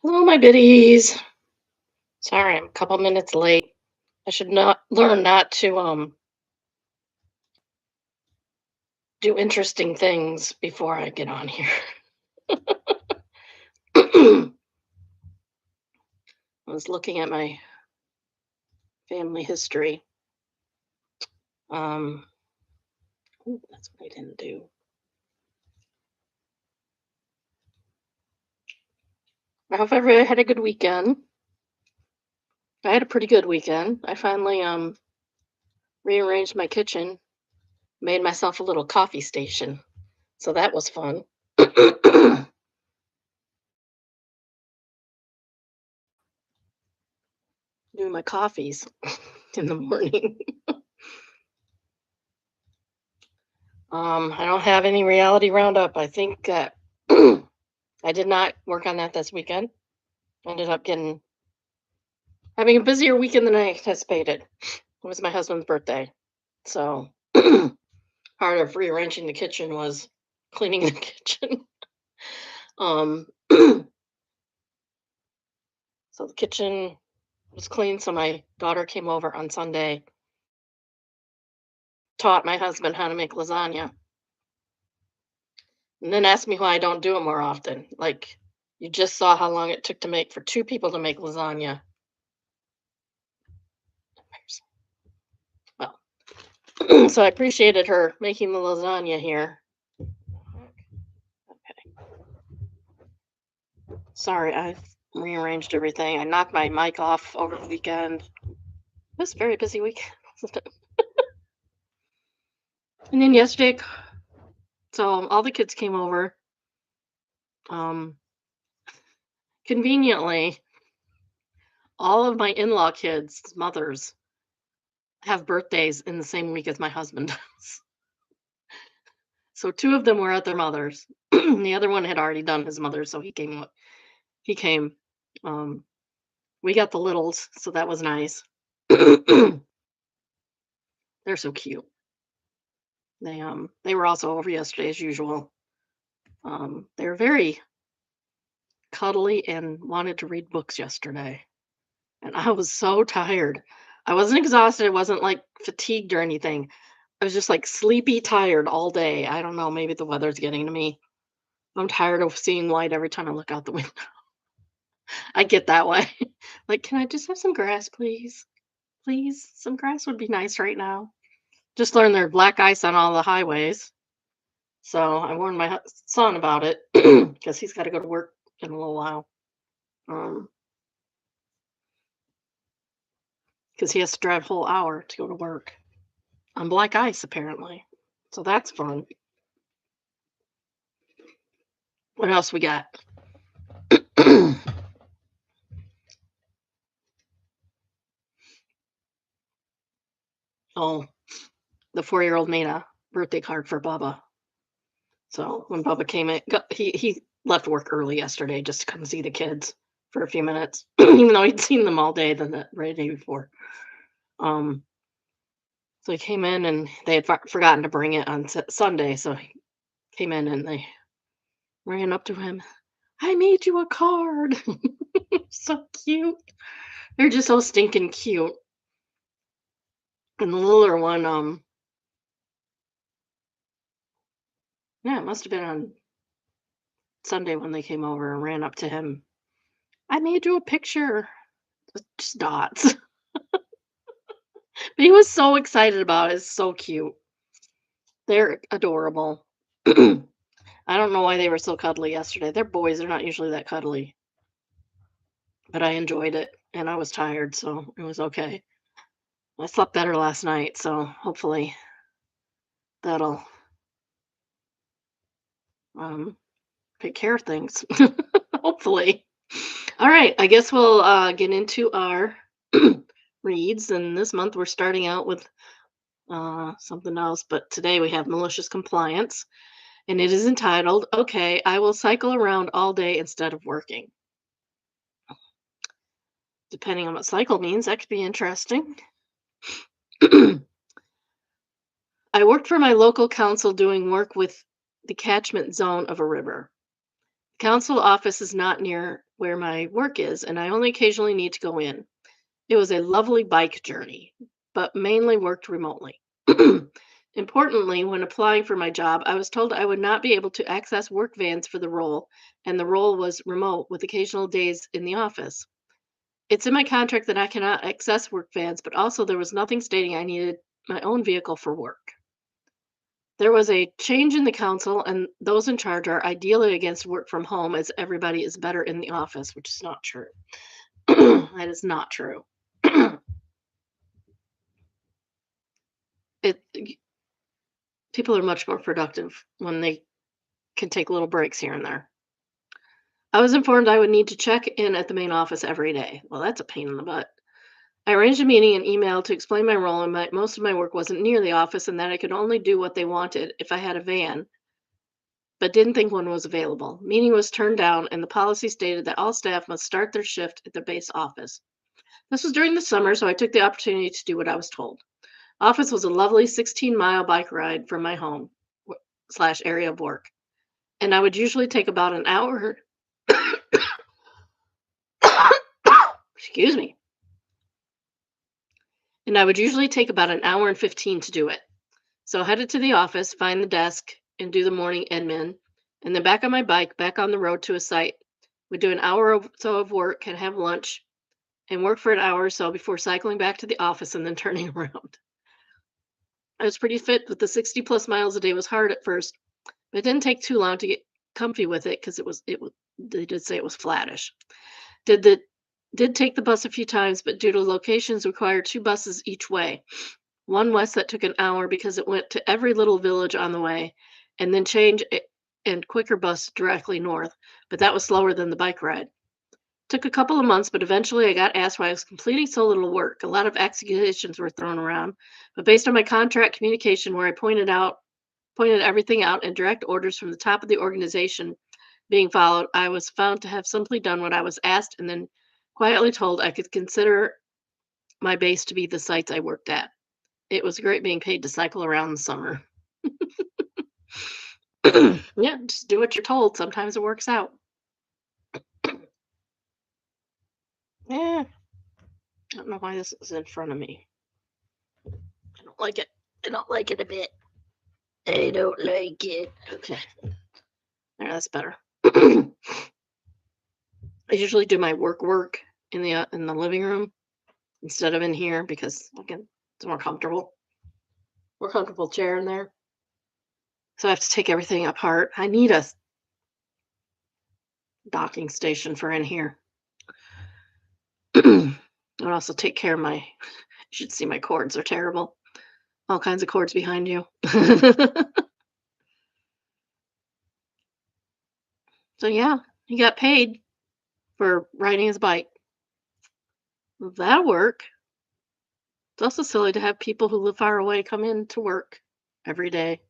Hello, my biddies. Sorry, I'm a couple minutes late. I should not learn not to do interesting things before I get on here. I was looking at my family history. Um, ooh, that's what I didn't do. I hope everybody had a good weekend. I had a pretty good weekend. I finally rearranged my kitchen, made myself a little coffee station, so that was fun. Doing my coffees in the morning. I don't have any reality roundup. I think that I did not work on that this weekend. Ended up having a busier weekend than I anticipated. It was my husband's birthday. So part of rearranging the kitchen was cleaning the kitchen. So the kitchen was clean. So my daughter came over on Sunday, taught my husband how to make lasagna, and then asked me why I don't do it more often. Like, you just saw how long it took to make for two people to make lasagna. Well, so I appreciated her making the lasagna here. Sorry, I've rearranged everything. I knocked my mic off over the weekend. It was a very busy week. And then yesterday, so all the kids came over. Um, Conveniently, all of my in-law kids' mothers have birthdays in the same week as my husband does. So two of them were at their mother's. The other one had already done his mother, so he came. He came. Um, we got the littles, so that was nice. They're so cute. They were also over yesterday as usual. They were very cuddly and wanted to read books yesterday. And I was so tired. I wasn't exhausted. I wasn't like fatigued or anything. I was just like sleepy tired all day. I don't know. Maybe the weather's getting to me. I'm tired of seeing light every time I look out the window. I get that way. Like, can I just have some grass, please? Please? Some grass would be nice right now. Just learned there's black ice on all the highways. So I warned my son about it because he's got to go to work in a little while. Um, because he has to drive a whole hour to go to work on black ice, apparently. So that's fun. What else we got? Oh, the 4-year-old made a birthday card for Bubba. So when Bubba came in, he left work early yesterday just to come see the kids for a few minutes, even though he'd seen them all day the right day before. Um, so he came in and they had forgotten to bring it on Sunday. So he came in and they ran up to him. I made you a card. So cute. They're just so stinking cute. And the littler one, yeah, it must have been on Sunday when they came over and ran up to him. I made you a picture. Just dots. But he was so excited about it. It's so cute. They're adorable. I don't know why they were so cuddly yesterday. They're boys. They're not usually that cuddly. But I enjoyed it and I was tired, so it was okay. I slept better last night, so hopefully that'll um take care of things. Hopefully. All right, I guess we'll get into our reads. And this month we're starting out with something else, but today we have malicious compliance, and it is entitled, Okay, I Will Cycle Around All Day Instead of Working. Depending on what cycle means, that could be interesting. I worked for my local council doing work with the catchment zone of a river. Council office is not near where my work is, and I only occasionally need to go in. It was a lovely bike journey, but mainly worked remotely. Importantly, when applying for my job, I was told I would not be able to access work vans for the role, and the role was remote with occasional days in the office. It's in my contract that I cannot access work vans, but also there was nothing stating I needed my own vehicle for work. There was a change in the council, and those in charge are ideally against work from home as everybody is better in the office, which is not true. That is not true. it People are much more productive when they can take little breaks here and there. I was informed I would need to check in at the main office every day. Well, that's a pain in the butt. I arranged a meeting and email to explain my role, and most of my work wasn't near the office and that I could only do what they wanted if I had a van, but didn't think one was available. Meeting was turned down, and the policy stated that all staff must start their shift at the base office. This was during the summer, so I took the opportunity to do what I was told. Office was a lovely 16-mile bike ride from my home slash area of work, and I would usually take about an hour. Excuse me. And I would usually take about an hour and 15 to do it. So I headed to the office, find the desk, and do the morning admin, and then back on my bike, back on the road to a site. Would do an hour or so of work and have lunch and work for an hour or so before cycling back to the office and then turning around. I was pretty fit, but the 60 plus miles a day was hard at first, but it didn't take too long to get comfy with it because they did say it was flattish. Did the did take the bus a few times, but due to locations required two buses each way. One west that took an hour because it went to every little village on the way, and then and quicker bus directly north, but that was slower than the bike ride. Took a couple of months, but eventually I got asked why I was completing so little work. A lot of accusations were thrown around, but based on my contract communication where I pointed everything out and direct orders from the top of the organization being followed, I was found to have simply done what I was asked and then quietly told I could consider my base to be the sites I worked at. It was great being paid to cycle around in the summer. Yeah, just do what you're told. Sometimes it works out. Yeah, I don't know why this is in front of me. I don't like it. I don't like it a bit. I don't like it. Okay, there, that's better. I usually do my work in the living room instead of in here because again, it's more comfortable chair in there. So I have to take everything apart. I need a docking station for in here. I would also take care of you should see my cords, they're terrible. All kinds of cords behind you. So yeah, he got paid for riding his bike. That'll work. It's also silly to have people who live far away come in to work every day.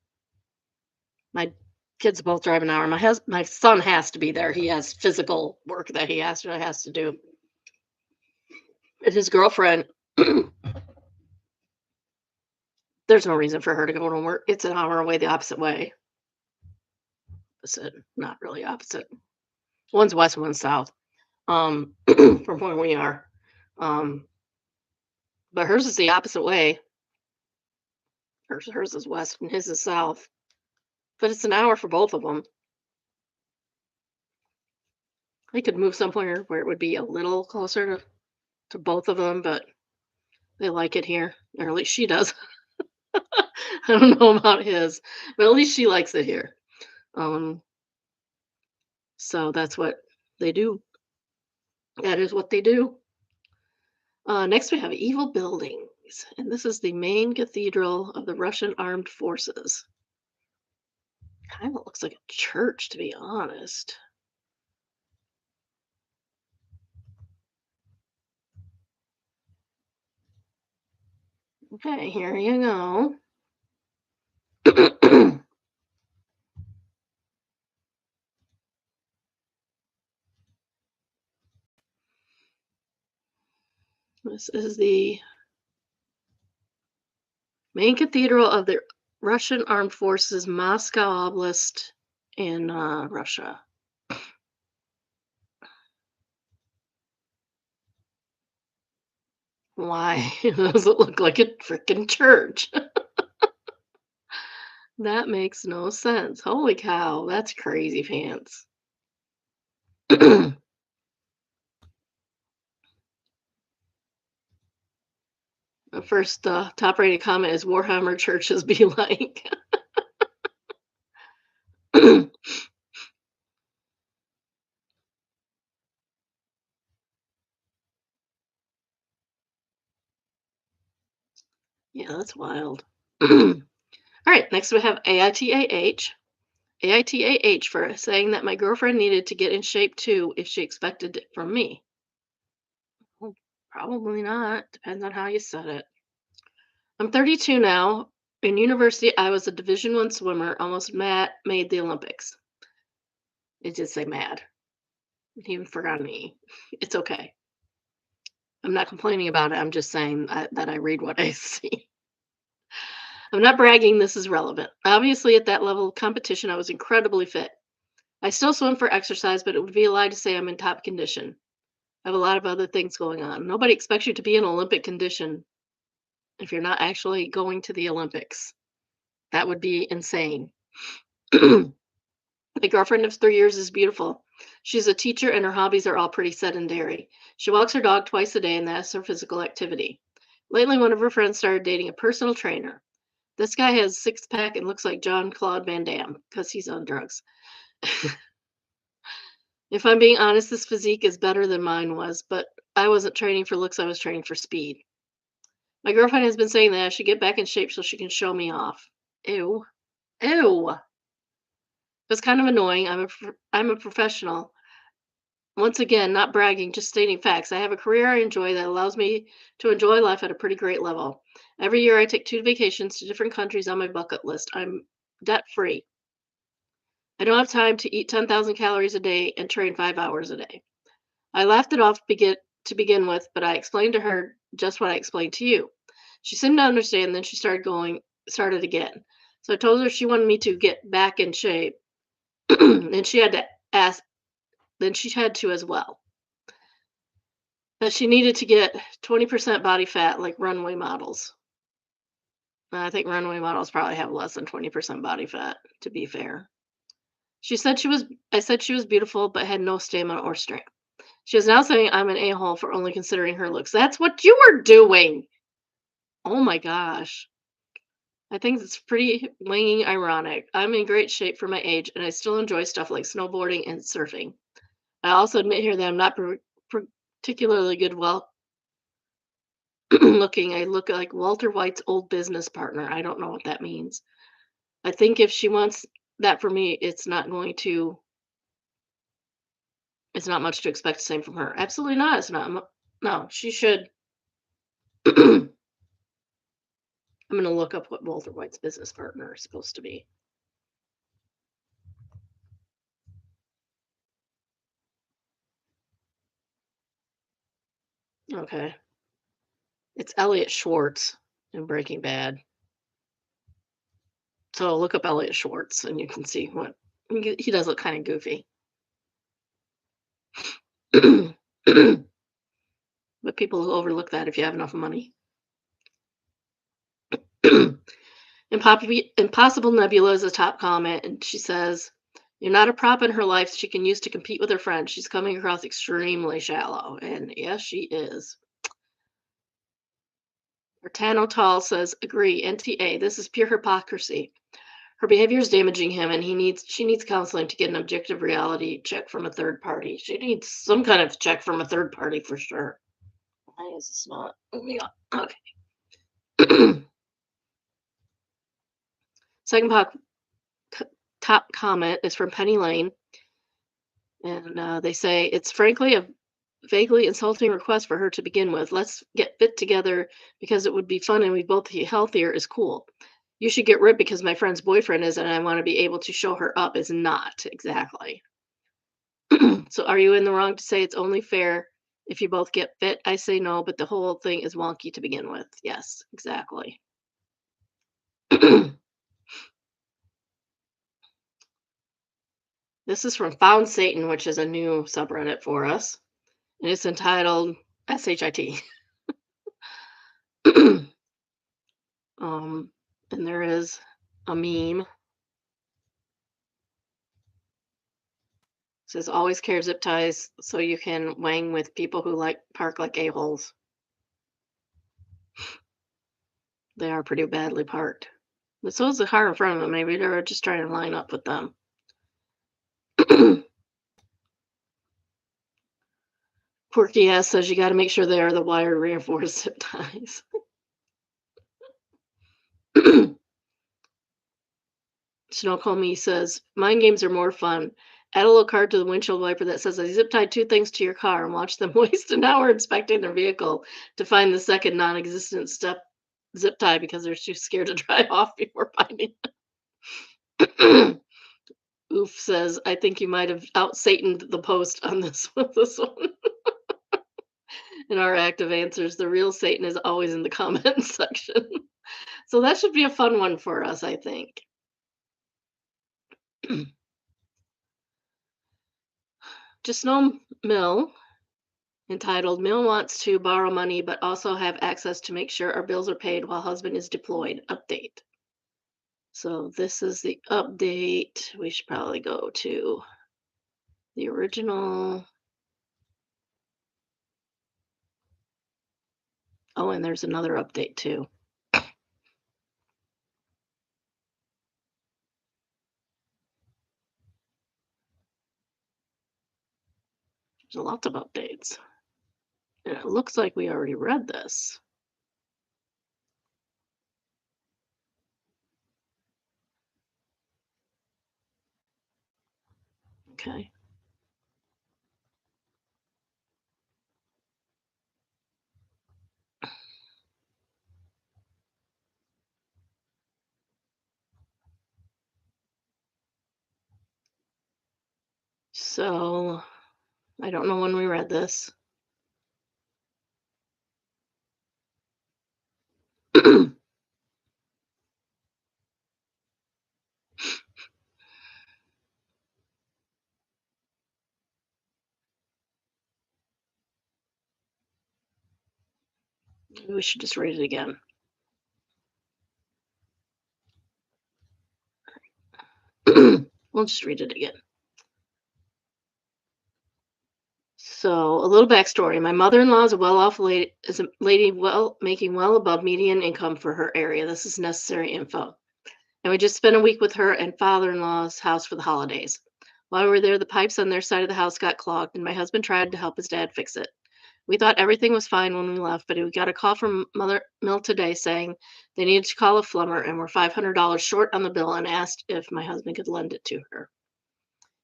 My kids both drive an hour. My son has to be there. He has physical work that he has to do. And his girlfriend, there's no reason for her to go to work. It's an hour away the opposite way. Opposite, not really opposite. One's west, one's south. From where we are. But hers is the opposite way. Hers is west and his is south. But it's an hour for both of them. They could move somewhere where it would be a little closer to both of them, but they like it here, or at least she does. I don't know about his, but at least she likes it here. Um, so that's what they do. That is what they do. Next, we have evil buildings, and this is the main cathedral of the Russian armed forces. Kind of looks like a church, to be honest. Okay, here you go. This is the main cathedral of the Russian armed forces, Moscow Oblast in Russia. Why does it look like a freaking church? That makes no sense. Holy cow, that's crazy pants. The first top rated comment is Warhammer churches be like. Yeah, that's wild. All right, next we have AITAH. AITAH for saying that my girlfriend needed to get in shape too if she expected it from me. Well, probably not. Depends on how you said it. I'm 32 now. In university, I was a Division One swimmer. Almost made the Olympics. It did say mad. He even forgot me. It's okay. I'm not complaining about it. I'm just saying that I read what I see. I'm not bragging. This is relevant. Obviously, at that level of competition, I was incredibly fit. I still swim for exercise, but it would be a lie to say I'm in top condition. I have a lot of other things going on. Nobody expects you to be in Olympic condition if you're not actually going to the Olympics. That would be insane. My girlfriend of 3 years is beautiful. She's a teacher and her hobbies are all pretty sedentary. She walks her dog twice a day and that's her physical activity. Lately, one of her friends started dating a personal trainer. This guy has six pack and looks like John Claude Van Damme because he's on drugs. If I'm being honest, this physique is better than mine was, but I wasn't training for looks, I was training for speed. My girlfriend has been saying that I should get back in shape so she can show me off. Ew. Ew. It's kind of annoying. I'm a professional. Once again, not bragging, just stating facts. I have a career I enjoy that allows me to enjoy life at a pretty great level. Every year I take 2 vacations to different countries on my bucket list. I'm debt free. I don't have time to eat 10,000 calories a day and train 5 hours a day. I laughed it off to begin with, but I explained to her just what I explained to you. She seemed to understand, then she started again. So I told her she wanted me to get back in shape, and she had to ask, then she had to as well. That she needed to get 20% body fat like runway models. I think runway models probably have less than 20% body fat, to be fair. I said she was beautiful, but had no stamina or strength. She is now saying I'm an a-hole for only considering her looks. That's what you were doing. Oh my gosh. I think it's pretty winging ironic. I'm in great shape for my age, and I still enjoy stuff like snowboarding and surfing. I also admit here that I'm not particularly good well looking. I look like Walter White's old business partner. I don't know what that means. I think if she wants that for me, it's not much to expect the same from her. Absolutely not. It's not. No, she should. I'm going to look up what Walter White's business partner is supposed to be. Okay. It's Elliot Schwartz in Breaking Bad. So look up Elliot Schwartz and you can see what he does look kind of goofy. But people will overlook that if you have enough money. Impossible Nebula is a top comment, and she says, "You're not a prop in her life she can use to compete with her friends. She's coming across extremely shallow." And yes, she is. Bertano Tall says, "Agree, NTA, this is pure hypocrisy. Her behavior is damaging him, and she needs counseling to get an objective reality check from a third party. She needs some kind of check from a third party for sure." Why is this not? Okay. Second top comment is from Penny Lane, and they say it's frankly a vaguely insulting request for her to begin with. Let's get fit together because it would be fun and we both be healthier is cool. You should get ripped because my friend's boyfriend is and I want to be able to show her up is not exactly. So are you in the wrong to say it's only fair if you both get fit? I say no, but the whole thing is wonky to begin with. Yes, exactly. This is from Found Satan, which is a new subreddit for us. And it's entitled SHIT. um, and there is a meme. Says always carry zip ties so you can wang with people who like park like a-holes. They are pretty badly parked. But so is the car in front of them. Maybe they're just trying to line up with them. Quirky ass says you got to make sure they are the wire reinforced zip ties. Snow Me says mind games are more fun. Add a little card to the windshield wiper that says I zip tied two things to your car and watch them waste an hour inspecting their vehicle to find the second non-existent step zip tie because they're too scared to drive off before finding it. Oof says I think you might have out Sataned the post on this with this one. In our active answers, the real Satan is always in the comment section. So that should be a fun one for us, I think. Just know Mill, entitled Mill wants to borrow money but also have access to make sure our bills are paid while husband is deployed. Update. So this is the update. We should probably go to the original. Oh, and there's another update too. There's lots of updates. And it looks like we already read this. Okay. So I don't know when we read this. We should just read it again. We'll just read it again. So, a little backstory. My mother-in-law is a well-off lady, making well above median income for her area. This is necessary info. And we just spent a week with her and father-in-law's house for the holidays. While we were there, the pipes on their side of the house got clogged, and my husband tried to help his dad fix it. We thought everything was fine when we left, but we got a call from Mother Mill today saying they needed to call a plumber and were $500 short on the bill and asked if my husband could lend it to her.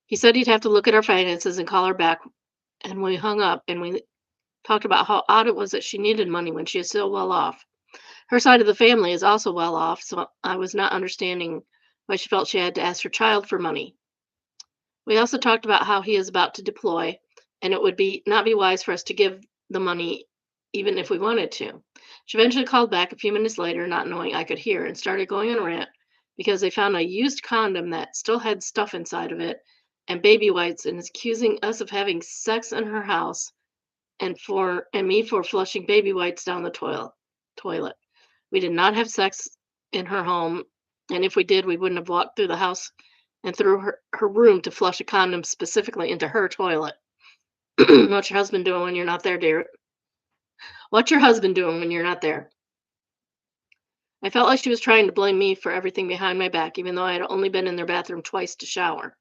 He said he'd have to look at our finances and call her back. And we hung up and we talked about how odd it was that she needed money when she is so well off. Her side of the family is also well off, so I was not understanding why she felt she had to ask her child for money. We also talked about how he is about to deploy, and it would be not be wise for us to give the money even if we wanted to. She eventually called back a few minutes later, not knowing I could hear, and started going on a rant because they found a used condom that still had stuff inside of it and baby wipes and is accusing us of having sex in her house and me for flushing baby wipes down the toilet. We did not have sex in her home, and if we did, we wouldn't have walked through the house and through her room to flush a condom specifically into her toilet. What's your husband doing when you're not there, dear? What's your husband doing when you're not there? I felt like she was trying to blame me for everything behind my back, even though I had only been in their bathroom twice to shower.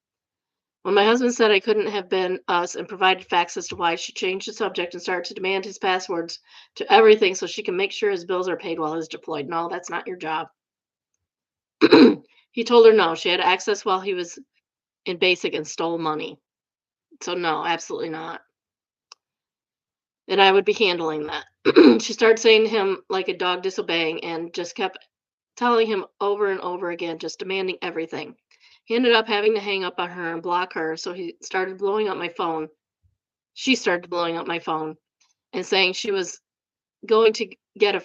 When my husband said I couldn't have been us and provided facts as to why, she changed the subject and started to demand his passwords to everything so she can make sure his bills are paid while he's deployed. No, that's not your job. He told her no, she had access while he was in basic and stole money. So no, absolutely not. And I would be handling that. She started saying to him like a dog disobeying and just kept telling him over and over again, just demanding everything. He ended up having to hang up on her and block her, so he started blowing up my phone. She started blowing up my phone and saying she was going to get a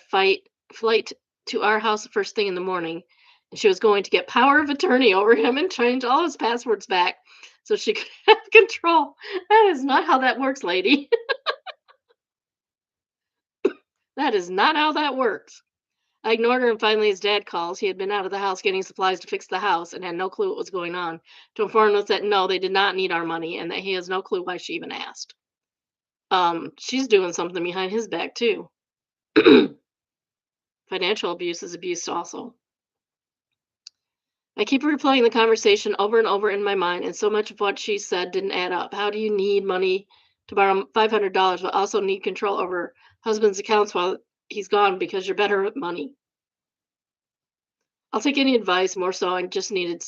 flight to our house the first thing in the morning, and she was going to get power of attorney over him and change all his passwords back so she could have control. That is not how that works, lady. That That is not how that works. I ignored her, and finally his dad calls. He had been out of the house getting supplies to fix the house and had no clue what was going on, to inform us that no, they did not need our money and that he has no clue why she even asked. She's doing something behind his back too. Financial abuse is abuse also. I keep replaying the conversation over and over in my mind, and so much of what she said didn't add up. How do you need money to borrow $500 but also need control over husband's accounts while he's gone because you're better at money? I'll take any advice. More so, I just needed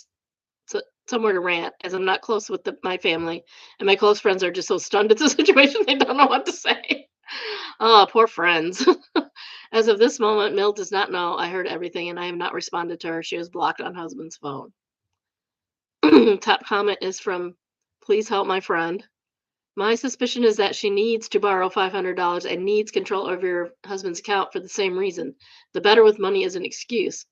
somewhere to rant, as I'm not close with my family, and my close friends are just so stunned at the situation they don't know what to say. Oh, poor friends. As of this moment, Mill does not know I heard everything, and I have not responded to her. She was blocked on husband's phone. Top comment is from Please Help My Friend. My suspicion is that she needs to borrow $500 and needs control over your husband's account for the same reason. The better with money is an excuse.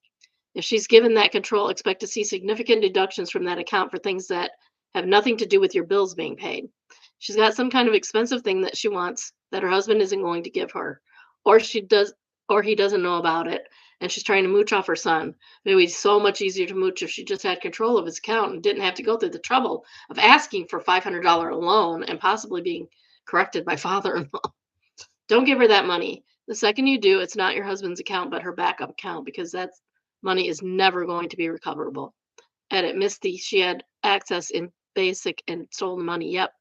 If she's given that control, expect to see significant deductions from that account for things that have nothing to do with your bills being paid. She's got some kind of expensive thing that she wants that her husband isn't going to give her, or she does, or he doesn't know about it, and she's trying to mooch off her son. It would be so much easier to mooch if she just had control of his account and didn't have to go through the trouble of asking for $500 loan and possibly being corrected by father-in-law. Don't give her that money. The second you do, it's not your husband's account, but her backup account, because that money is never going to be recoverable. Edit, Misty, she had access in basic and stole the money. Yep.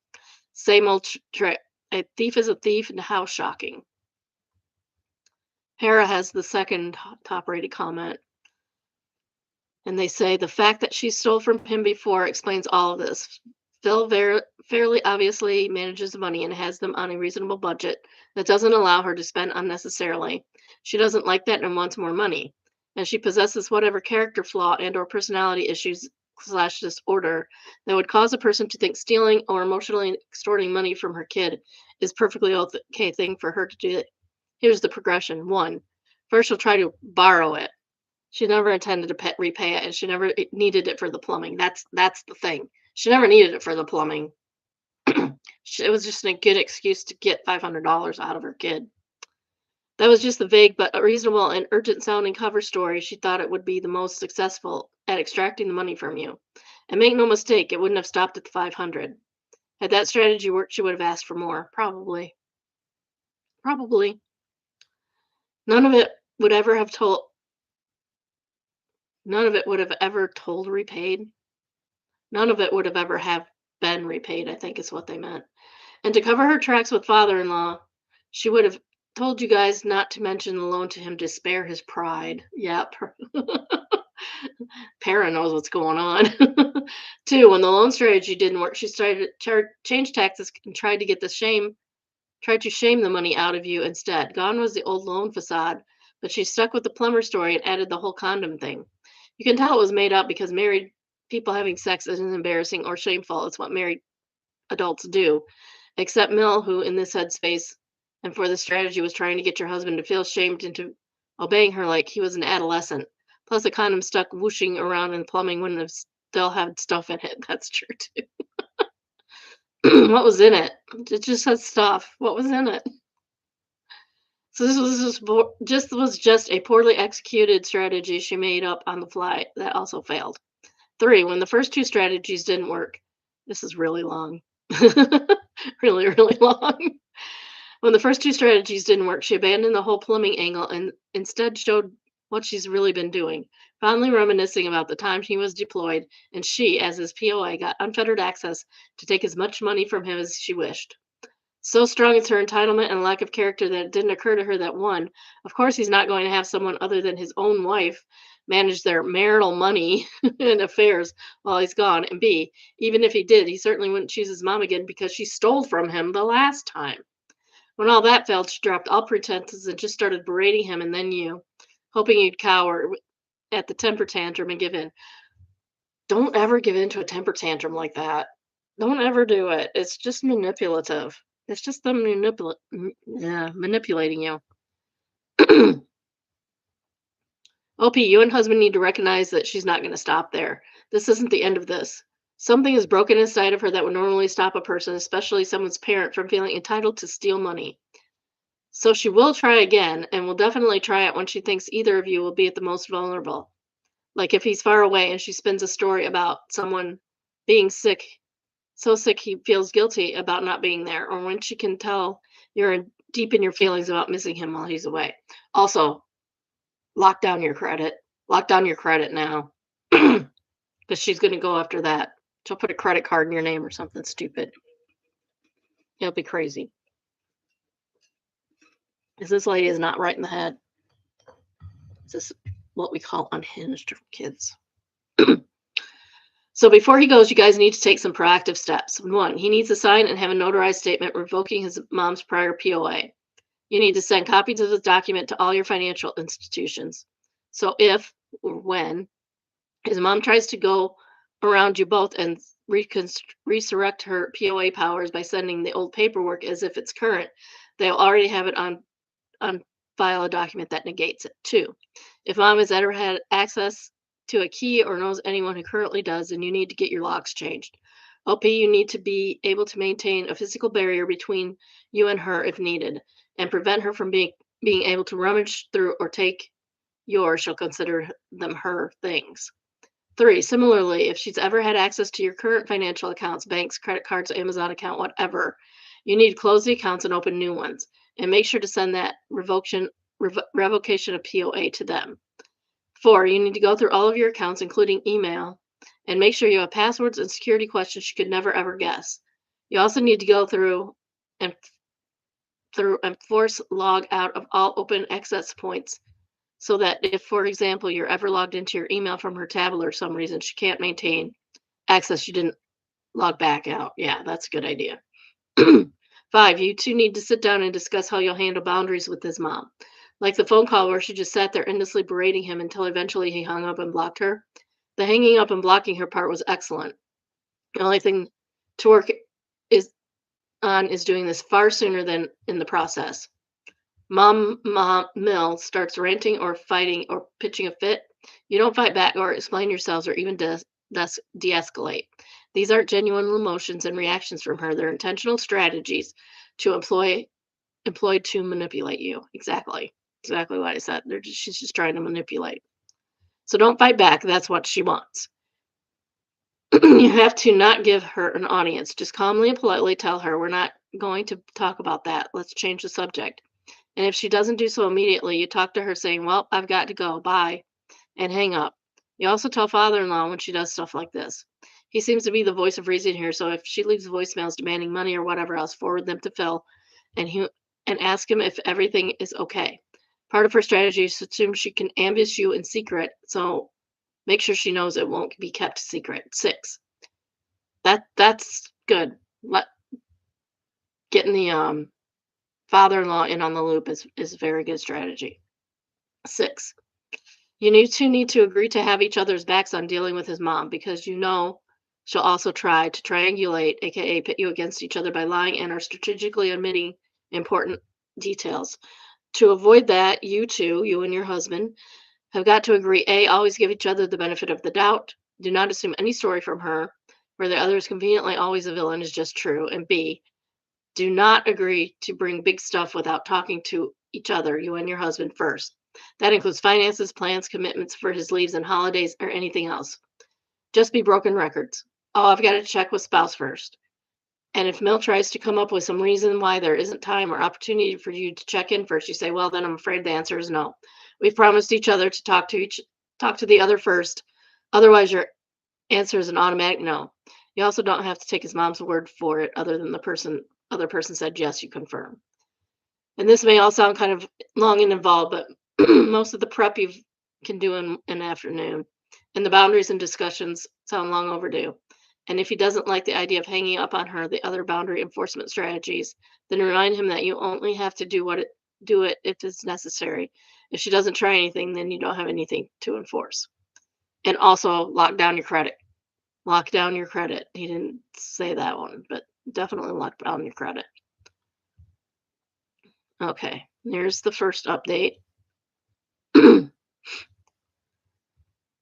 Same old trick. A thief is a thief, and how shocking. Hera has the second top rated comment. And they say the fact that she stole from him before explains all of this. Phil fairly obviously manages the money and has them on a reasonable budget that doesn't allow her to spend unnecessarily. She doesn't like that and wants more money. And she possesses whatever character flaw and or personality issues slash disorder that would cause a person to think stealing or emotionally extorting money from her kid is perfectly okay thing for her to do. Here's the progression. 1. First, she'll try to borrow it. She never intended to repay it, and she never needed it for the plumbing. That's the thing. She never needed it for the plumbing. It was just a good excuse to get $500 out of her kid. That was just the vague but reasonable and urgent sounding cover story. She thought it would be the most successful at extracting the money from you. And make no mistake, it wouldn't have stopped at the 500. Had that strategy worked, she would have asked for more. Probably. Probably. None of it would ever have told. None of it would have ever told repaid. None of it would have ever have been repaid, I think is what they meant. And to cover her tracks with father-in-law, she would have told you guys not to mention the loan to him to spare his pride. Yep. Para knows what's going on. 2, when the loan strategy didn't work, she started to change tactics and tried to shame the money out of you instead. Gone was the old loan facade, but she stuck with the plumber story and added the whole condom thing. You can tell it was made up because married people having sex isn't embarrassing or shameful. It's what married adults do. Except Mill, who in this headspace and for the strategy was trying to get your husband to feel shamed into obeying her like he was an adolescent. Plus, a condom stuck whooshing around in the plumbing wouldn't have still had stuff in it. That's true too. What was in it? It just had stuff. What was in it? So this was just a poorly executed strategy she made up on the fly that also failed. 3, when the first 2 strategies didn't work. This is really long. Really, really long. When the first 2 strategies didn't work, she abandoned the whole plumbing angle and instead showed what she's really been doing, fondly reminiscing about the time he was deployed, and she, as his POA, got unfettered access to take as much money from him as she wished. So strong is her entitlement and lack of character that it didn't occur to her that 1, of course he's not going to have someone other than his own wife manage their marital money and affairs while he's gone, and B, even if he did, he certainly wouldn't choose his mom again because she stole from him the last time. When all that failed, she dropped all pretenses and just started berating him and then you, hoping you'd cower at the temper tantrum and give in. Don't ever give in to a temper tantrum like that. Don't ever do it. It's just manipulative. It's just them manipulating you. OP, you and husband need to recognize that she's not going to stop there. This isn't the end of this. Something is broken inside of her that would normally stop a person, especially someone's parent, from feeling entitled to steal money. So she will try again and will definitely try it when she thinks either of you will be at the most vulnerable. Like if he's far away and she spins a story about someone being sick, so sick he feels guilty about not being there, or when she can tell you're deep in your feelings about missing him while he's away. Also, lock down your credit. Lock down your credit now. Because she's going to go after that. She'll put a credit card in your name or something stupid. It'll be crazy. Because this lady is not right in the head. This is what we call unhinged kids. So before he goes, you guys need to take some proactive steps. One, he needs to sign and have a notarized statement revoking his mom's prior POA. You need to send copies of the document to all your financial institutions. So if or when his mom tries to go around you both and resurrect her POA powers by sending the old paperwork as if it's current, they'll already have it on file a document that negates it. Two, if mom has ever had access to a key or knows anyone who currently does, then you need to get your locks changed. OP, you need to be able to maintain a physical barrier between you and her if needed, and prevent her from being able to rummage through or take your, she'll consider them her things. Three, similarly, if she's ever had access to your current financial accounts, banks, credit cards, Amazon account, whatever, you need to close the accounts and open new ones. And make sure to send that revocation of POA to them. Four, you need to go through all of your accounts, including email, and make sure you have passwords and security questions she could never ever guess. You also need to go and force log out of all open access points so that if, for example, you're ever logged into your email from her tablet or some reason she can't maintain access, you didn't log back out. Yeah, that's a good idea. Five, you two need to sit down and discuss how you'll handle boundaries with his mom. Like the phone call where she just sat there endlessly berating him until eventually he hung up and blocked her. The hanging up and blocking her part was excellent. The only thing to work is is doing this far sooner than in the process. Mom Mill starts ranting or fighting or pitching a fit, you don't fight back or explain yourselves or even de-escalate. These aren't genuine emotions and reactions from her. They're intentional strategies to employed to manipulate you. Exactly what I said. She's just trying to manipulate. So don't fight back. That's what she wants. You have to not give her an audience. Just calmly and politely tell her, we're not going to talk about that. Let's change the subject. And if she doesn't do so immediately, you talk to her saying, well, I've got to go. Bye. And hang up. You also tell father-in-law when she does stuff like this. He seems to be the voice of reason here. So if she leaves voicemails demanding money or whatever else, forward them to Phil and ask him if everything is okay. Part of her strategy is to assume she can ambush you in secret. So make sure she knows it won't be kept secret. Six. That's good. Getting the father-in-law in on the loop is a very good strategy. Six, you need to agree to have each other's backs on dealing with his mom because you know she'll also try to triangulate, aka pit you against each other by lying and or strategically omitting important details. To avoid that, you and your husband, have got to agree A, always give each other the benefit of the doubt. Do not assume any story from her where the other is conveniently always a villain is just true. And B, do not agree to bring big stuff without talking to each other, you and your husband first. That includes finances, plans, commitments for his leaves and holidays, or anything else. Just be broken records. Oh, I've got to check with spouse first. And if Mel tries to come up with some reason why there isn't time or opportunity for you to check in first, you say, well, then I'm afraid the answer is no. We've promised each other to talk to the other first. Otherwise, your answer is an automatic no. You also don't have to take his mom's word for it, other than other person said yes, you confirm. And this may all sound kind of long and involved, but most of the prep you can do in an afternoon. And the boundaries and discussions sound long overdue. And if he doesn't like the idea of hanging up on her, the other boundary enforcement strategies, then remind him that you only have to do it if it's necessary. If she doesn't try anything, then you don't have anything to enforce. And also lock down your credit. Lock down your credit. He didn't say that one, but definitely lock down your credit. Okay, here's the first update.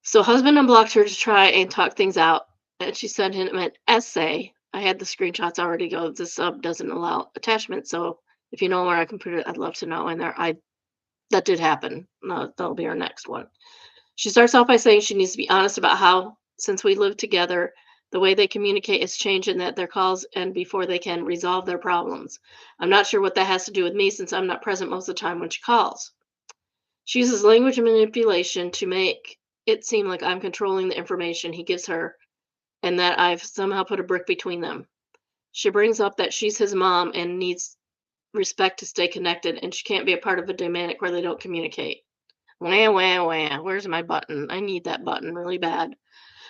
So husband unblocked her to try and talk things out, and she sent him an essay. I had the screenshots already go. This sub doesn't allow attachment, so If you know where I can put it, I'd love to know. And that did happen. That'll be our next one. She starts off by saying she needs to be honest about how, since we live together, the way they communicate is changed and that their calls end before they can resolve their problems. I'm not sure what that has to do with me since I'm not present most of the time when she calls. She uses language manipulation to make it seem like I'm controlling the information he gives her and that I've somehow put a brick between them. She brings up that she's his mom and needs respect to stay connected, and she can't be a part of a dynamic where they don't communicate. Wah, wah, wah. Where's my button? I need that button really bad.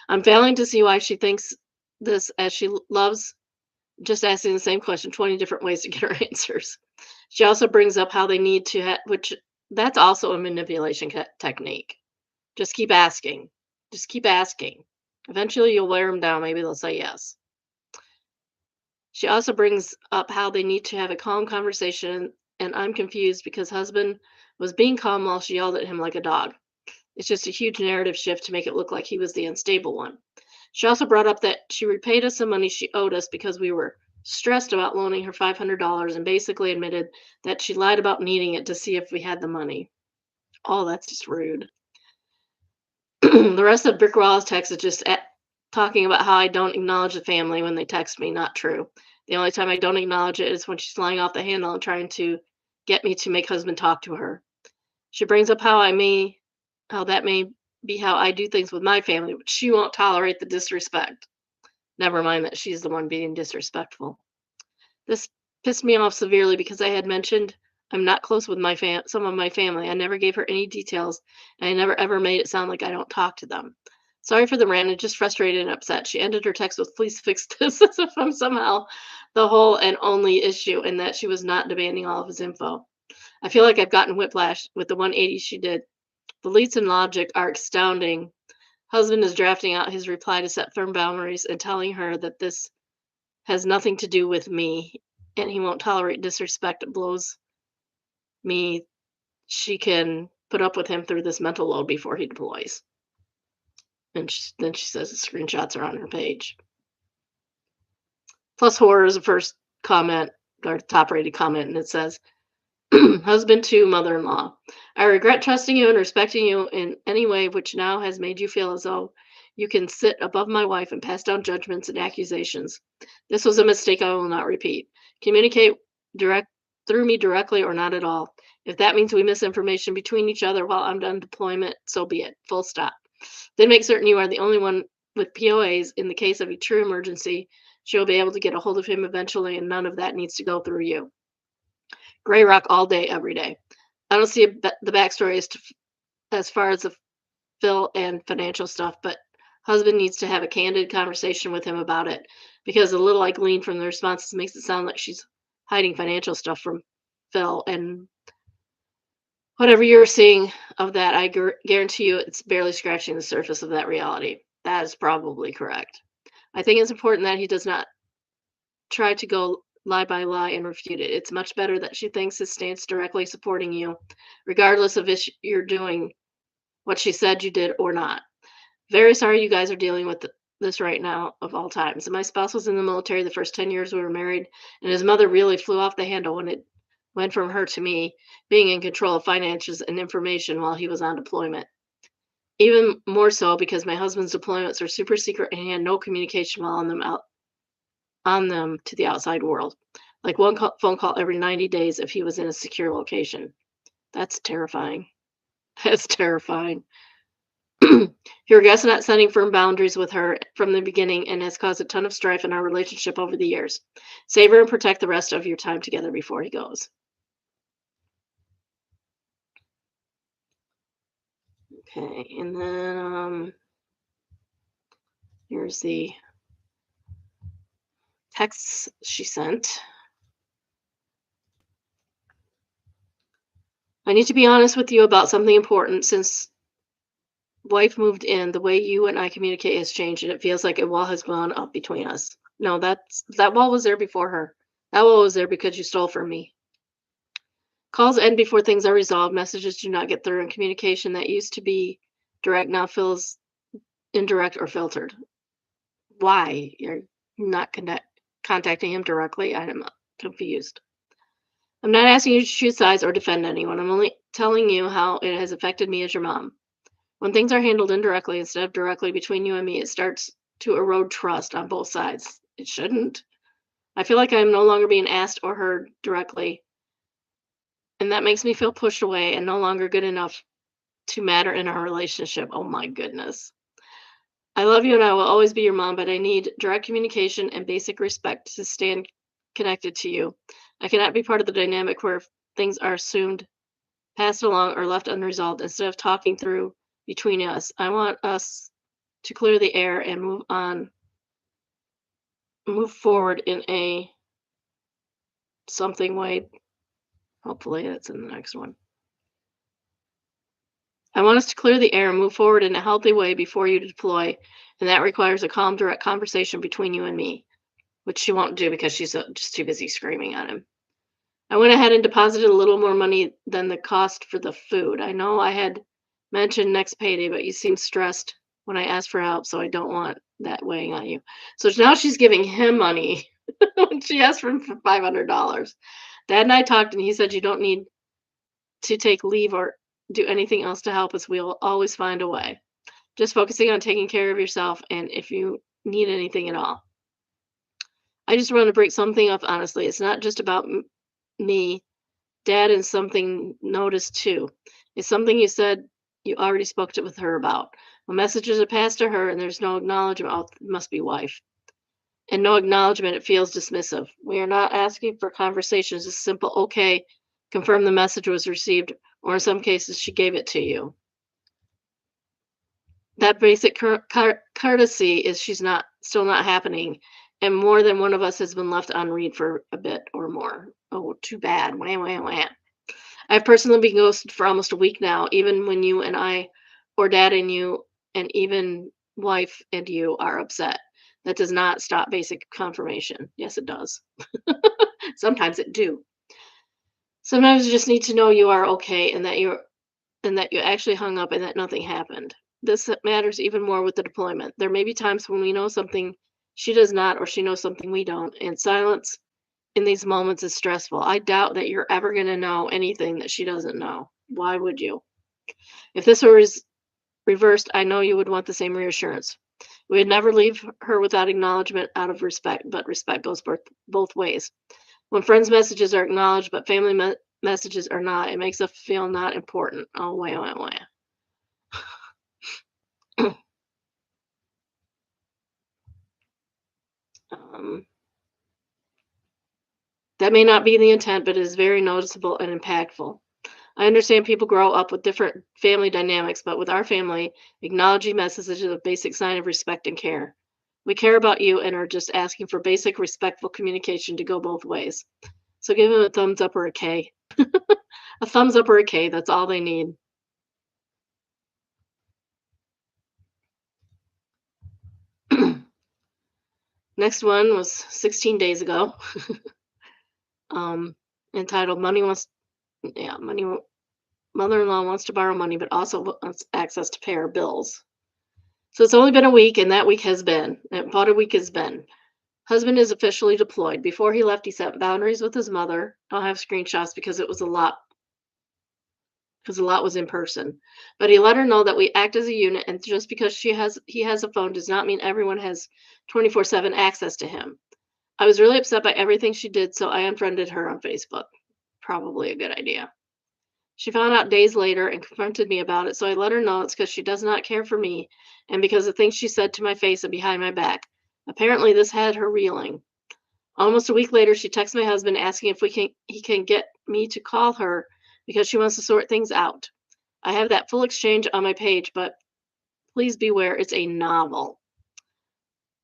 I'm failing to see why she thinks this, as she loves just asking the same question 20 different ways to get her answers. She also brings up how they need to, which that's also a manipulation technique. Just keep asking. Just keep asking. Eventually, you'll wear them down. Maybe they'll say yes. She also brings up how they need to have a calm conversation, and I'm confused because husband was being calm while she yelled at him like a dog. It's just a huge narrative shift to make it look like he was the unstable one. She also brought up that she repaid us some money she owed us because we were stressed about loaning her $500 and basically admitted that she lied about needing it to see if we had the money. Oh, that's just rude. The rest of Brick Wall's text is just talking about how I don't acknowledge the family when they text me. Not true. The only time I don't acknowledge it is when she's flying off the handle and trying to get me to make husband talk to her. She brings up how that may be how I do things with my family, but she won't tolerate the disrespect. Never mind that she's the one being disrespectful. This pissed me off severely because I had mentioned I'm not close with some of my family. I never gave her any details, and I never ever made it sound like I don't talk to them. Sorry for the rant. I'm just frustrated and upset. She ended her text with "Please fix this," as if I'm somehow the whole and only issue, and that she was not demanding all of his info. I feel like I've gotten whiplash with the 180 she did. The leads and logic are astounding. Husband is drafting out his reply to set firm boundaries and telling her that this has nothing to do with me and he won't tolerate disrespect. It blows me she can put up with him through this mental load before he deploys. And then she says the screenshots are on her page. Plus horror is the first comment, or top rated comment, and it says, husband to mother-in-law. I regret trusting you and respecting you in any way which now has made you feel as though you can sit above my wife and pass down judgments and accusations. This was a mistake I will not repeat. Communicate direct through me directly or not at all. If that means we miss information between each other while I'm done deployment, so be it. Full stop. Then make certain you are the only one with POAs. In the case of a true emergency, she'll be able to get a hold of him eventually, and none of that needs to go through you. Gray rock all day, every day. I don't see the backstory as far as the Phil and financial stuff, but husband needs to have a candid conversation with him about it because a little I glean from the responses makes it sound like she's hiding financial stuff from Phil. And whatever you're seeing of that, I guarantee you it's barely scratching the surface of that reality. That is probably correct. I think it's important that he does not try to go lie by lie and refute it. It's much better that she thinks his stance directly supporting you, regardless of if you're doing what she said you did or not. Very sorry you guys are dealing with this right now of all times. My spouse was in the military the first 10 years we were married, and his mother really flew off the handle when it went from her to me being in control of finances and information while he was on deployment. Even more so because my husband's deployments are super secret and he had no communication while on them to the outside world. Like one phone call every 90 days if he was in a secure location. That's terrifying. That's terrifying. Your guest not setting firm boundaries with her from the beginning and has caused a ton of strife in our relationship over the years. Save her and protect the rest of your time together before he goes. Okay, and then here's the texts she sent. I need to be honest with you about something important. Since wife moved in, the way you and I communicate has changed, and it feels like a wall has gone up between us. No, that wall was there before her. That wall was there because you stole from me. Calls end before things are resolved. Messages do not get through, and communication that used to be direct now feels indirect or filtered. Why? You're not contacting him directly? I'm confused. I'm not asking you to choose sides or defend anyone. I'm only telling you how it has affected me as your mom. When things are handled indirectly instead of directly between you and me, it starts to erode trust on both sides. It shouldn't. I feel like I'm no longer being asked or heard directly, and that makes me feel pushed away and no longer good enough to matter in our relationship. Oh my goodness. I love you and I will always be your mom, but I need direct communication and basic respect to stand connected to you. I cannot be part of the dynamic where things are assumed, passed along, or left unresolved instead of talking through between us. I want us to clear the air and move forward in a something way. Hopefully, that's in the next one. I want us to clear the air and move forward in a healthy way before you deploy, and that requires a calm, direct conversation between you and me, which she won't do because she's just too busy screaming at him. I went ahead and deposited a little more money than the cost for the food. I know I had mentioned next payday, but you seemed stressed when I asked for help, so I don't want that weighing on you. So now she's giving him money when she asked for him for $500. Dad and I talked, and he said you don't need to take leave or do anything else to help us. We'll always find a way. Just focusing on taking care of yourself and if you need anything at all. I just want to break something up honestly. It's not just about me. Dad and something noticed too. It's something you said you already spoke to with her about. When messages are passed to her and there's no acknowledgement, oh, it must be wife. And no acknowledgement, it feels dismissive. We are not asking for conversations. It's simple, okay, confirm the message was received, or in some cases, she gave it to you. That basic courtesy is she's not still not happening, and more than one of us has been left unread for a bit or more. Oh, too bad. Wah, wah, wah. I've personally been ghosted for almost a week now, even when you and I, or dad and you, and even wife and you are upset. That does not stop basic confirmation. Yes, it does. Sometimes it do. Sometimes you just need to know you are okay and that you actually hung up and that nothing happened. This matters even more with the deployment. There may be times when we know something she does not, or she knows something we don't, and silence in these moments is stressful. I doubt that you're ever going to know anything that she doesn't know. Why would you? If this were reversed, I know you would want the same reassurance. We would never leave her without acknowledgement out of respect, but respect goes both ways. When friends' messages are acknowledged, but family messages are not, it makes us feel not important. Oh, wait, wait, wait. um, that may not be the intent, but it is very noticeable and impactful. I understand people grow up with different family dynamics, but with our family, acknowledging messages is a basic sign of respect and care. We care about you and are just asking for basic, respectful communication to go both ways. So give them a thumbs up or a K. A thumbs up or a K, that's all they need. Next one was 16 days ago. um, entitled "Money Wants." Yeah, mother-in-law wants to borrow money, but also wants access to pay her bills. So it's only been a week, and that week has been about a week has been. Husband is officially deployed. Before he left, he set boundaries with his mother. I don't have screenshots because it was a lot because a lot was in person. But he let her know that we act as a unit, and just because he has a phone does not mean everyone has 24/7 access to him. I was really upset by everything she did, so I unfriended her on Facebook. Probably a good idea. She found out days later and confronted me about it, so I let her know it's because she does not care for me and because of things she said to my face and behind my back. Apparently, this had her reeling. Almost a week later, she texts my husband asking if he can get me to call her because she wants to sort things out. I have that full exchange on my page, but please beware, it's a novel.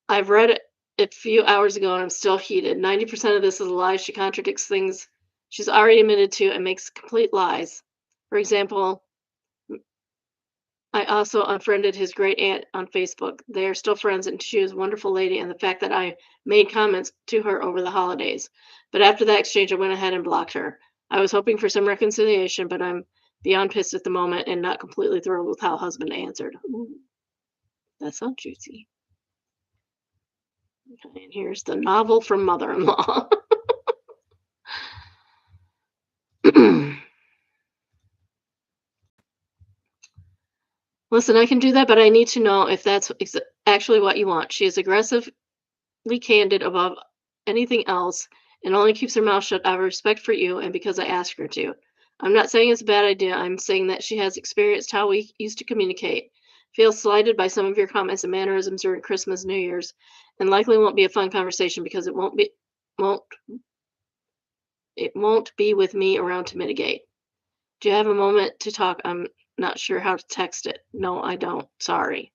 I've read it a few hours ago and I'm still heated. 90% of this is a lie. She contradicts things she's already admitted to and makes complete lies. For example, I also unfriended his great aunt on Facebook. They are still friends, and she is a wonderful lady. And the fact that I made comments to her over the holidays. But after that exchange, I went ahead and blocked her. I was hoping for some reconciliation, but I'm beyond pissed at the moment and not completely thrilled with how husband answered. Ooh, that sounds juicy. Okay, and here's the novel from mother in law. Listen, I can do that, but I need to know if that's actually what you want. She is aggressively candid above anything else and only keeps her mouth shut out of respect for you and because I asked her to. I'm not saying it's a bad idea. I'm saying that she has experienced how we used to communicate, feels slighted by some of your comments and mannerisms during Christmas, New Year's, and likely won't be a fun conversation because won't it won't be with me around to mitigate. Do you have a moment to talk? I'm not sure how to text it. No, I don't. Sorry.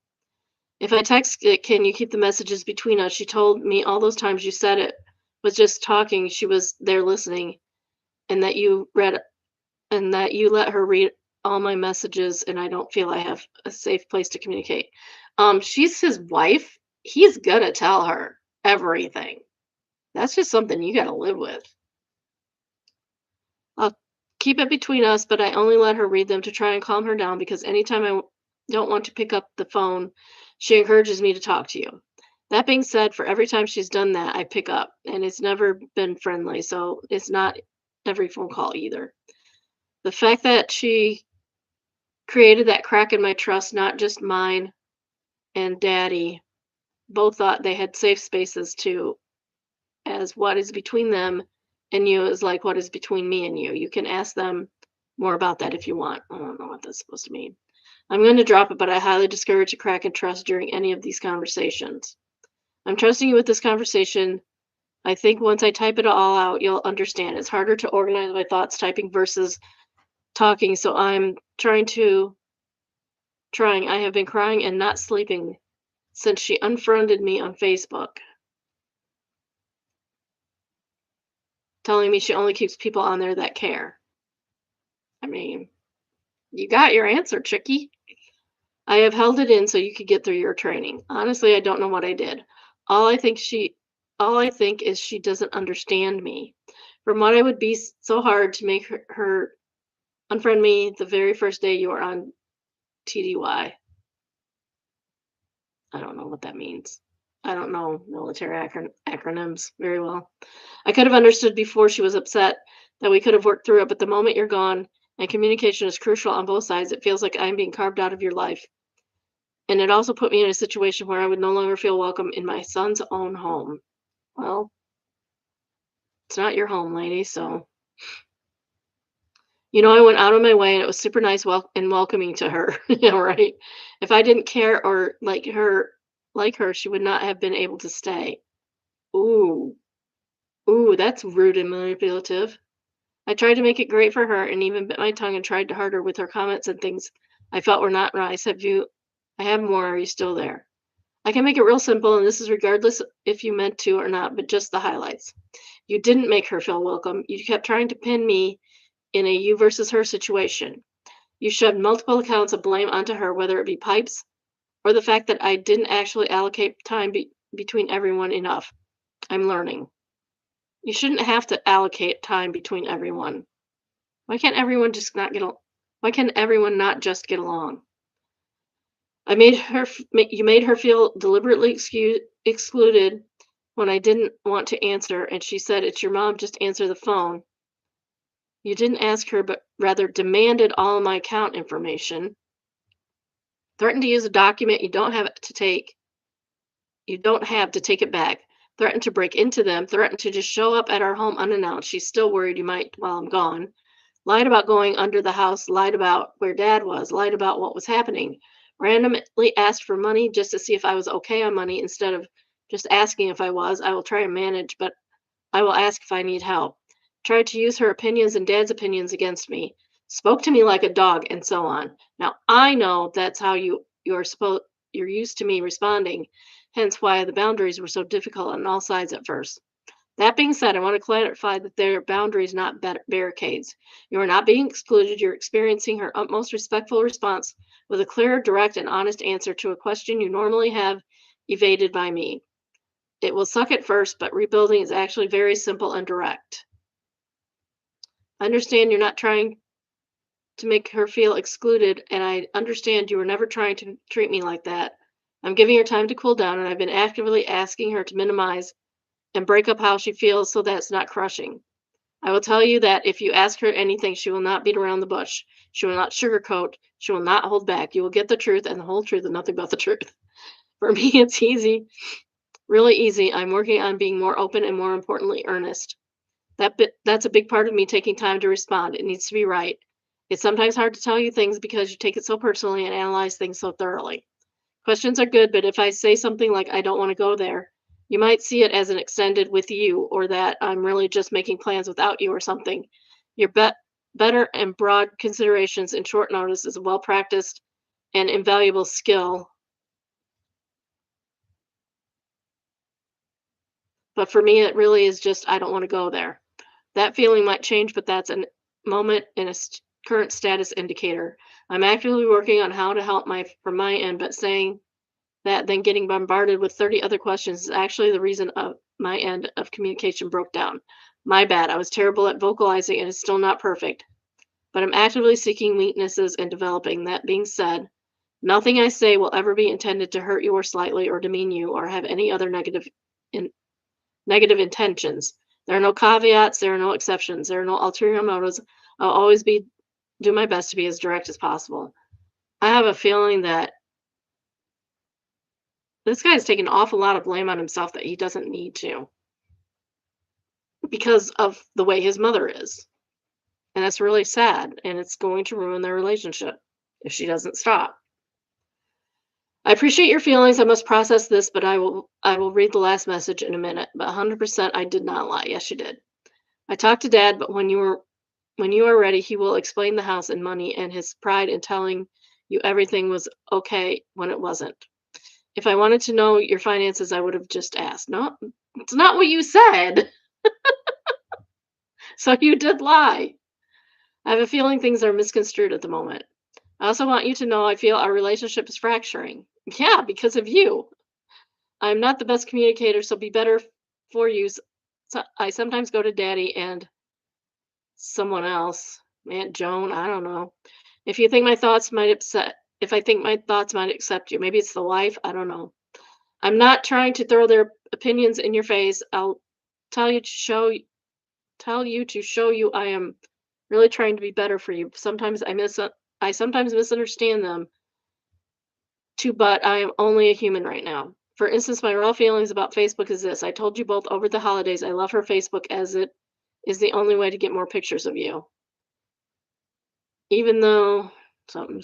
If I text it, can you keep the messages between us? She told me all those times you said it was just talking. She was there listening, and that you let her read all my messages, and I don't feel I have a safe place to communicate. She's his wife. He's gonna tell her everything. That's just something you gotta live with. I'll keep it between us, but I only let her read them to try and calm her down because anytime don't want to pick up the phone, she encourages me to talk to you. That being said, for every time she's done that, I pick up, and it's never been friendly, so it's not every phone call either. The fact that she created that crack in my trust, not just mine and daddy, both thought they had safe spaces too, as what is between them and you is like what is between me and you. You can ask them more about that if you want. I don't know what that's supposed to mean. I'm going to drop it, but I highly discourage a crack in trust during any of these conversations. I'm trusting you with this conversation. I think once I type it all out, you'll understand. It's harder to organize my thoughts typing versus talking, so I'm trying. I have been crying and not sleeping since she unfriended me on Facebook, telling me she only keeps people on there that care. I mean, you got your answer, chickie. I have held it in so you could get through your training. Honestly, I don't know what I did. All I think she all I think is she doesn't understand me. From what I would be so hard to make her unfriend me the very first day you were on TDY. I don't know what that means. I don't know military acronyms very well. I could have understood before she was upset that we could have worked through it, but the moment you're gone and communication is crucial on both sides, it feels like I'm being carved out of your life. And it also put me in a situation where I would no longer feel welcome in my son's own home. Well, it's not your home, lady, so I went out of my way and it was super nice and welcoming to her. Yeah, right. If I didn't care or like her, she would not have been able to stay. Ooh. Ooh, that's rude and manipulative. I tried to make it great for her and even bit my tongue and tried harder with her comments and things I felt were not nice. I have more, are you still there? I can make it real simple, and this is regardless if you meant to or not, but just the highlights. You didn't make her feel welcome. You kept trying to pin me in a you versus her situation. You shoved multiple accounts of blame onto her, whether it be pipes or the fact that I didn't actually allocate time between everyone enough. I'm learning. You shouldn't have to allocate time between everyone. Why can't everyone just not get al- Why can everyone not just get along? You made her feel deliberately excluded when I didn't want to answer, and she said, "It's your mom, just answer the phone." You didn't ask her, but rather demanded all my account information, threatened to use a document you don't have to take it back, threatened to break into them, threatened to just show up at our home unannounced. She's still worried you might while I'm gone. Lied about going under the house, lied about where dad was, lied about what was happening. Randomly asked for money just to see if I was okay on money instead of just asking if I was. I will try and manage, but I will ask if I need help. Tried to use her opinions and dad's opinions against me. Spoke to me like a dog and so on. Now I know that's how you're used to me responding, hence why the boundaries were so difficult on all sides at first. That being said, I want to clarify that there are boundaries, not barricades. You are not being excluded. You're experiencing her utmost respectful response with a clear, direct, and honest answer to a question you normally have evaded by me. It will suck at first, but rebuilding is actually very simple and direct. I understand you're not trying to make her feel excluded, and I understand you were never trying to treat me like that. I'm giving her time to cool down, and I've been actively asking her to minimize and break up how she feels so that's not crushing. I will tell you that if you ask her anything, she will not beat around the bush. She will not sugarcoat. She will not hold back. You will get the truth and the whole truth and nothing but the truth. For me, it's easy, really easy. I'm working on being more open and more importantly, earnest. That's a big part of me taking time to respond. It needs to be right. It's sometimes hard to tell you things because you take it so personally and analyze things so thoroughly. Questions are good, but if I say something like I don't want to go there, you might see it as an extended with you or that I'm really just making plans without you or something. Your better and broad considerations in short notice is a well practiced and invaluable skill. But for me, it really is just I don't want to go there. That feeling might change, but that's a moment in a current status indicator. I'm actively working on how to help from my end, but saying that then getting bombarded with 30 other questions is actually the reason of my end of communication broke down. My bad. I was terrible at vocalizing and it's still not perfect, but I'm actively seeking weaknesses and developing. That being said, nothing I say will ever be intended to hurt you or slightly or demean you or have any other in, negative intentions. There are no caveats, there are no exceptions, there are no ulterior motives. I'll always do my best to be as direct as possible. I have a feeling that this guy's taking an awful lot of blame on himself that he doesn't need to because of the way his mother is. And that's really sad. And it's going to ruin their relationship if she doesn't stop. I appreciate your feelings. I must process this, but I will read the last message in a minute. But 100% I did not lie. Yes, you did. I talked to Dad, but when you are ready, he will explain the house and money and his pride in telling you everything was okay when it wasn't. If I wanted to know your finances, I would have just asked. No, it's not what you said. So you did lie. I have a feeling things are misconstrued at the moment. I also want you to know I feel our relationship is fracturing. Yeah, because of you. I'm not the best communicator, so be better for you. So I sometimes go to Daddy and someone else, Aunt Joan, I don't know. If you think my thoughts might upset, if I think my thoughts might accept you, maybe it's the wife, I don't know. I'm not trying to throw their opinions in your face. I'll tell you to show tell you to show you I am really trying to be better for you. I sometimes misunderstand them too, but I am only a human right now. For instance, my raw feelings about Facebook is this. I told you both over the holidays I love her Facebook as it is the only way to get more pictures of you. Even though something.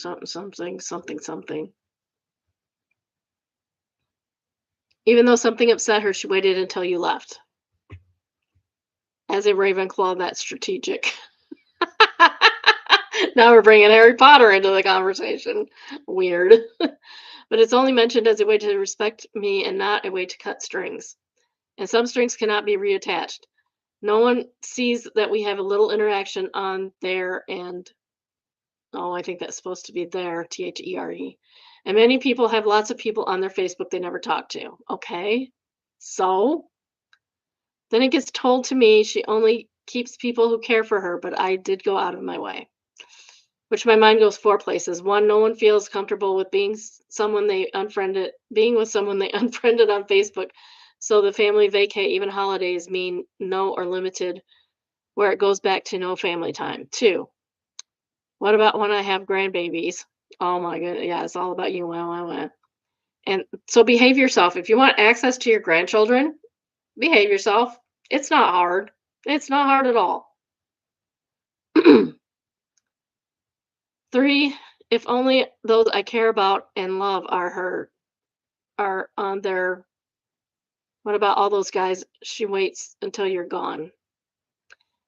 Even though something upset her, she waited until you left. As a Ravenclaw, that's strategic. Now we're bringing Harry Potter into the conversation. Weird. But it's only mentioned as a way to respect me and not a way to cut strings. And some strings cannot be reattached. No one sees that we have a little interaction on there and oh, I think that's supposed to be there, THERE. And many people have lots of people on their Facebook they never talk to. Okay. So then it gets told to me she only keeps people who care for her, but I did go out of my way. Which my mind goes four places. One, no one feels comfortable with being with someone they unfriended on Facebook. So the family vacay, even holidays mean no or limited, where it goes back to no family time. Two, what about when I have grandbabies? Oh my goodness, yeah, it's all about you. Wow. And so behave yourself. If you want access to your grandchildren, behave yourself. It's not hard. It's not hard at all. Three, if only those I care about and love are on their what about all those guys she waits until you're gone?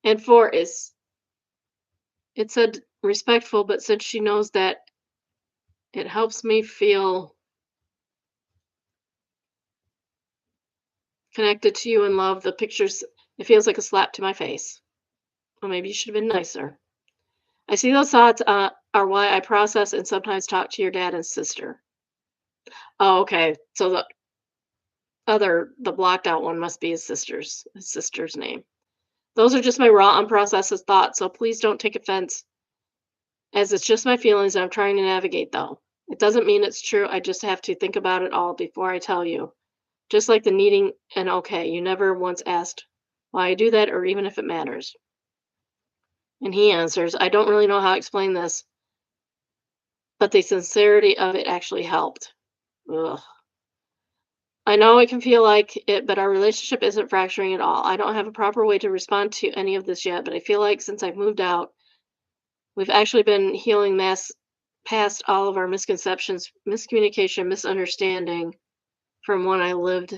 And four is it said respectful, but since she knows that it helps me feel connected to you and love the pictures, it feels like a slap to my face. Well, maybe you should have been nicer. I see those thoughts are why I process and sometimes talk to your dad and sister. Oh, okay. So the blocked out one must be his sister's name. Those are just my raw, unprocessed thoughts, so please don't take offense, as it's just my feelings I'm trying to navigate, though. It doesn't mean it's true. I just have to think about it all before I tell you. Just like the needing an okay. You never once asked why I do that or even if it matters. And he answers, I don't really know how to explain this, but the sincerity of it actually helped. Ugh. I know it can feel like it, but our relationship isn't fracturing at all. I don't have a proper way to respond to any of this yet, but I feel like since I've moved out, we've actually been healing mass past all of our misconceptions, miscommunication, misunderstanding from when I lived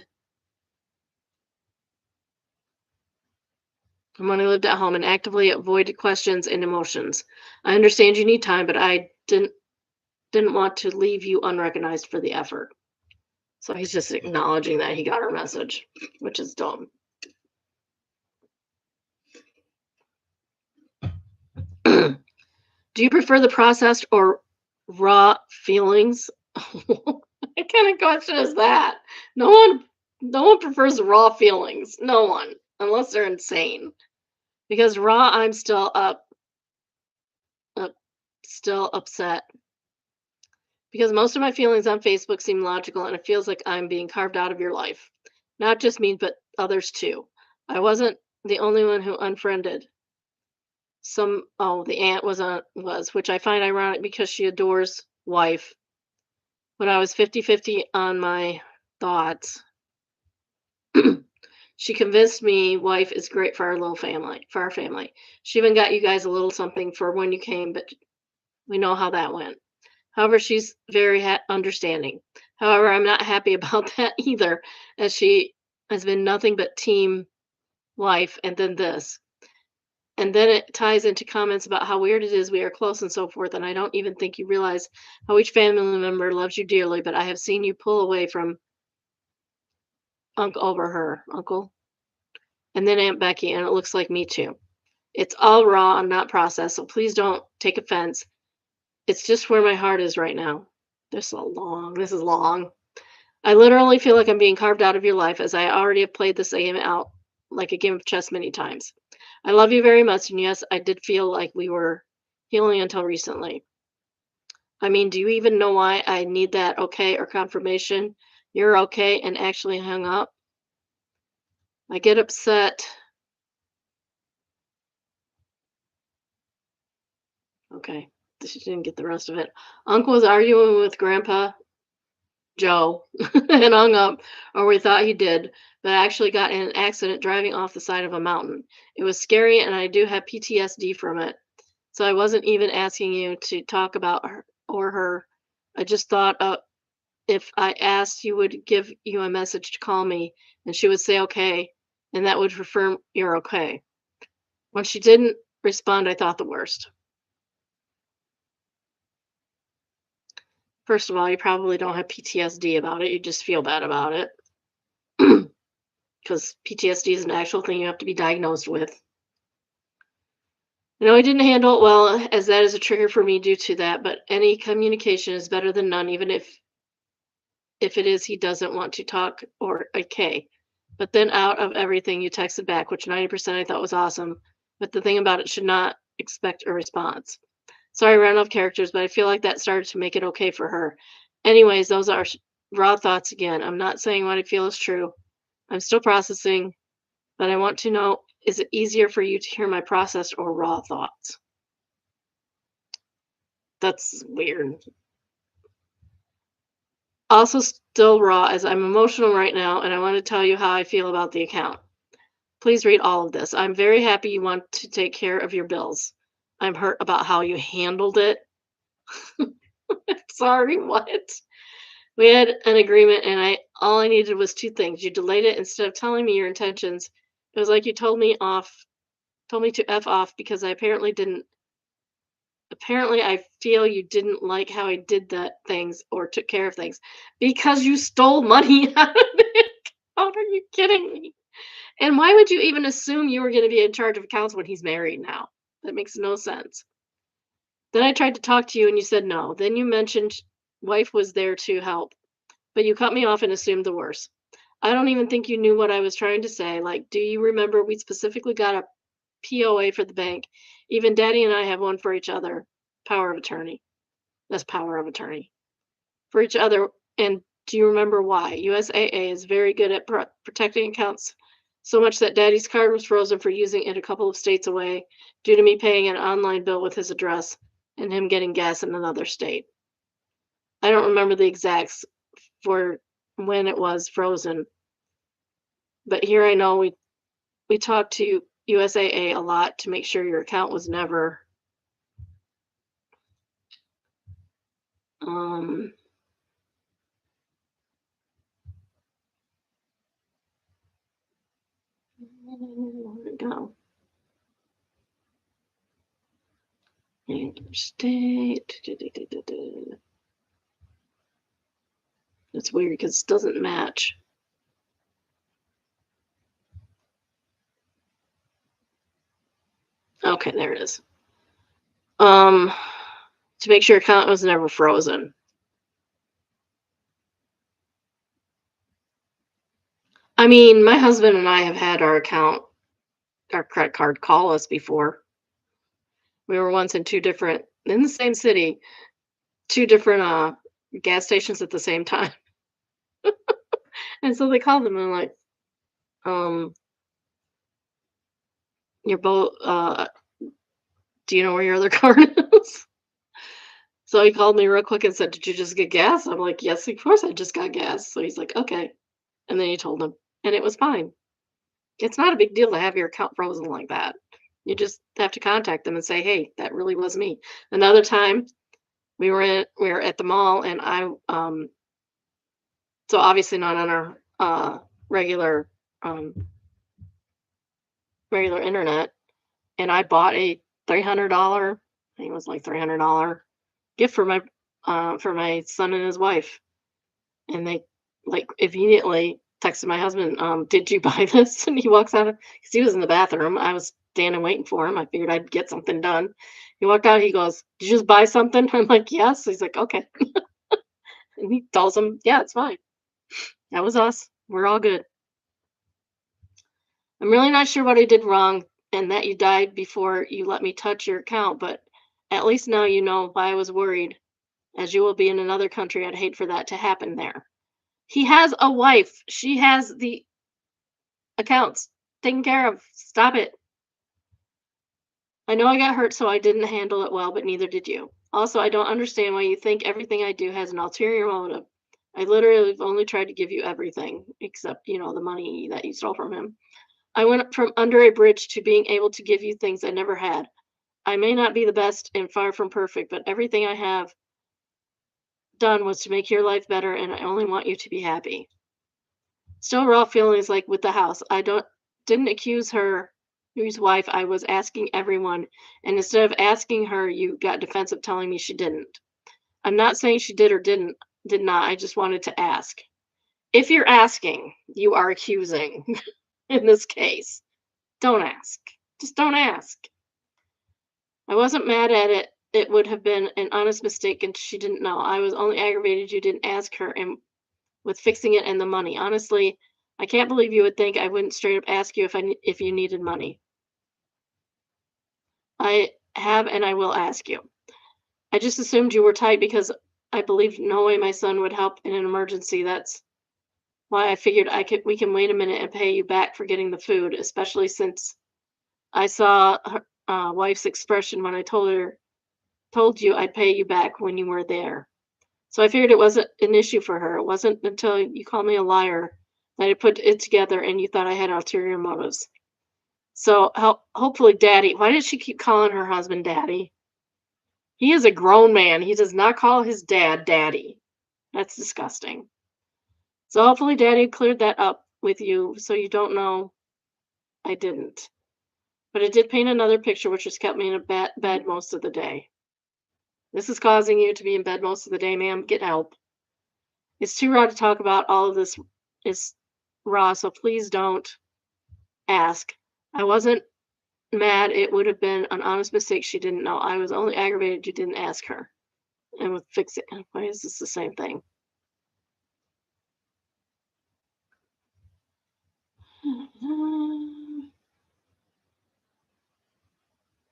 at home and actively avoided questions and emotions. I understand you need time, but I didn't want to leave you unrecognized for the effort. So he's just acknowledging that he got our message, which is dumb. Do you prefer the processed or raw feelings? What kind of question is that? No one no one prefers raw feelings. No one, unless they're insane. Because raw, I'm up still upset. Because most of my feelings on Facebook seem logical and it feels like I'm being carved out of your life. Not just me, but others too. I wasn't the only one who unfriended. The aunt was, which I find ironic because she adores wife. When I was 50-50 on my thoughts, she convinced me wife is great for our little family, for our family. She even got you guys a little something for when you came, but we know how that went. However, she's very understanding. However, I'm not happy about that either, as she has been nothing but team wife and then this. And then it ties into comments about how weird it is we are close and so forth. And I don't even think you realize how each family member loves you dearly, but I have seen you pull away from uncle, and then Aunt Becky, and it looks like me too. It's all raw and not processed, so please don't take offense. It's just where my heart is right now. This is long. I literally feel like I'm being carved out of your life as I already have played this game out like a game of chess many times. I love you very much, and yes, I did feel like we were healing until recently. I mean, do you even know why I need that okay or confirmation you're okay and actually hung up? I get upset. Okay, she didn't get the rest of it. Uncle was arguing with Grandpa Joe and hung up, or we thought he did, but actually got in an accident driving off the side of a mountain. It was scary, and I do have PTSD from it. So I wasn't even asking you to talk about her or her. I just thought if I asked, you would give you a message to call me, and she would say okay, and that would confirm you're okay. When she didn't respond, I thought the worst. First of all, you probably don't have PTSD about it. You just feel bad about it because PTSD is an actual thing you have to be diagnosed with. I know I didn't handle it well, as that is a trigger for me due to that, but any communication is better than none, even if it is he doesn't want to talk or okay. But then out of everything, you texted back, which 90% I thought was awesome. But the thing about it should not expect a response. Sorry, I ran off characters, but I feel like that started to make it okay for her. Anyways, those are raw thoughts again. I'm not saying what I feel is true. I'm still processing, but I want to know, is it easier for you to hear my processed or raw thoughts? That's weird. Also, still raw as I'm emotional right now, and I want to tell you how I feel about the account. Please read all of this. I'm very happy you want to take care of your bills. I'm hurt about how you handled it. Sorry, what? We had an agreement and I all I needed was two things. You delayed it instead of telling me your intentions. It was like you told me to F off because I apparently I feel you didn't like how I did that things or took care of things because you stole money out of it. How are you kidding me? And why would you even assume you were going to be in charge of accounts when he's married now? That makes no sense. Then I tried to talk to you and you said no. Then you mentioned wife was there to help, but you cut me off and assumed the worst. I don't even think you knew what I was trying to say. Like, do you remember we specifically got a POA for the bank? Even daddy and I have one for each other. Power of attorney. That's power of attorney for each other. And do you remember why? USAA is very good at protecting accounts So much that Daddy's card was frozen for using it a couple of states away due to me paying an online bill with his address and him getting gas in another state. I don't remember the exacts for when it was frozen, but here I know we talked to USAA a lot to make sure your account was never um where'd it go? State. It's weird because it doesn't match. Okay, there it is. Um, to make sure your account was never frozen. I mean, my husband and I have had our credit card call us before. We were once in the same city, two different gas stations at the same time. And so they called them and like, um, you're both do you know where your other card is? So he called me real quick and said, "Did you just get gas?" I'm like, "Yes, of course I just got gas." So he's like, "Okay." And then he told him, and it was fine. It's not a big deal to have your account frozen like that. You just have to contact them and say, "Hey, that really was me." Another time, we were at the mall, and so obviously not on our regular um regular internet, and I bought a $300, I think it was like $300 gift for my son and his wife, and they like immediately texted my husband, "Did you buy this?" And he walks out because he was in the bathroom. I was standing waiting for him. I figured I'd get something done. He walked out. He goes, "Did you just buy something?" I'm like, "Yes." He's like, "Okay," and he tells him, "Yeah, it's fine. That was us. We're all good." I'm really not sure what I did wrong and that you died before you let me touch your account, but at least now you know why I was worried. As you will be in another country, I'd hate for that to happen there. He has a wife. She has the accounts taken care of. Stop it. I know I got hurt, so I didn't handle it well, but neither did you. Also, I don't understand why you think everything I do has an ulterior motive. I literally have only tried to give you everything, except, the money that you stole from him. I went from under a bridge to being able to give you things I never had. I may not be the best and far from perfect, but everything I have done was to make your life better, and I only want you to be happy. Still raw feelings like with the house. I didn't accuse her, whose wife I was asking everyone, and instead of asking her, you got defensive telling me she didn't. I'm not saying she did or did not. I just wanted to ask. If you're asking, you are accusing in this case. Don't ask. Just don't ask. I wasn't mad at it. It would have been an honest mistake and she didn't know. I was only aggravated you didn't ask her and with fixing it and the money. Honestly, I can't believe you would think I wouldn't straight up ask you if you needed money. I have and I will ask you. I just assumed you were tight because I believed no way my son would help in an emergency. That's why I figured we can wait a minute and pay you back for getting the food, especially since I saw her wife's expression when I told you I'd pay you back when you were there. So I figured it wasn't an issue for her. It wasn't until you called me a liar that I put it together and you thought I had ulterior motives. So hopefully, Daddy. Why did she keep calling her husband Daddy? He is a grown man. He does not call his dad Daddy. That's disgusting. So hopefully, Daddy cleared that up with you so you don't know I didn't. But it did paint another picture, which has kept me in a bed most of the day. This is causing you to be in bed most of the day, ma'am. Get help. It's too raw to talk about. All of this is raw, so please don't ask. I wasn't mad. It would have been an honest mistake. She didn't know. I was only aggravated you didn't ask her. And would fix it. Why is this the same thing?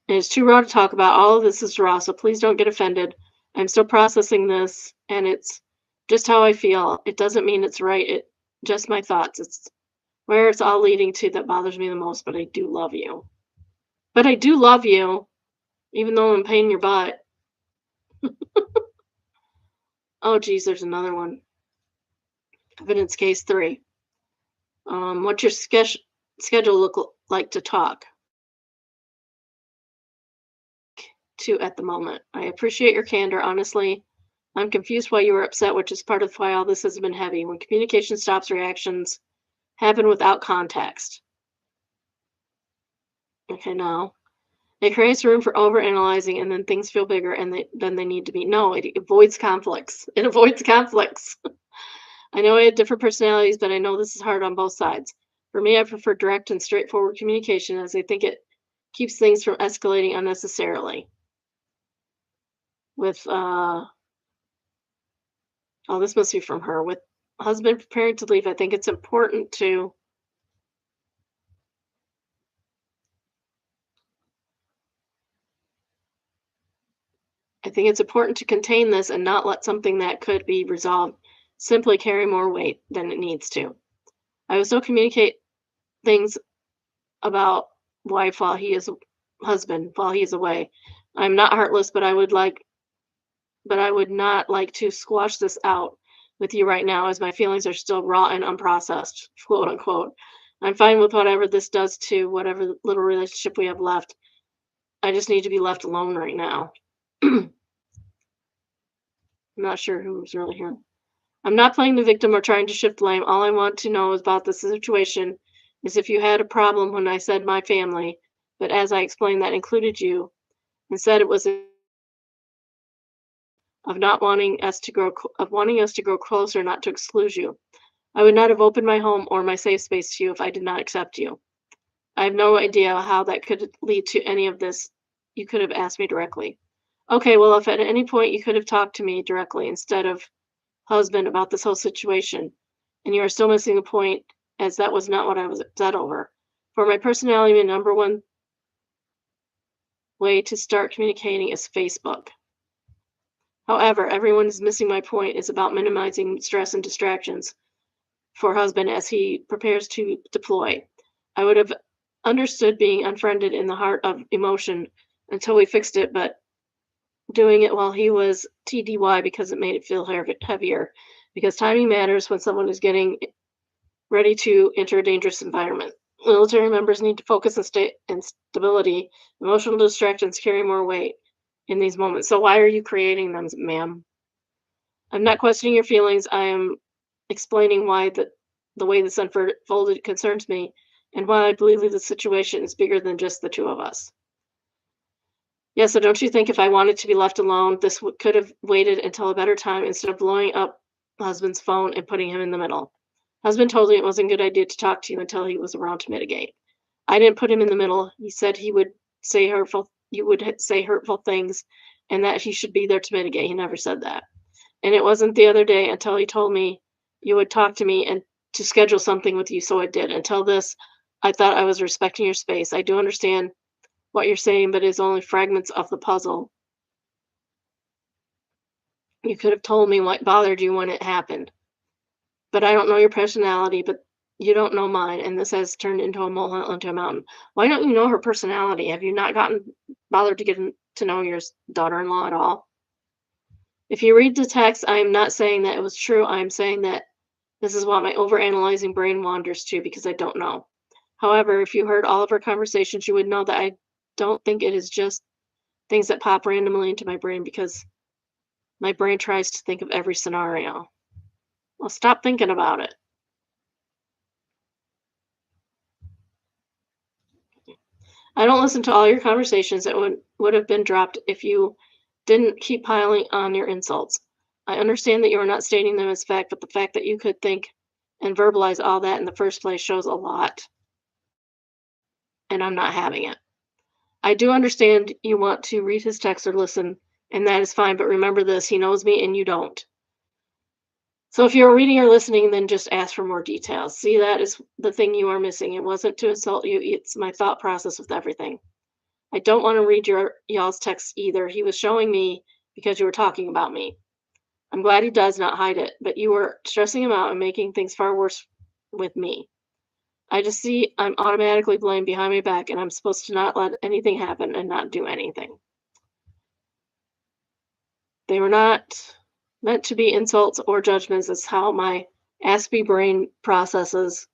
It's too raw to talk about. All of this is raw, so please don't get offended. I'm still processing this, and it's just how I feel. It doesn't mean it's right. It just my thoughts. Where it's all leading to that bothers me the most, but I do love you. But I do love you, even though I'm a pain in your butt. Oh, geez, there's another one. Evidence case 3. What's your schedule like to talk to at the moment? I appreciate your candor. Honestly, I'm confused why you were upset, which is part of why all this has been heavy. When communication stops, reactions happen without context. Okay, now it creates room for overanalyzing, and then things feel bigger and than they need to be. No, it avoids conflicts. It avoids conflicts. I know I have different personalities, but I know this is hard on both sides. For me, I prefer direct and straightforward communication as I think it keeps things from escalating unnecessarily. With, oh, this must be from her. With husband preparing to leave, I think it's important to contain this and not let something that could be resolved simply carry more weight than it needs to. I will still communicate things about wife while he is husband while he is away. I'm not heartless, but I would not like to squash this out with you right now as my feelings are still raw and unprocessed, quote unquote. I'm fine with whatever this does to whatever little relationship we have left. I just need to be left alone right now. I'm not sure who's really here. I'm not playing the victim or trying to shift blame. All I want to know about the situation is if you had a problem when I said my family, but as I explained, that included you, and said it was of not wanting us to grow closer, not to exclude you. I would not have opened my home or my safe space to you if I did not accept you. I have no idea how that could lead to any of this. You could have asked me directly. Okay, well, if at any point you could have talked to me directly instead of husband about this whole situation, and you are still missing the point, as that was not what I was upset over. For my personality, the number one way to start communicating is Facebook. However, everyone is missing my point is about minimizing stress and distractions for husband as he prepares to deploy. I would have understood being unfriended in the heart of emotion until we fixed it, but doing it while he was TDY because it made it feel heavier. Because timing matters when someone is getting ready to enter a dangerous environment. Military members need to focus on stability. Emotional distractions carry more weight in these moments. So why are you creating them, ma'am? I'm not questioning your feelings. I am explaining why the way this unfolded concerns me and why I believe the situation is bigger than just the two of us. Yeah, so don't you think if I wanted to be left alone, this could have waited until a better time instead of blowing up husband's phone and putting him in the middle? Husband told me it wasn't a good idea to talk to you until he was around to mitigate. I didn't put him in the middle. He said you would say hurtful things and that he should be there to mitigate. He never said that. And it wasn't the other day until he told me you would talk to me and to schedule something with you, so I did. Until this, I thought I was respecting your space. I do understand what you're saying, but it's only fragments of the puzzle. You could have told me what bothered you when it happened. But I don't know your personality, but you don't know mine, and this has turned into a molehill into a mountain. Why don't you know her personality? Have you not bothered to to know your daughter-in-law at all? If you read the text, I am not saying that it was true. I am saying that this is what my overanalyzing brain wanders to because I don't know. However, if you heard all of our conversations, you would know that I don't think it is just things that pop randomly into my brain because my brain tries to think of every scenario. Well, stop thinking about it. I don't listen to all your conversations that would have been dropped if you didn't keep piling on your insults. I understand that you are not stating them as fact, but the fact that you could think and verbalize all that in the first place shows a lot, and I'm not having it. I do understand you want to read his text or listen, and that is fine, but remember this, he knows me and you don't. So if you're reading or listening, then just ask for more details. See, that is the thing you are missing. It wasn't to insult you, it's my thought process with everything. I don't want to read y'all's text either. He was showing me because you were talking about me. I'm glad he does not hide it, but you were stressing him out and making things far worse with me. I just see I'm automatically blamed behind my back, and I'm supposed to not let anything happen and not do anything. They were not meant to be insults or judgments. It's how my Aspie brain processes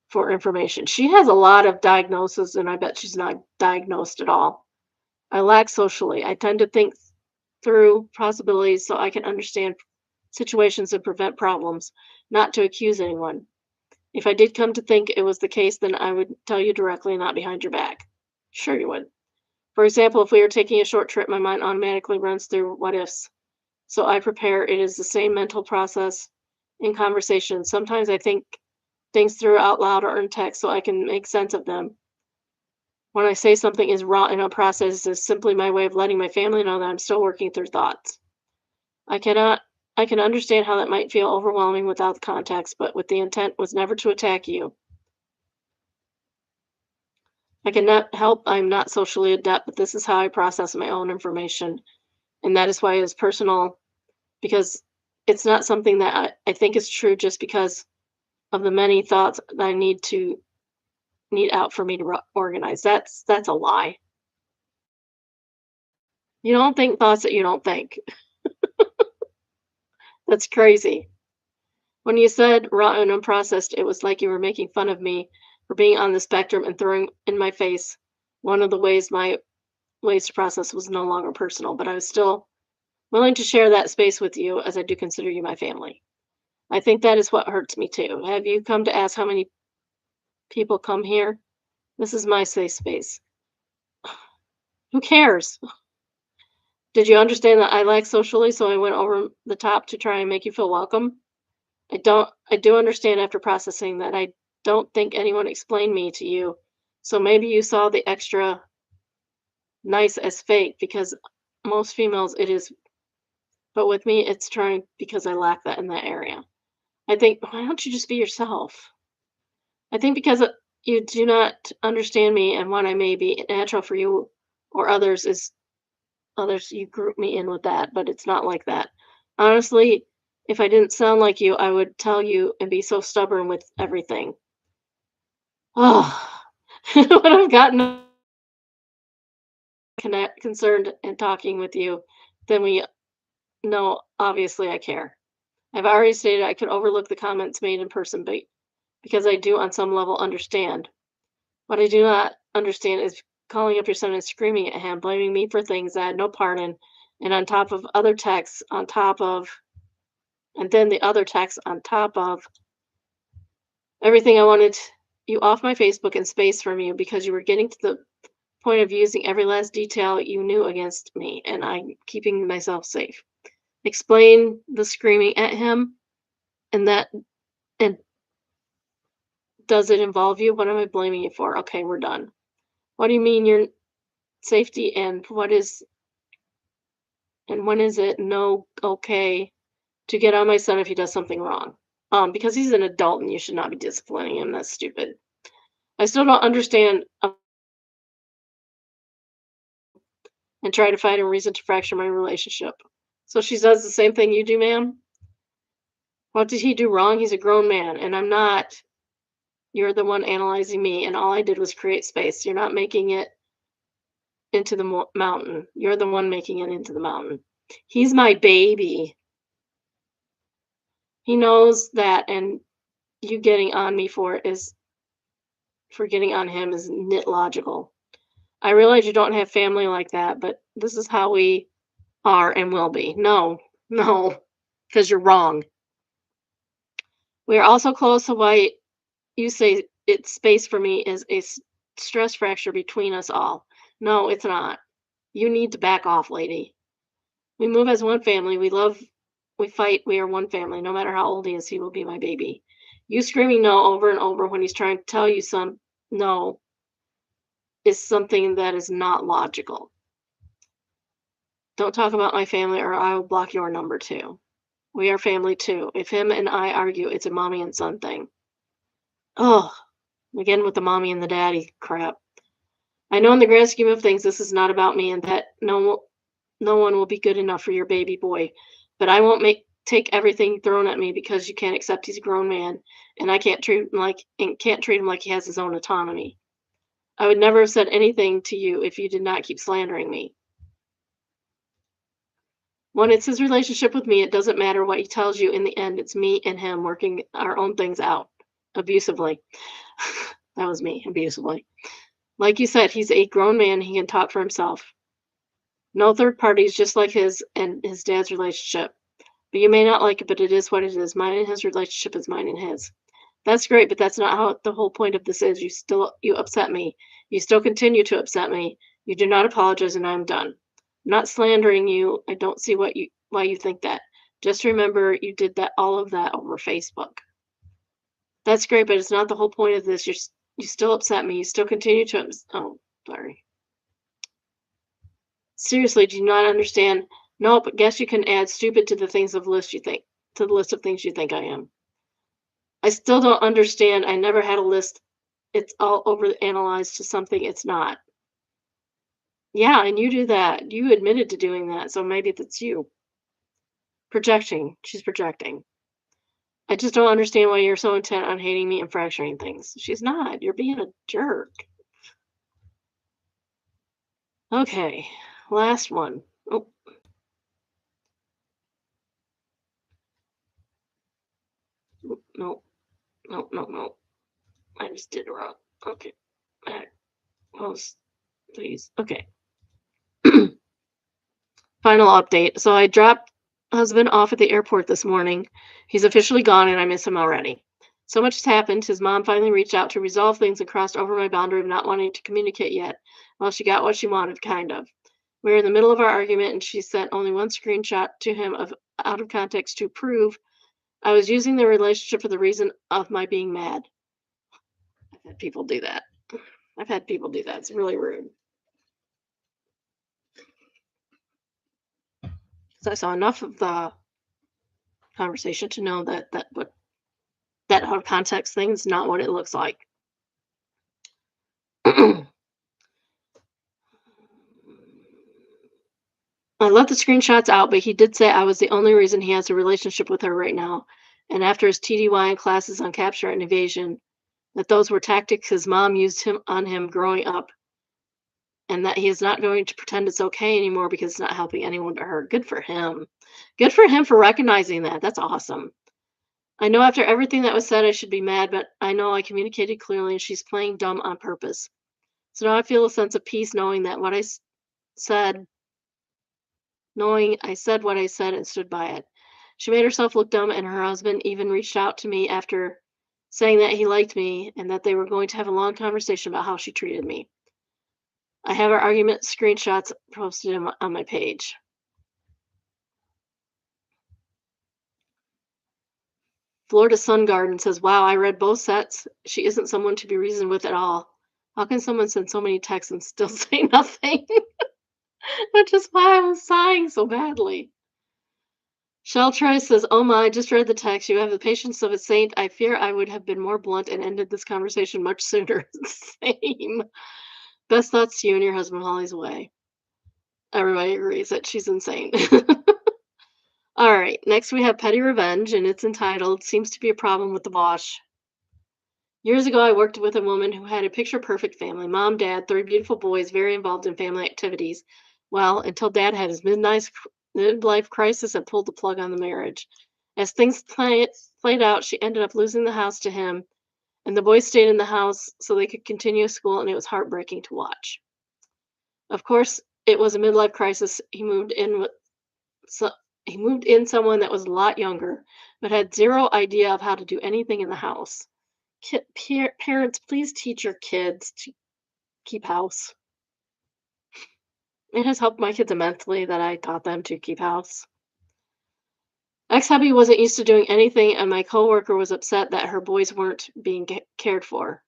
for information. She has a lot of diagnoses, and I bet she's not diagnosed at all. I lack socially. I tend to think through possibilities so I can understand situations and prevent problems, not to accuse anyone. If I did come to think it was the case, then I would tell you directly, not behind your back. Sure, you would. For example, if we are taking a short trip, my mind automatically runs through what ifs. So I prepare. It is the same mental process in conversation. Sometimes I think things through out loud or in text so I can make sense of them. When I say something is raw in a process, is simply my way of letting my family know that I'm still working through thoughts. I cannot I can understand how that might feel overwhelming without the context, but with the intent was never to attack you. I cannot help I'm not socially adept, but this is how I process my own information. And that is why it is personal because it's not something that I think is true just because of the many thoughts that I need out for me to organize. That's a lie. You don't think thoughts that you don't think. That's crazy. When you said raw and unprocessed, it was like you were making fun of me for being on the spectrum and throwing in my face one of the ways my ways to process was no longer personal, but I was still willing to share that space with you as I do consider you my family. I think that is what hurts me too. Have you come to ask how many people come here? This is my safe space. Who cares? Did you understand that I lack socially, so I went over the top to try and make you feel welcome? I do understand after processing that I don't think anyone explained me to you. So maybe you saw the extra nice as fake because most females it is, but with me it's trying because I lack that in that area. I think why don't you just be yourself? I think because you do not understand me and what I may be natural for you or others is others you group me in with that, but it's not like that. Honestly, if I didn't sound like you, I would tell you and be so stubborn with everything. Oh, when I've gotten concerned and talking with you, then we know obviously I care. I've already stated I could overlook the comments made in person, but because I do on some level understand. What I do not understand is calling up your son and screaming at him, blaming me for things I had no part in, and on top of other texts, on top of, and then the other texts on top of everything I wanted you off my Facebook and space from you because you were getting to the point of using every last detail you knew against me, and I'm keeping myself safe. Explain the screaming at him, and that, and does it involve you? What am I blaming you for? Okay, we're done. What do you mean your safety and what is and when is it no okay to get on my son if he does something wrong? Because he's an adult and you should not be disciplining him. That's stupid. I still don't understand and try to find a reason to fracture my relationship. So she does the same thing you do, ma'am? What did he do wrong? He's a grown man, and I'm not. You're the one analyzing me, and all I did was create space. You're not making it into the mountain. You're the one making it into the mountain. He's my baby. He knows that, and you getting on me for getting on him is nit logical. I realize you don't have family like that, but this is how we are and will be. No, no, because you're wrong. We are also close to why you say it's space for me is a stress fracture between us all. No, it's not. You need to back off, lady. We move as one family. We love, we fight. We are one family. No matter how old he is, he will be my baby. You screaming no over and over when he's trying to tell you some no is something that is not logical. Don't talk about my family or I will block your number too. We are family too. If him and I argue, it's a mommy and son thing. Oh, again with the mommy and the daddy crap. I know in the grand scheme of things, this is not about me and that no one will be good enough for your baby boy. But I won't make take everything thrown at me because you can't accept he's a grown man and I can't treat him like he has his own autonomy. I would never have said anything to you if you did not keep slandering me. When it's his relationship with me, it doesn't matter what he tells you. In the end, it's me and him working our own things out abusively. That was me, abusively. Like you said, he's a grown man. He can talk for himself. No third parties, just like his and his dad's relationship. But you may not like it, but it is what it is. Mine and his relationship is mine and his. That's great, but that's not how the whole point of this is. You upset me. You still continue to upset me. You do not apologize, and I'm done. I'm not slandering you. I don't see why you think that. Just remember you did all of that over Facebook. That's great, but it's not the whole point of this. You still upset me. You still continue to oh, sorry. Seriously, do you not understand? Nope, guess you can add stupid to the list of things you think I am. I still don't understand. I never had a list. It's all over analyzed to something it's not. Yeah, and you do that. You admitted to doing that, so maybe that's you. Projecting. She's projecting. I just don't understand why you're so intent on hating me and fracturing things. She's not. You're being a jerk. Okay, last one. Oh, no, no, no, no. I just did it wrong. Okay. Back. Post, please. Okay. Final update. So I dropped husband off at the airport this morning. He's officially gone and I miss him already. So much has happened. His mom finally reached out to resolve things and crossed over my boundary of not wanting to communicate yet. Well, she got what she wanted, kind of. We were in the middle of our argument and she sent only one screenshot to him of out of context to prove I was using the relationship for the reason of my being mad. I've had people do that. It's really rude. So I saw enough of the conversation to know that out of context thing is not what it looks like. I left the screenshots out, but he did say I was the only reason he has a relationship with her right now. And after his TDY and classes on capture and evasion, that those were tactics his mom used on him growing up, and that he is not going to pretend it's okay anymore because it's not helping anyone but her. Good for him. Good for him for recognizing that. That's awesome. I know after everything that was said, I should be mad, but I know I communicated clearly and she's playing dumb on purpose. So now I feel a sense of peace knowing that said, knowing I said what I said and stood by it. She made herself look dumb, and her husband even reached out to me after saying that he liked me and that they were going to have a long conversation about how she treated me. I have our argument screenshots posted on my page. Florida Sun Garden says, wow, I read both sets. She isn't someone to be reasoned with at all. How can someone send so many texts and still say nothing? Which is why I was sighing so badly. Shell Troy says, oh my, I just read the text. You have the patience of a saint. I fear I would have been more blunt and ended this conversation much sooner. Same. Best thoughts to you and your husband while he's away. Everybody agrees that she's insane. All right, next we have Petty Revenge, and it's entitled Seems to Be a Problem with the Bosch. Years ago, I worked with a woman who had a picture-perfect family. Mom, dad, 3 beautiful boys, very involved in family activities. Well, until dad had his midlife crisis and pulled the plug on the marriage. As things played out, she ended up losing the house to him, and the boys stayed in the house so they could continue school, and it was heartbreaking to watch. Of course, it was a midlife crisis. He moved in someone that was a lot younger, but had zero idea of how to do anything in the house. Parents, please teach your kids to keep house. It has helped my kids immensely that I taught them to keep house. Ex-hubby wasn't used to doing anything, and my coworker was upset that her boys weren't being cared for.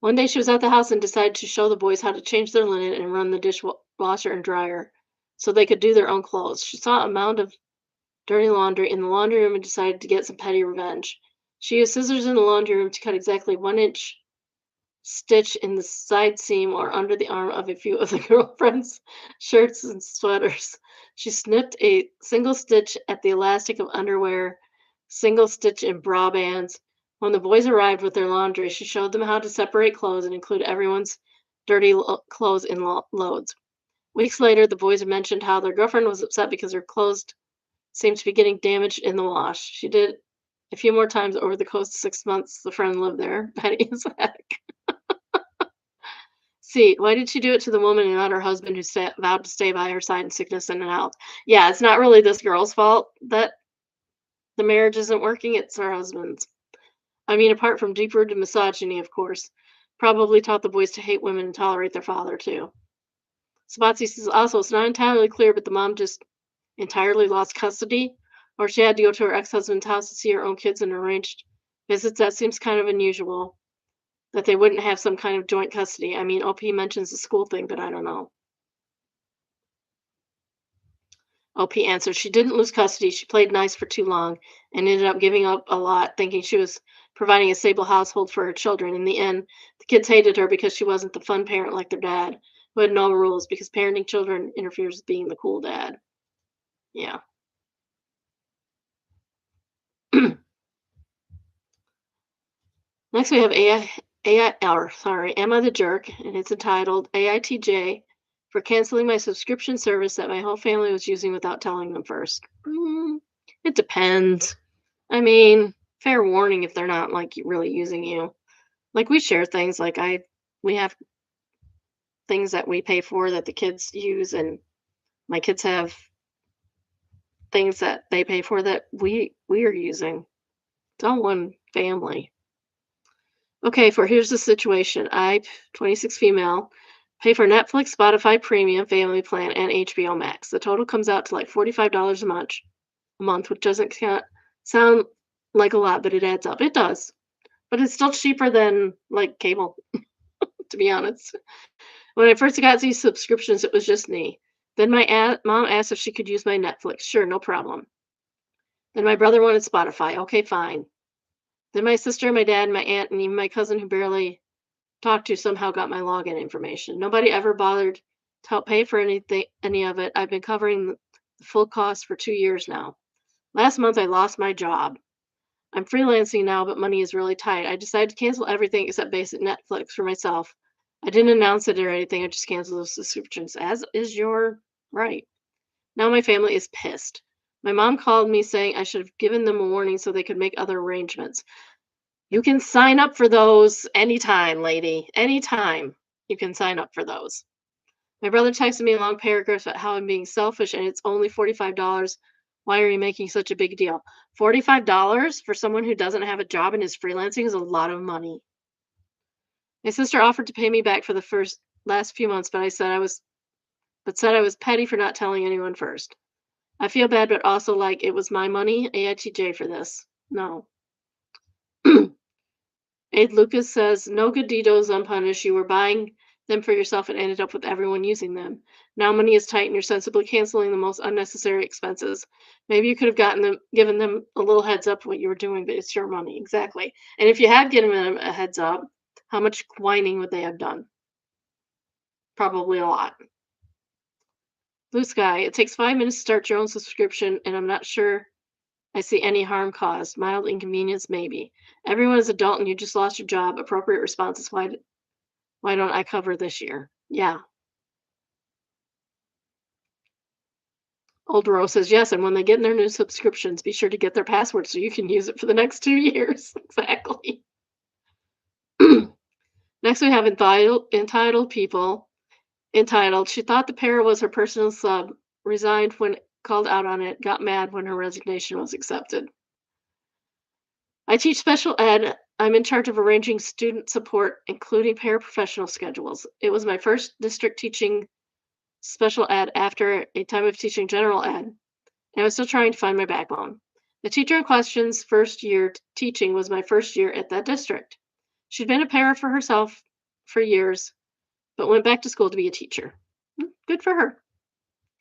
One day she was at the house and decided to show the boys how to change their linen and run the dishwasher and dryer so they could do their own clothes. She saw a mound of dirty laundry in the laundry room and decided to get some petty revenge. She used scissors in the laundry room to cut exactly 1 inch stitch in the side seam or under the arm of a few of the girlfriend's shirts and sweaters. She snipped a single stitch at the elastic of underwear, single stitch in bra bands. When the boys arrived with their laundry, she showed them how to separate clothes and include everyone's dirty clothes in loads. Weeks later, the boys mentioned how their girlfriend was upset because her clothes seemed to be getting damaged in the wash. She did a few more times over the course of 6 months the friend lived there. Petty as heck. See, why did she do it to the woman and not her husband who vowed to stay by her side in sickness and in health? Yeah, it's not really this girl's fault that the marriage isn't working, it's her husband's. I mean, apart from deep rooted misogyny, of course. Probably taught the boys to hate women and tolerate their father, too. Spatsy says also, it's not entirely clear, but the mom just entirely lost custody, or she had to go to her ex husband's house to see her own kids and arranged visits. That seems kind of unusual that they wouldn't have some kind of joint custody. I mean, OP mentions the school thing, but I don't know. OP answered, she didn't lose custody. She played nice for too long and ended up giving up a lot, thinking she was providing a stable household for her children. In the end, the kids hated her because she wasn't the fun parent like their dad, who had no rules because parenting children interferes with being the cool dad. Yeah. Next, we have Emma the Jerk, and it's entitled AITJ for canceling my subscription service that my whole family was using without telling them first. It depends. I mean, fair warning if they're not like really using you. Like we share things, we have things that we pay for that the kids use, and my kids have things that they pay for that we are using. It's all one family. Okay, for here's the situation. 26 female, pay for Netflix, Spotify Premium, Family Plan, and HBO Max. The total comes out to like $45 a month, which doesn't sound like a lot, but it adds up. It does. But it's still cheaper than like cable, to be honest. When I first got these subscriptions, it was just me. Then my mom asked if she could use my Netflix. Sure, no problem. Then my brother wanted Spotify. Okay, fine. Then my sister, my dad, my aunt, and even my cousin who barely talked to somehow got my login information. Nobody ever bothered to help pay for any of it. I've been covering the full cost for 2 years now. Last month I lost my job. I'm freelancing now, but money is really tight. I decided to cancel everything except basic Netflix for myself. I didn't announce it or anything. I just canceled those subscriptions, as is your right. Now my family is pissed. My mom called me saying I should have given them a warning so they could make other arrangements. You can sign up for those anytime, lady. Anytime you can sign up for those. My brother texted me a long paragraph about how I'm being selfish and it's only $45. Why are you making such a big deal? $45 for someone who doesn't have a job and is freelancing is a lot of money. My sister offered to pay me back for the last few months, but said I was petty for not telling anyone first. I feel bad, but also like it was my money. AITJ for this. No. Abe Lucas says, no good deed goes unpunished. You were buying them for yourself and ended up with everyone using them. Now money is tight and you're sensibly canceling the most unnecessary expenses. Maybe you could have given them a little heads up what you were doing, but it's your money. Exactly. And if you had given them a heads up, how much whining would they have done? Probably a lot. Blue Sky, it takes 5 minutes to start your own subscription, and I'm not sure I see any harm caused. Mild inconvenience, maybe. Everyone is adult and you just lost your job. Appropriate response is why don't I cover this year? Yeah. Old Rose says yes, and when they get their new subscriptions, be sure to get their password so you can use it for the next 2 years. Exactly. Next, we have entitled people. Entitled, she thought the pair was her personal sub, resigned when called out on it, got mad when her resignation was accepted. I teach special ed. I'm in charge of arranging student support, including paraprofessional schedules. It was my first district teaching special ed after a time of teaching general ed, and I was still trying to find my backbone. The teacher in question's first year teaching was my first year at that district. She'd been a para for herself for years, but went back to school to be a teacher. Good for her.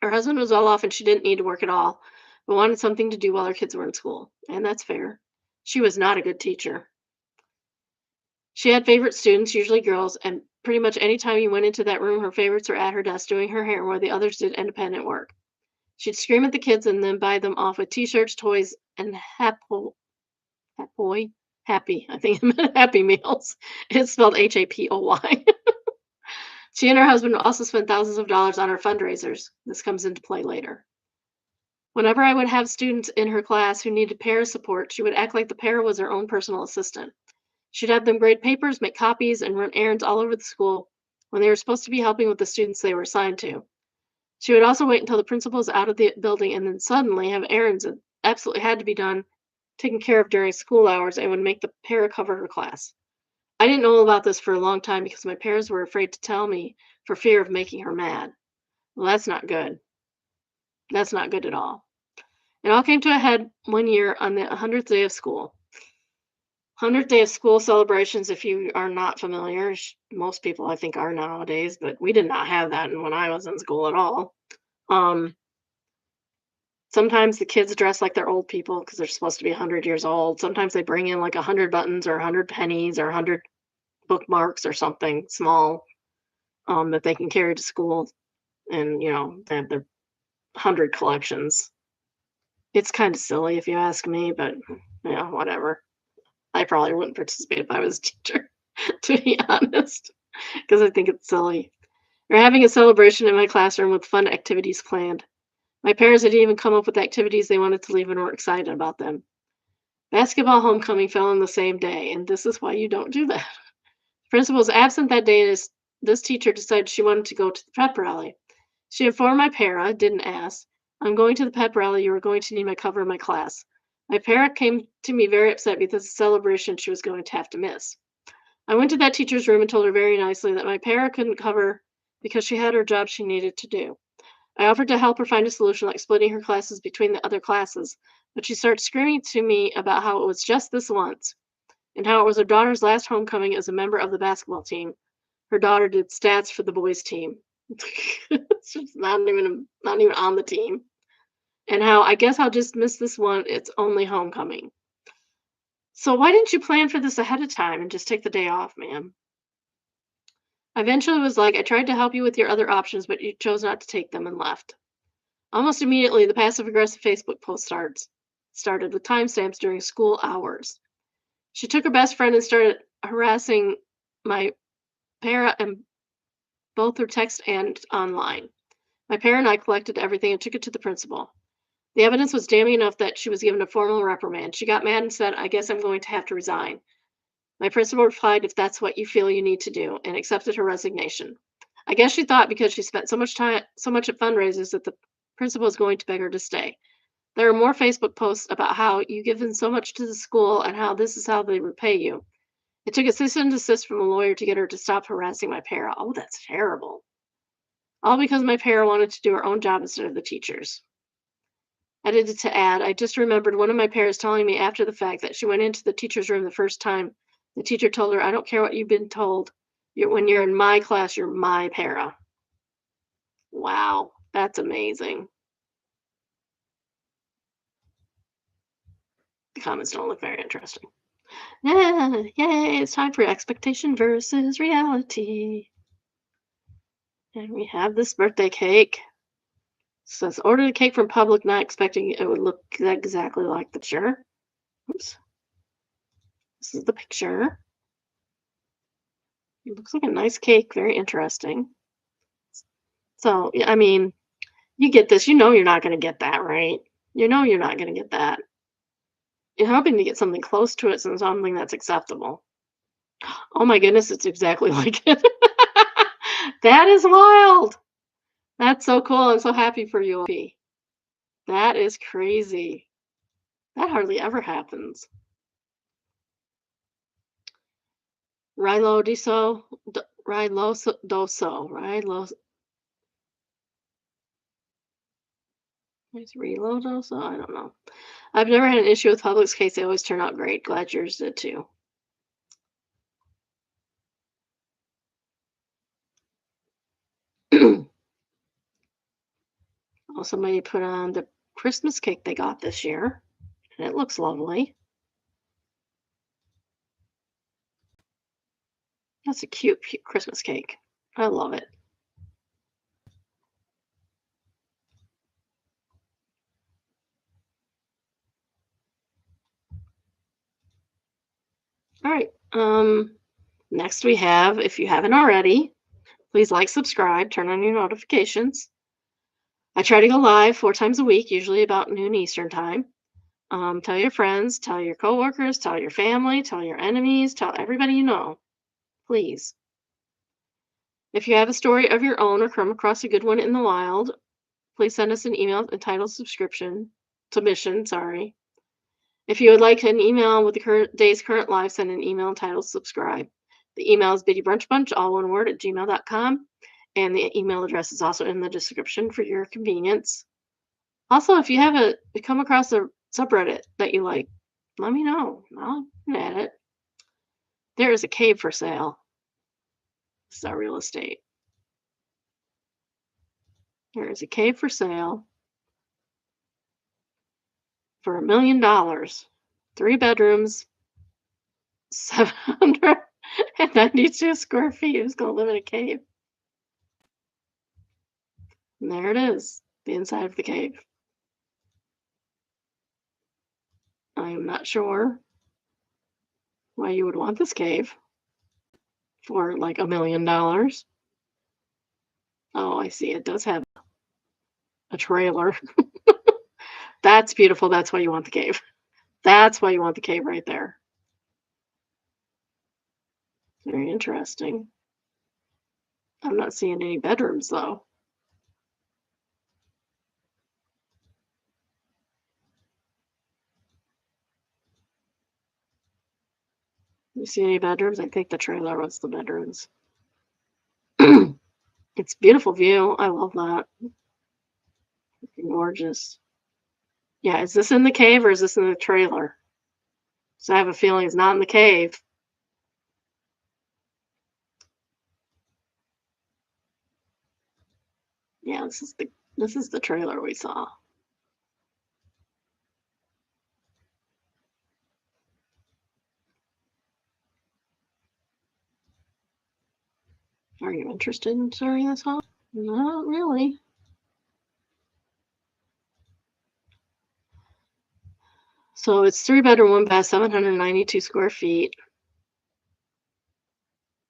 Her husband was well off and she didn't need to work at all, but wanted something to do while her kids were in school. And that's fair. She was not a good teacher. She had favorite students, usually girls, and pretty much any time you went into that room, her favorites were at her desk doing her hair while the others did independent work. She'd scream at the kids and then buy them off with t-shirts, toys, and happy, happy, I think it meant Happy Meals. It's spelled Hapoy. She and her husband also spent thousands of dollars on her fundraisers. This comes into play later. Whenever I would have students in her class who needed para support, she would act like the para was her own personal assistant. She'd have them grade papers, make copies, and run errands all over the school when they were supposed to be helping with the students they were assigned to. She would also wait until the principal was out of the building and then suddenly have errands that absolutely had to be done, taken care of during school hours, and would make the para cover her class. I didn't know about this for a long time because my parents were afraid to tell me for fear of making her mad. Well, that's not good. That's not good at all. It all came to a head one year on the 100th day of school. 100th day of school celebrations, if you are not familiar, most people I think are nowadays, but we did not have that when I was in school at all. Um, Sometimes the kids dress like they're old people because they're supposed to be 100 years old. Sometimes they bring in like 100 buttons or 100 pennies or 100 bookmarks or something small that they can carry to school. And, they have their 100 collections. It's kind of silly if you ask me, but, whatever. I probably wouldn't participate if I was a teacher, to be honest, because I think it's silly. We're having a celebration in my classroom with fun activities planned. My parents had even come up with activities they wanted to leave and were excited about them. Basketball homecoming fell on the same day, and this is why you don't do that. Principal was absent that day, and this teacher decided she wanted to go to the pep rally. She informed my para, didn't ask, I'm going to the pep rally. You are going to need my cover in my class. My para came to me very upset because the celebration she was going to have to miss. I went to that teacher's room and told her very nicely that my para couldn't cover because she had her job she needed to do. I offered to help her find a solution like splitting her classes between the other classes, but she started screaming to me about how it was just this once and how it was her daughter's last homecoming as a member of the basketball team. Her daughter did stats for the boys' team. She's not even on the team. And how I guess I'll just miss this one. It's only homecoming. So why didn't you plan for this ahead of time and just take the day off, ma'am? I eventually was like, I tried to help you with your other options, but you chose not to take them and left. Almost immediately, the passive aggressive Facebook post started with timestamps during school hours. She took her best friend and started harassing my para and both through text and online. My para and I collected everything and took it to the principal. The evidence was damning enough that she was given a formal reprimand. She got mad and said, I guess I'm going to have to resign. My principal replied, if that's what you feel you need to do, and accepted her resignation. I guess she thought because she spent so much at fundraisers that the principal was going to beg her to stay. There are more Facebook posts about how you've given so much to the school and how this is how they repay you. It took a cease and desist from a lawyer to get her to stop harassing my para. Oh, that's terrible. All because my para wanted to do her own job instead of the teacher's. Edited to add, I just remembered one of my parents telling me after the fact that she went into the teacher's room the first time. The teacher told her, I don't care what you've been told. When you're in my class, you're my para. Wow, that's amazing. The comments don't look very interesting. Yeah, yay, it's time for expectation versus reality. And we have this birthday cake. It says, order the cake from Public, not expecting it would look exactly like the picture. Oops. This is the picture. It looks like a nice cake, very interesting. So, yeah, I mean, you get this. You know you're not going to get that, right? You know you're not going to get that. You're hoping to get something close to it, so something that's acceptable. Oh my goodness, it's exactly like it. That is wild. That's so cool. I'm so happy for you. OP. That is crazy. That hardly ever happens. Rilo Diso, Rilo Doso, Rilo. Is Reload Doso? I don't know. I've never had an issue with Public's case. They always turn out great. Glad yours did too. Oh, somebody put on the Christmas cake they got this year, and it looks lovely. That's a cute Christmas cake. I love it. All right. Next we have, if you haven't already, please like, subscribe, turn on your notifications. I try to go live 4 times a week, usually about noon Eastern time. Tell your friends, tell your coworkers, tell your family, tell your enemies, tell everybody you know, please. If you have a story of your own or come across a good one in the wild, please send us an email entitled submission, sorry. If you would like an email with the current day's current live, send an email entitled subscribe. The email is biddybrunchbunch, all one word, at gmail.com. And the email address is also in the description for your convenience. Also, if you come across a subreddit that you like, let me know. I'll add it. There is a cave for sale. This is our real estate. There is a cave for sale for $1 million. 3 bedrooms, 792 square feet. Who's going to live in a cave? And there it is, the inside of the cave. I am not sure why you would want this cave for like $1 million. Oh, I see. It does have a trailer. That's beautiful. That's why you want the cave. That's why you want the cave right there. Very interesting. I'm not seeing any bedrooms though. You see any bedrooms? I think the trailer was the bedrooms. It's beautiful view. I love that. Gorgeous. Yeah, is this in the cave or is this in the trailer? So I have a feeling it's not in the cave. Yeah, this is the trailer we saw. Are you interested in touring this house? Not really. So it's 3 bedroom, 1 bath, 792 square feet.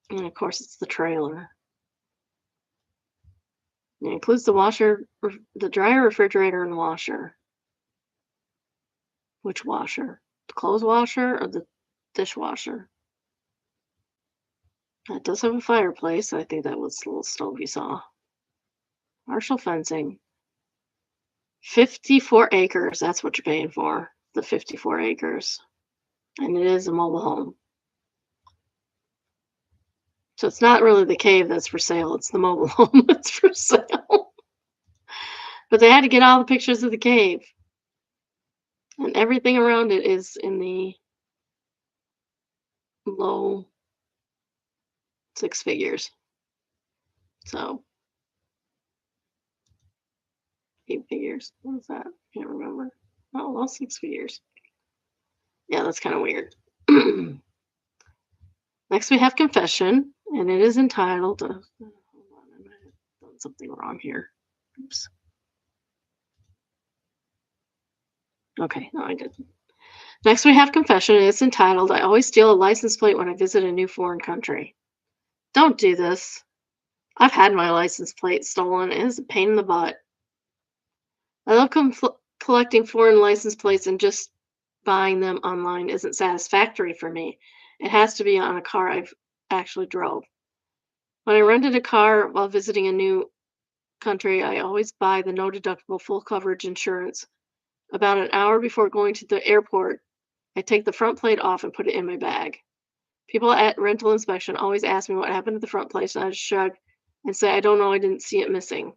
And of course, it's the trailer. It includes the washer, the dryer, refrigerator, and the washer. Which washer? The clothes washer or the dishwasher? It does have a fireplace. I think that was the little stove you saw. Partial fencing. 54 acres. That's what you're paying for. The 54 acres. And it is a mobile home. So it's not really the cave that's for sale. It's the mobile home that's for sale. But they had to get all the pictures of the cave. And everything around it is in the low 6 figures. So 8 figures. What is that? Can't remember. Oh, well, 6 figures. Yeah, that's kind of weird. Next, we have confession, and it is entitled. Hold on, I might have done something wrong here. Oops. Okay, no, I didn't. Next, we have confession, and it's entitled "I always steal a license plate when I visit a new foreign country." Don't do this. I've had my license plate stolen. It is a pain in the butt. I love collecting foreign license plates, and just buying them online isn't satisfactory for me. It has to be on a car I've actually drove. When I rented a car while visiting a new country, I always buy the no deductible full coverage insurance. About an hour before going to the airport, I take the front plate off and put it in my bag. People at rental inspection always ask me what happened to the front plate, and I just shrug and say, I don't know, I didn't see it missing.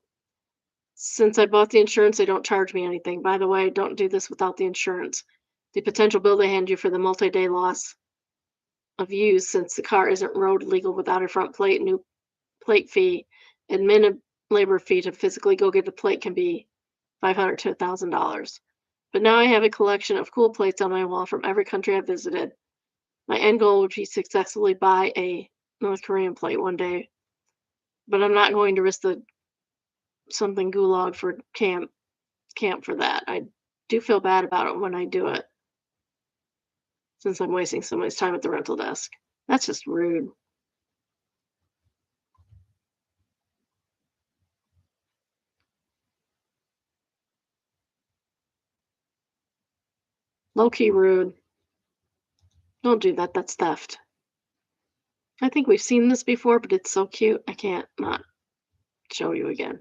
Since I bought the insurance, they don't charge me anything. By the way, don't do this without the insurance. The potential bill they hand you for the multi-day loss of use, since the car isn't road legal without a front plate, new plate fee, admin labor fee to physically go get the plate can be $500 to $1,000. But now I have a collection of cool plates on my wall from every country I've visited. My end goal would be to successfully buy a North Korean plate one day, but I'm not going to risk the something gulag for camp for that. I do feel bad about it when I do it, since I'm wasting so much time at the rental desk. That's just rude. Low key rude. Don't do that. That's theft. I think we've seen this before, but it's so cute. I can't not show you again.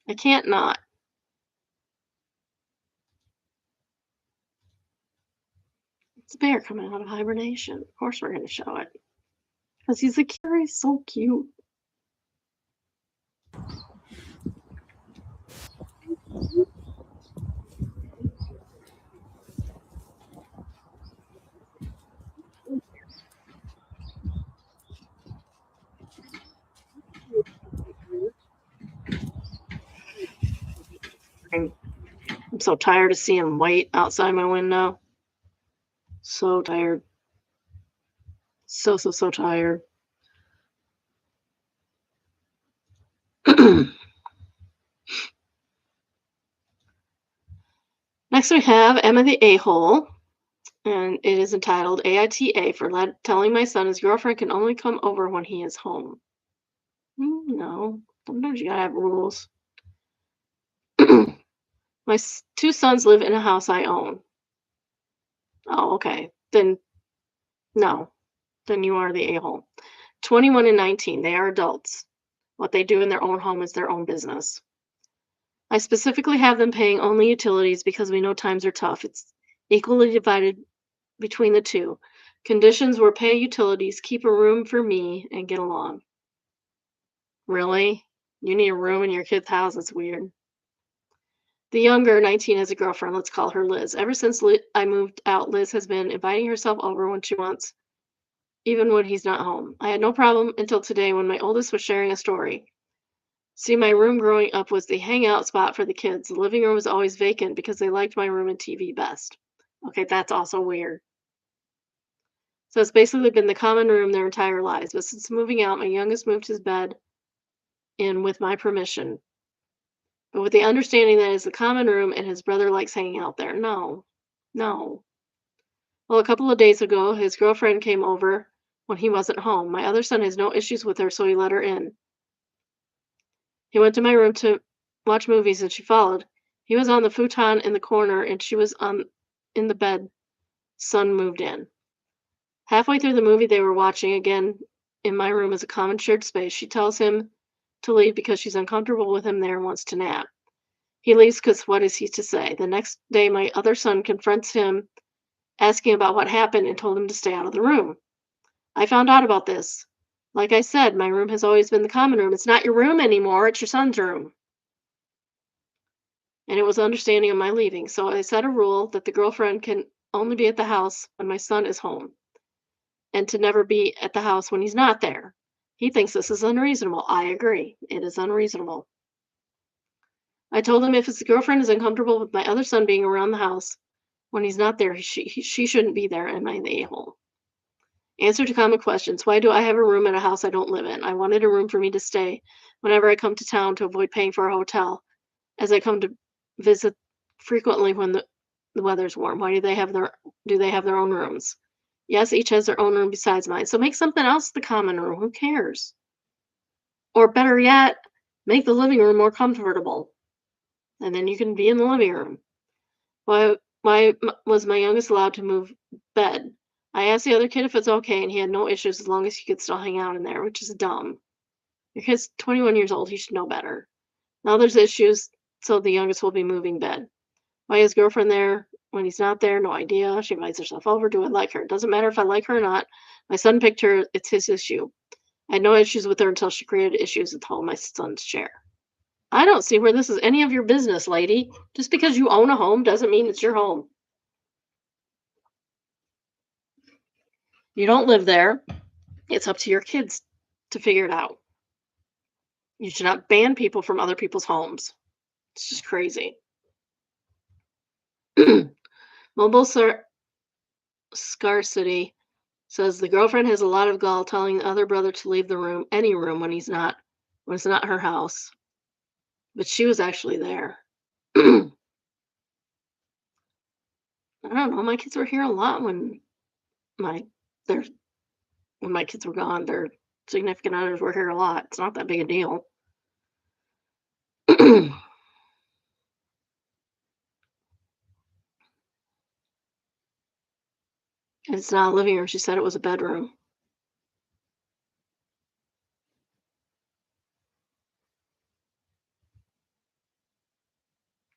I can't not. It's a bear coming out of hibernation. Of course, we're going to show it because he's a carry. So cute. I'm so tired of seeing white outside my window. So tired. So tired. Next, we have Emma the A-hole, and it is entitled AITA for telling my son his girlfriend can only come over when he is home. No, sometimes you gotta have rules. My two sons live in a house I own. Oh, okay. Then, no. Then you are the a-hole. 21 and 19. They are adults. What they do in their own home is their own business. I specifically have them paying only utilities because we know times are tough. It's equally divided between the two. Conditions were pay utilities, keep a room for me, and get along. Really? You need a room in your kid's house? It's weird. The younger, 19, has a girlfriend. Let's call her Liz. Ever since I moved out, Liz has been inviting herself over when she wants, even when he's not home. I had no problem until today when my oldest was sharing a story. See, my room growing up was the hangout spot for the kids. The living room was always vacant because they liked my room and TV best. Okay, that's also weird. So it's basically been the common room their entire lives. But since moving out, my youngest moved his bed in with my permission, but with the understanding that it's the common room and his brother likes hanging out there. No, no. Well, a couple of days ago, his girlfriend came over when he wasn't home. My other son has no issues with her, so he let her in. He went to my room to watch movies and she followed. He was on the futon in the corner and she was in the bed. Son moved in. Halfway through the movie they were watching, again, in my room is a common shared space. She tells him to leave because she's uncomfortable with him there and wants to nap. He leaves because what is he to say? The next day, my other son confronts him, asking about what happened, and told him to stay out of the room. I found out about this. Like I said, my room has always been the common room. It's not your room anymore, it's your son's room. And it was understanding of my leaving. So I set a rule that the girlfriend can only be at the house when my son is home and to never be at the house when he's not there. He thinks this is unreasonable. I agree. It is unreasonable. I told him if his girlfriend is uncomfortable with my other son being around the house when he's not there, she shouldn't be there. Am I the a-hole? Answer to common questions. Why do I have a room at a house I don't live in? I wanted a room for me to stay whenever I come to town to avoid paying for a hotel, as I come to visit frequently when the weather's warm. Why do they have their own rooms? Yes, each has their own room besides mine. So make something else the common room. Who cares? Or better yet, make the living room more comfortable. And then you can be in the living room. Why was my youngest allowed to move bed? I asked the other kid if it's okay, and he had no issues as long as he could still hang out in there, which is dumb. Your kid's 21 years old. He should know better. Now there's issues, so the youngest will be moving bed. Why is girlfriend there when he's not there? No idea. She invites herself over. Do I like her? It doesn't matter if I like her or not. My son picked her. It's his issue. I had no issues with her until she created issues with my son's chair. I don't see where this is any of your business, lady. Just because you own a home doesn't mean it's your home. You don't live there. It's up to your kids to figure it out. You should not ban people from other people's homes. It's just crazy. Mobile scarcity Says the girlfriend has a lot of gall telling the other brother to leave the room, any room, when it's not her house. But she was actually there. I don't know. My kids were here a lot my their when my kids were gone. Their significant others were here a lot. It's not that big a deal. It's not a living room. She said it was a bedroom.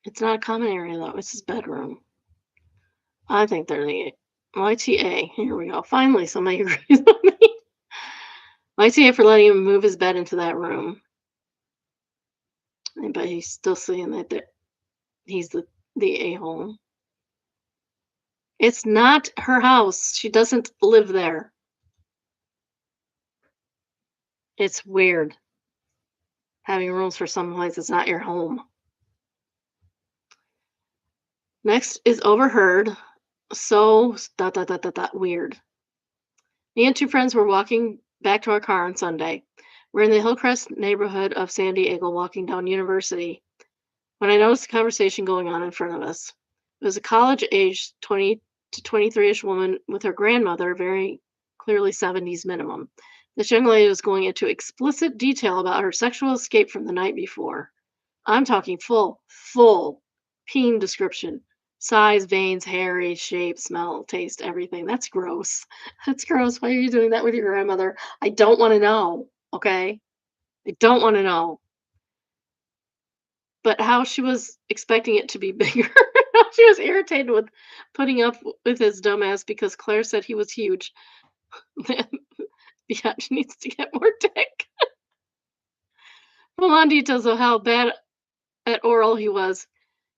It's not a common area though. It's his bedroom. I think they're the YTA. Here we go. Finally, somebody agrees with me. YTA for letting him move his bed into that room. But he's still saying that he's the a-hole. It's not her house. She doesn't live there. It's weird having rooms for some place that's not your home. Next is overheard. So dot dot dot dot dot weird. Me and two friends were walking back to our car on Sunday. We're in the Hillcrest neighborhood of San Diego walking down University when I noticed a conversation going on in front of us. It was a college aged 20 to 23-ish woman with her grandmother, very clearly 70s minimum. This young lady was going into explicit detail about her sexual escape from the night before. I'm talking full peen description. Size, veins, hairy, shape, smell, taste, everything. That's gross. That's gross. Why are you doing that with your grandmother? I don't want to know. Okay. I don't want to know. But how she was expecting it to be bigger. How she was irritated with putting up with his dumbass because Claire said he was huge. Biatch needs to get more dick. Full on details of how bad at oral he was.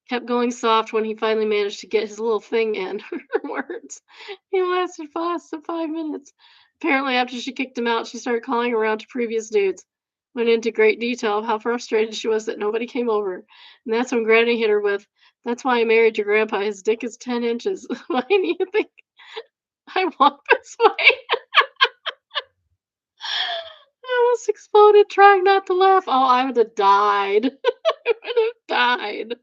Kept going soft when he finally managed to get his little thing in. Her words. He lasted for less than 5 minutes. Apparently, after she kicked him out, she started calling around to previous dudes. Went into great detail of how frustrated she was that nobody came over. And that's when Granny hit her with, "That's why I married your grandpa. His dick is 10 inches. Why do you think I walk this way?" I almost exploded trying not to laugh. Oh, I would have died. I would have died.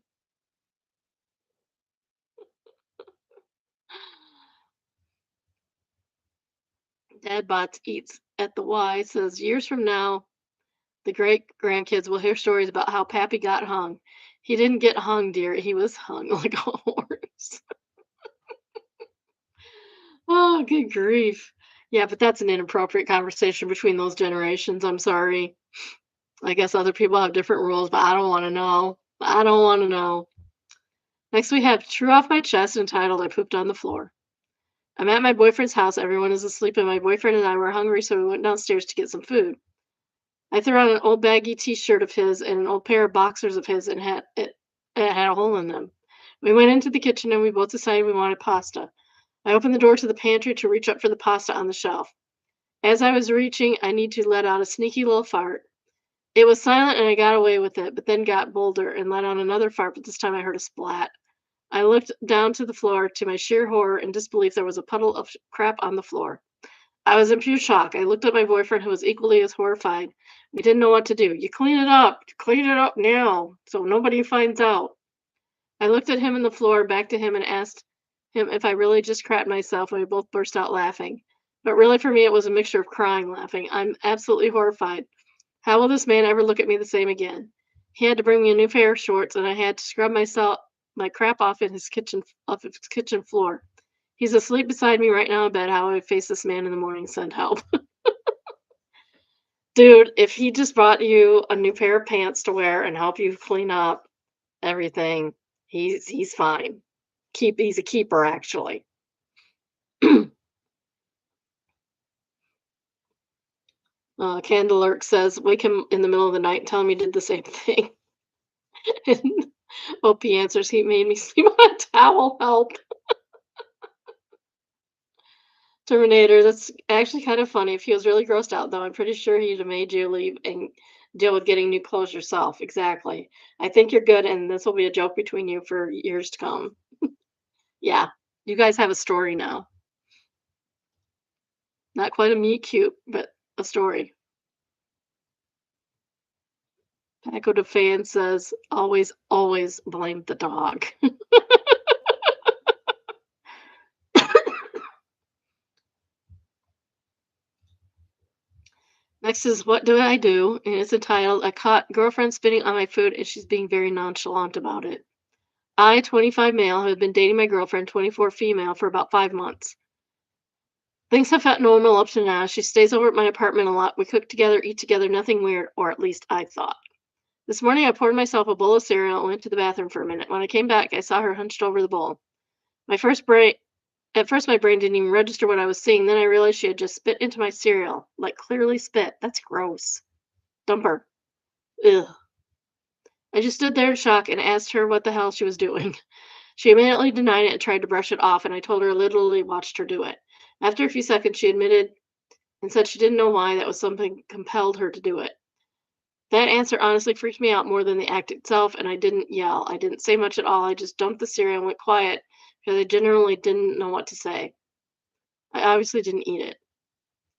Dadbots eats at the Y says years from now, the great grandkids will hear stories about how Pappy got hung. He didn't get hung, dear. He was hung like a horse. Oh, good grief. Yeah, but that's an inappropriate conversation between those generations. I'm sorry. I guess other people have different rules, but I don't want to know. I don't want to know. Next, we have True Off My Chest entitled I Pooped on the Floor. I'm at my boyfriend's house. Everyone is asleep, and my boyfriend and I were hungry, so we went downstairs to get some food. I threw on an old baggy T-shirt of his and an old pair of boxers of his, and it had a hole in them. We went into the kitchen, and we both decided we wanted pasta. I opened the door to the pantry to reach up for the pasta on the shelf. As I was reaching, I need to let out a sneaky little fart. It was silent, and I got away with it, but then got bolder and let out another fart, but this time I heard a splat. I looked down to the floor. To my sheer horror and disbelief, there was a puddle of crap on the floor. I was in pure shock. I looked at my boyfriend, who was equally as horrified. We didn't know what to do. You clean it up. Clean it up now, so nobody finds out. I looked at him in the floor, back to him, and asked him if I really just crapped myself, and we both burst out laughing. But really, for me, it was a mixture of crying and laughing. I'm absolutely horrified. How will this man ever look at me the same again? He had to bring me a new pair of shorts, and I had to scrub my crap off his kitchen floor. He's asleep beside me right now in bed. How I face this man in the morning, send help. Dude, if he just brought you a new pair of pants to wear and help you clean up everything, he's fine. He's a keeper actually. Candlerk says, wake him in the middle of the night and tell him you did the same thing. And OP answers, he made me sleep on a towel, help. Terminator, that's actually kind of funny. If he was really grossed out, though, I'm pretty sure he'd have made you leave and deal with getting new clothes yourself. Exactly. I think you're good, and this will be a joke between you for years to come. Yeah, you guys have a story now. Not quite a meet cute, but a story. Paco de Fan says, always, always blame the dog. Next is What Do I Do? And it's entitled, I caught girlfriend spitting on my food and she's being very nonchalant about it. I, 25 male, have been dating my girlfriend, 24 female, for about 5 months. Things have felt normal up to now. She stays over at my apartment a lot. We cook together, eat together, nothing weird, or at least I thought. This morning I poured myself a bowl of cereal and went to the bathroom for a minute. When I came back, I saw her hunched over the bowl. My first brain At first my brain didn't even register what I was seeing. Then I realized she had just spit into my cereal. Like clearly spit. That's gross. Dump her. Ugh. I just stood there in shock and asked her what the hell she was doing. She immediately denied it and tried to brush it off, and I told her I literally watched her do it. After a few seconds, she admitted and said she didn't know why, that was something compelled her to do it. That answer honestly freaked me out more than the act itself, and I didn't yell. I didn't say much at all. I just dumped the cereal and went quiet because I generally didn't know what to say. I obviously didn't eat it.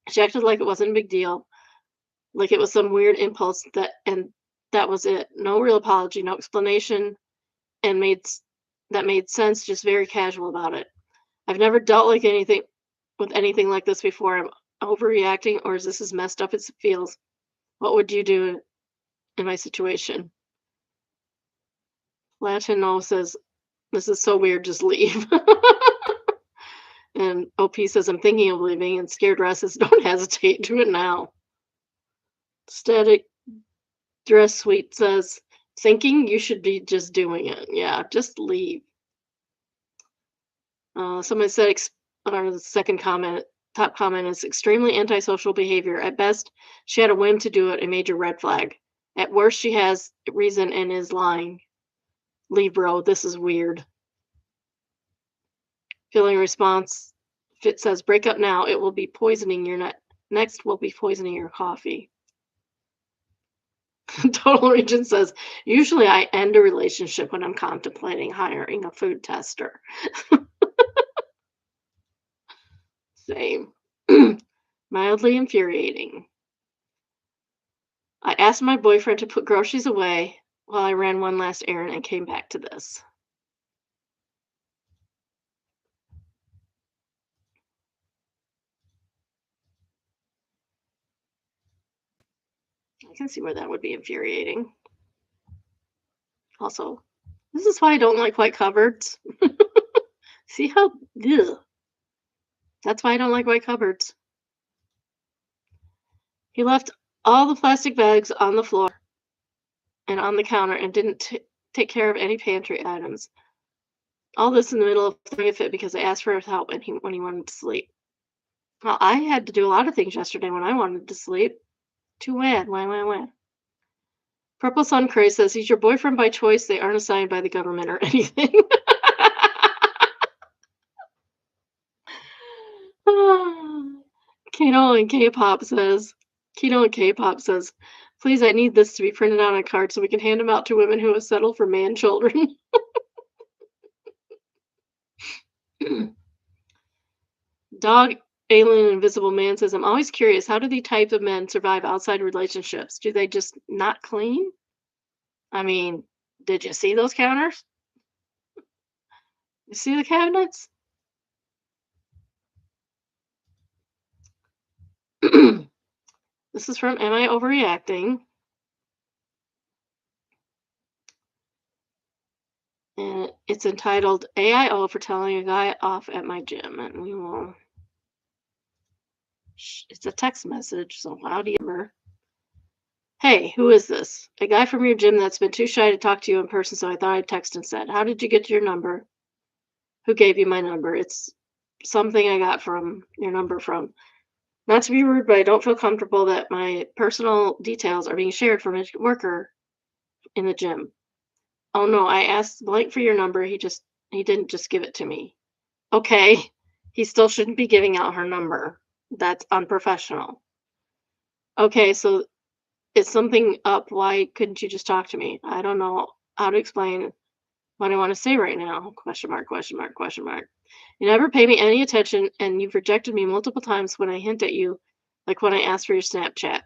She acted like it wasn't a big deal, like it was some weird impulse that was it. No real apology, no explanation, and that made sense, just very casual about it. I've never dealt like anything with anything like this before. I'm overreacting, or is this as messed up as it feels? What would you do in my situation? Latino says, this is so weird, just leave. And OP says, I'm thinking of leaving, and Scared Russ says, don't hesitate, do it now. Static Dress Sweet says, thinking you should be just doing it. Yeah, just leave. Somebody said, or the second comment, top comment is extremely antisocial behavior. At best, she had a whim to do it, a major red flag. At worst, she has reason and is lying. Leave, bro. This is weird. Feeling response, Fit says, break up now. It will be poisoning your next will be poisoning your coffee. Total Region says, usually I end a relationship when I'm contemplating hiring a food tester. Same. Mildly infuriating. I asked my boyfriend to put groceries away while I ran one last errand and came back to this. I can see where that would be infuriating. Also, this is why I don't like white cupboards. See how, ugh. That's why I don't like white cupboards. He left all the plastic bags on the floor and on the counter and didn't take care of any pantry items. All this in the middle of throwing a fit because I asked for his help and when he wanted to sleep. Well, I had to do a lot of things yesterday when I wanted to sleep. Too bad. Why? Purple Sun Cray says he's your boyfriend by choice. They aren't assigned by the government or anything. Keto and K-pop says, please, I need this to be printed out on a card so we can hand them out to women who have settled for man children. Dog Alien Invisible Man says, I'm always curious, how do the types of men survive outside relationships? Do they just not clean? I mean, did you see those counters? You see the cabinets? This is from Am I Overreacting? And it's entitled AIO for telling a guy off at my gym. And we will. It's a text message, so how do you remember? Hey, who is this? A guy from your gym that's been too shy to talk to you in person, so I thought I'd text instead. How did you get your number? Who gave you my number? It's something I got from your number from. Not to be rude, but I don't feel comfortable that my personal details are being shared from a worker in the gym. Oh no, I asked Blank for your number. He didn't just give it to me. Okay, he still shouldn't be giving out her number. That's unprofessional. Okay, so is something up? Why couldn't you just talk to me? I don't know how to explain what I want to say right now. Question mark, question mark, question mark. You never pay me any attention, and you've rejected me multiple times when I hint at you, like when I asked for your Snapchat.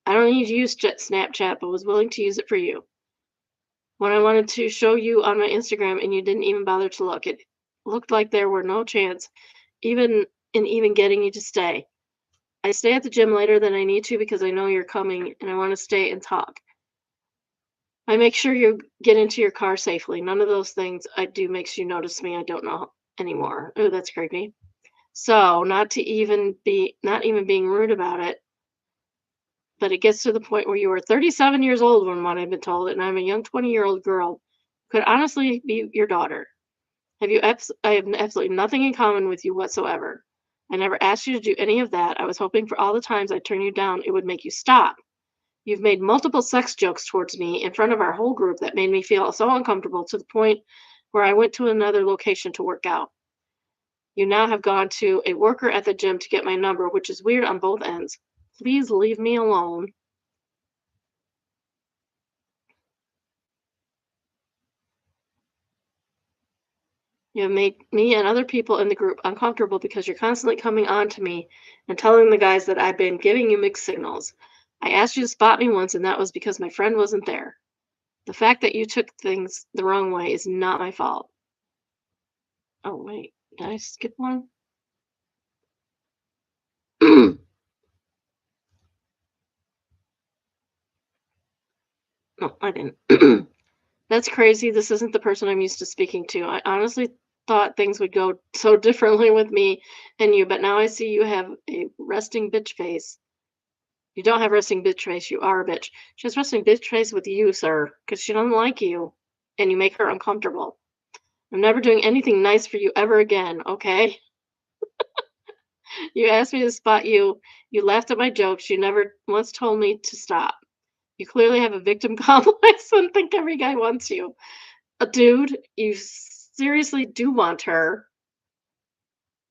I don't need to use Snapchat, but was willing to use it for you. When I wanted to show you on my Instagram and you didn't even bother to look, it looked like there were no chance even even getting you to stay. I stay at the gym later than I need to because I know you're coming and I want to stay and talk. I make sure you get into your car safely. None of those things I do makes you notice me. I don't know anymore. Oh, that's creepy. So, not even being rude about it, but it gets to the point where you are 37 years old from what I've been told, and I'm a young 20-year-old girl who could honestly be your daughter. I have absolutely nothing in common with you whatsoever. I never asked you to do any of that. I was hoping for all the times I turned you down, it would make you stop. You've made multiple sex jokes towards me in front of our whole group that made me feel so uncomfortable to the point where I went to another location to work out. You now have gone to a worker at the gym to get my number, which is weird on both ends. Please leave me alone. You have made me and other people in the group uncomfortable because you're constantly coming on to me and telling the guys that I've been giving you mixed signals. I asked you to spot me once, and that was because my friend wasn't there. The fact that you took things the wrong way is not my fault. Oh, wait. Did I skip one? No, I didn't. That's crazy. This isn't the person I'm used to speaking to. I honestly thought things would go so differently with me and you, but now I see you have a resting bitch face. You don't have resting bitch face. You are a bitch. She has resting bitch face with you, sir, because she doesn't like you and you make her uncomfortable. I'm never doing anything nice for you ever again, okay? You asked me to spot you. You laughed at my jokes. You never once told me to stop. You clearly have a victim complex and think every guy wants you. Dude, you seriously do want her.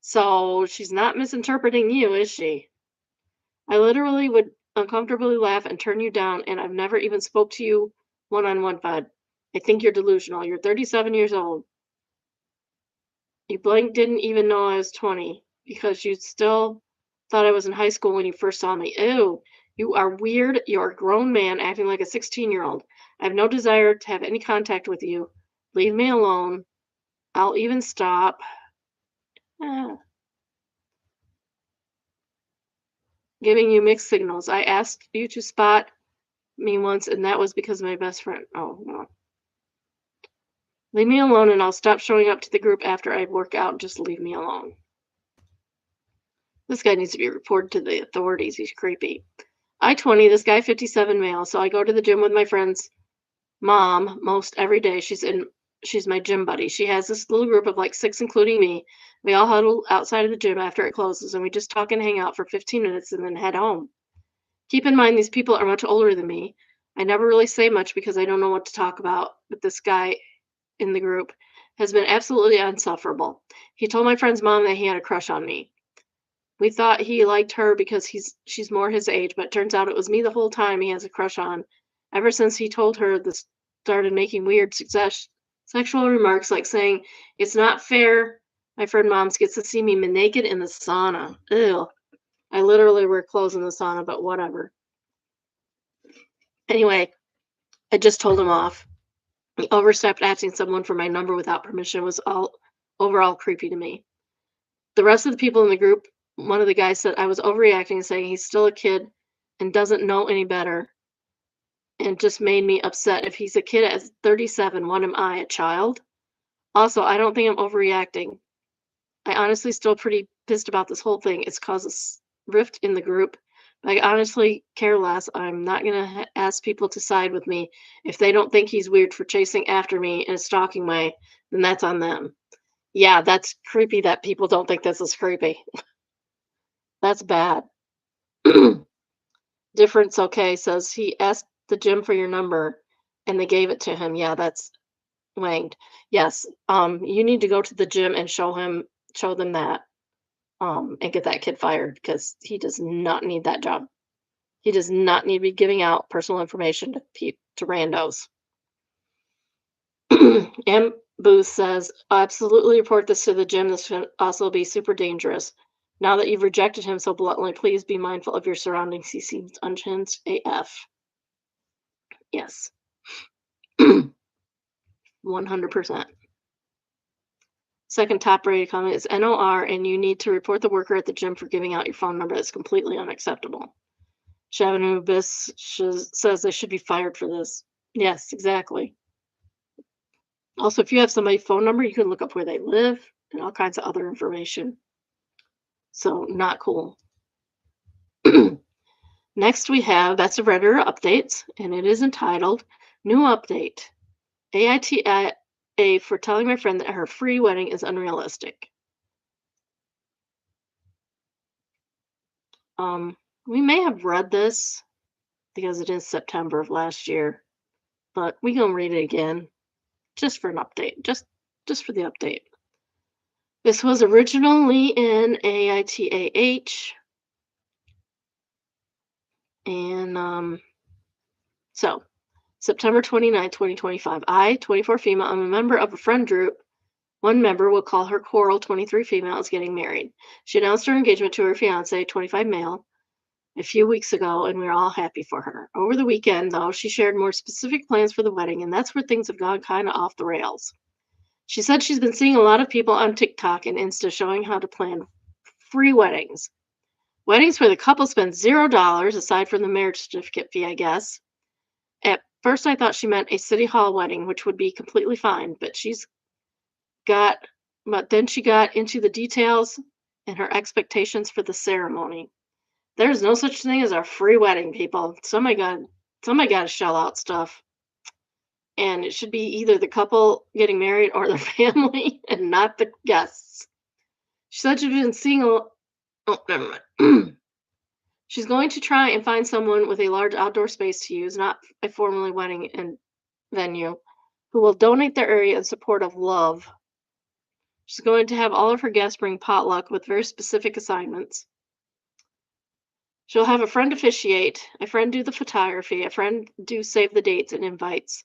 So she's not misinterpreting you, is she? I literally would uncomfortably laugh and turn you down, and I've never even spoke to you one on one, bud. I think you're delusional. You're 37 years old. You blank didn't even know I was 20 because you still thought I was in high school when you first saw me. Ew, you are weird. You're a grown man acting like a 16-year-old. I have no desire to have any contact with you. Leave me alone. I'll even stop. Ah, giving you mixed signals. I asked you to spot me once, and that was because of my best friend. Oh, no. Leave me alone, and I'll stop showing up to the group after I work out. Just leave me alone. This guy needs to be reported to the authorities. He's creepy. I 20, this guy 57 male. So I go to the gym with my friend's mom most every day. She's my gym buddy. She has this little group of like six, including me. We all huddle outside of the gym after it closes, and we just talk and hang out for 15 minutes and then head home. Keep in mind, these people are much older than me. I never really say much because I don't know what to talk about, but this guy in the group has been absolutely insufferable. He told my friend's mom that he had a crush on me. We thought he liked her because she's more his age, but it turns out it was me the whole time he has a crush on. Ever since he told her this started making weird sexual remarks like saying, "It's not fair. My friend Moms gets to see me naked in the sauna." Ew. I literally wear clothes in the sauna, but whatever. Anyway, I just told him off. He overstepped asking someone for my number without permission was all overall creepy to me. The rest of the people in the group, one of the guys said I was overreacting, saying he's still a kid and doesn't know any better, and just made me upset. If he's a kid at 37, what am I, a child? Also, I don't think I'm overreacting. I honestly still pretty pissed about this whole thing. It's caused a rift in the group. But I honestly care less. I'm not gonna ask people to side with me. If they don't think he's weird for chasing after me in a stalking way, then that's on them. Yeah, that's creepy that people don't think this is creepy. That's bad. Difference, okay, says he asked the gym for your number and they gave it to him. Yeah, that's wanged. Yes. You need to go to the gym and show them that. And get that kid fired because he does not need that job. He does not need to be giving out personal information to randos. And Booth says, absolutely report this to the gym. This can also be super dangerous. Now that you've rejected him so bluntly, please be mindful of your surroundings. He seems unhinged AF. Yes, 100%. Second top rated comment is NOR, and you need to report the worker at the gym for giving out your phone number. That's completely unacceptable. Shavanu Bis says they should be fired for this. Yes, exactly. Also, if you have somebody's phone number, you can look up where they live and all kinds of other information. So, not cool. Next, we have That's a Redditor Updates, and it is entitled New Update AITA for telling my friend that her free wedding is unrealistic. We may have read this because it is September of last year, but we gonna read it again just for an update, just for the update. This was originally in AITAH, and so September 29th, 2025. I, 24 female, I'm a member of a friend group. One member, we'll call her Coral, 23 female, is getting married. She announced her engagement to her fiance, 25 male, a few weeks ago, and we're all happy for her. Over the weekend, though, she shared more specific plans for the wedding, and that's where things have gone kind of off the rails. She said she's been seeing a lot of people on TikTok and Insta showing how to plan free weddings. Weddings where the couple spends $0 aside from the marriage certificate fee, I guess. At first, I thought she meant a city hall wedding, which would be completely fine, got but then she got into the details and her expectations for the ceremony. There's no such thing as a free wedding, people. Somebody got to shell out stuff, and it should be either the couple getting married or the family, and not the guests. She said she's been seeing a. Oh, never mind. She's going to try and find someone with a large outdoor space to use, not a formal wedding and venue, who will donate their area in support of love. She's going to have all of her guests bring potluck with very specific assignments. She'll have a friend officiate, a friend do the photography, a friend do save the dates and invites.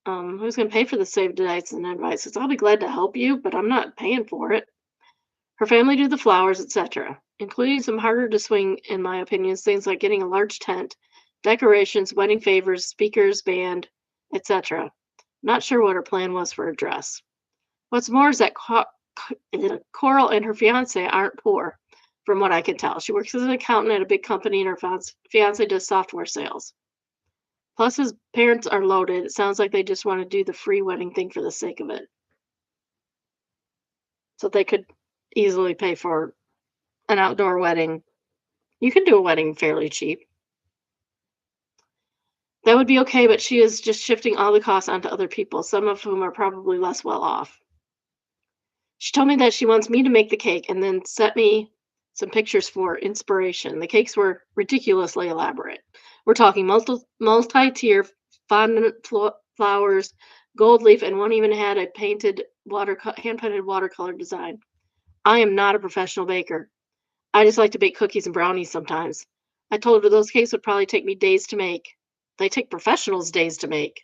Who's going to pay for the save the dates and invites? Because I'll be glad to help you, but I'm not paying for it. Her family do the flowers, etc., including some harder to swing, in my opinion, things like getting a large tent, decorations, wedding favors, speakers, band, etc. Not sure what her plan was for a dress. What's more is that Coral and her fiance aren't poor, from what I can tell. She works as an accountant at a big company, and her fiance does software sales. Plus, his parents are loaded. It sounds like they just want to do the free wedding thing for the sake of it. So they could easily pay for an outdoor wedding. You can do a wedding fairly cheap. That would be okay, but she is just shifting all the costs onto other people, some of whom are probably less well off. She told me that she wants me to make the cake and then sent me some pictures for inspiration. The cakes were ridiculously elaborate. We're talking multi-tier fondant flowers, gold leaf, and one even had a hand-painted watercolor design. I am not a professional baker. I just like to bake cookies and brownies sometimes. I told her those cakes would probably take me days to make. They take professionals days to make.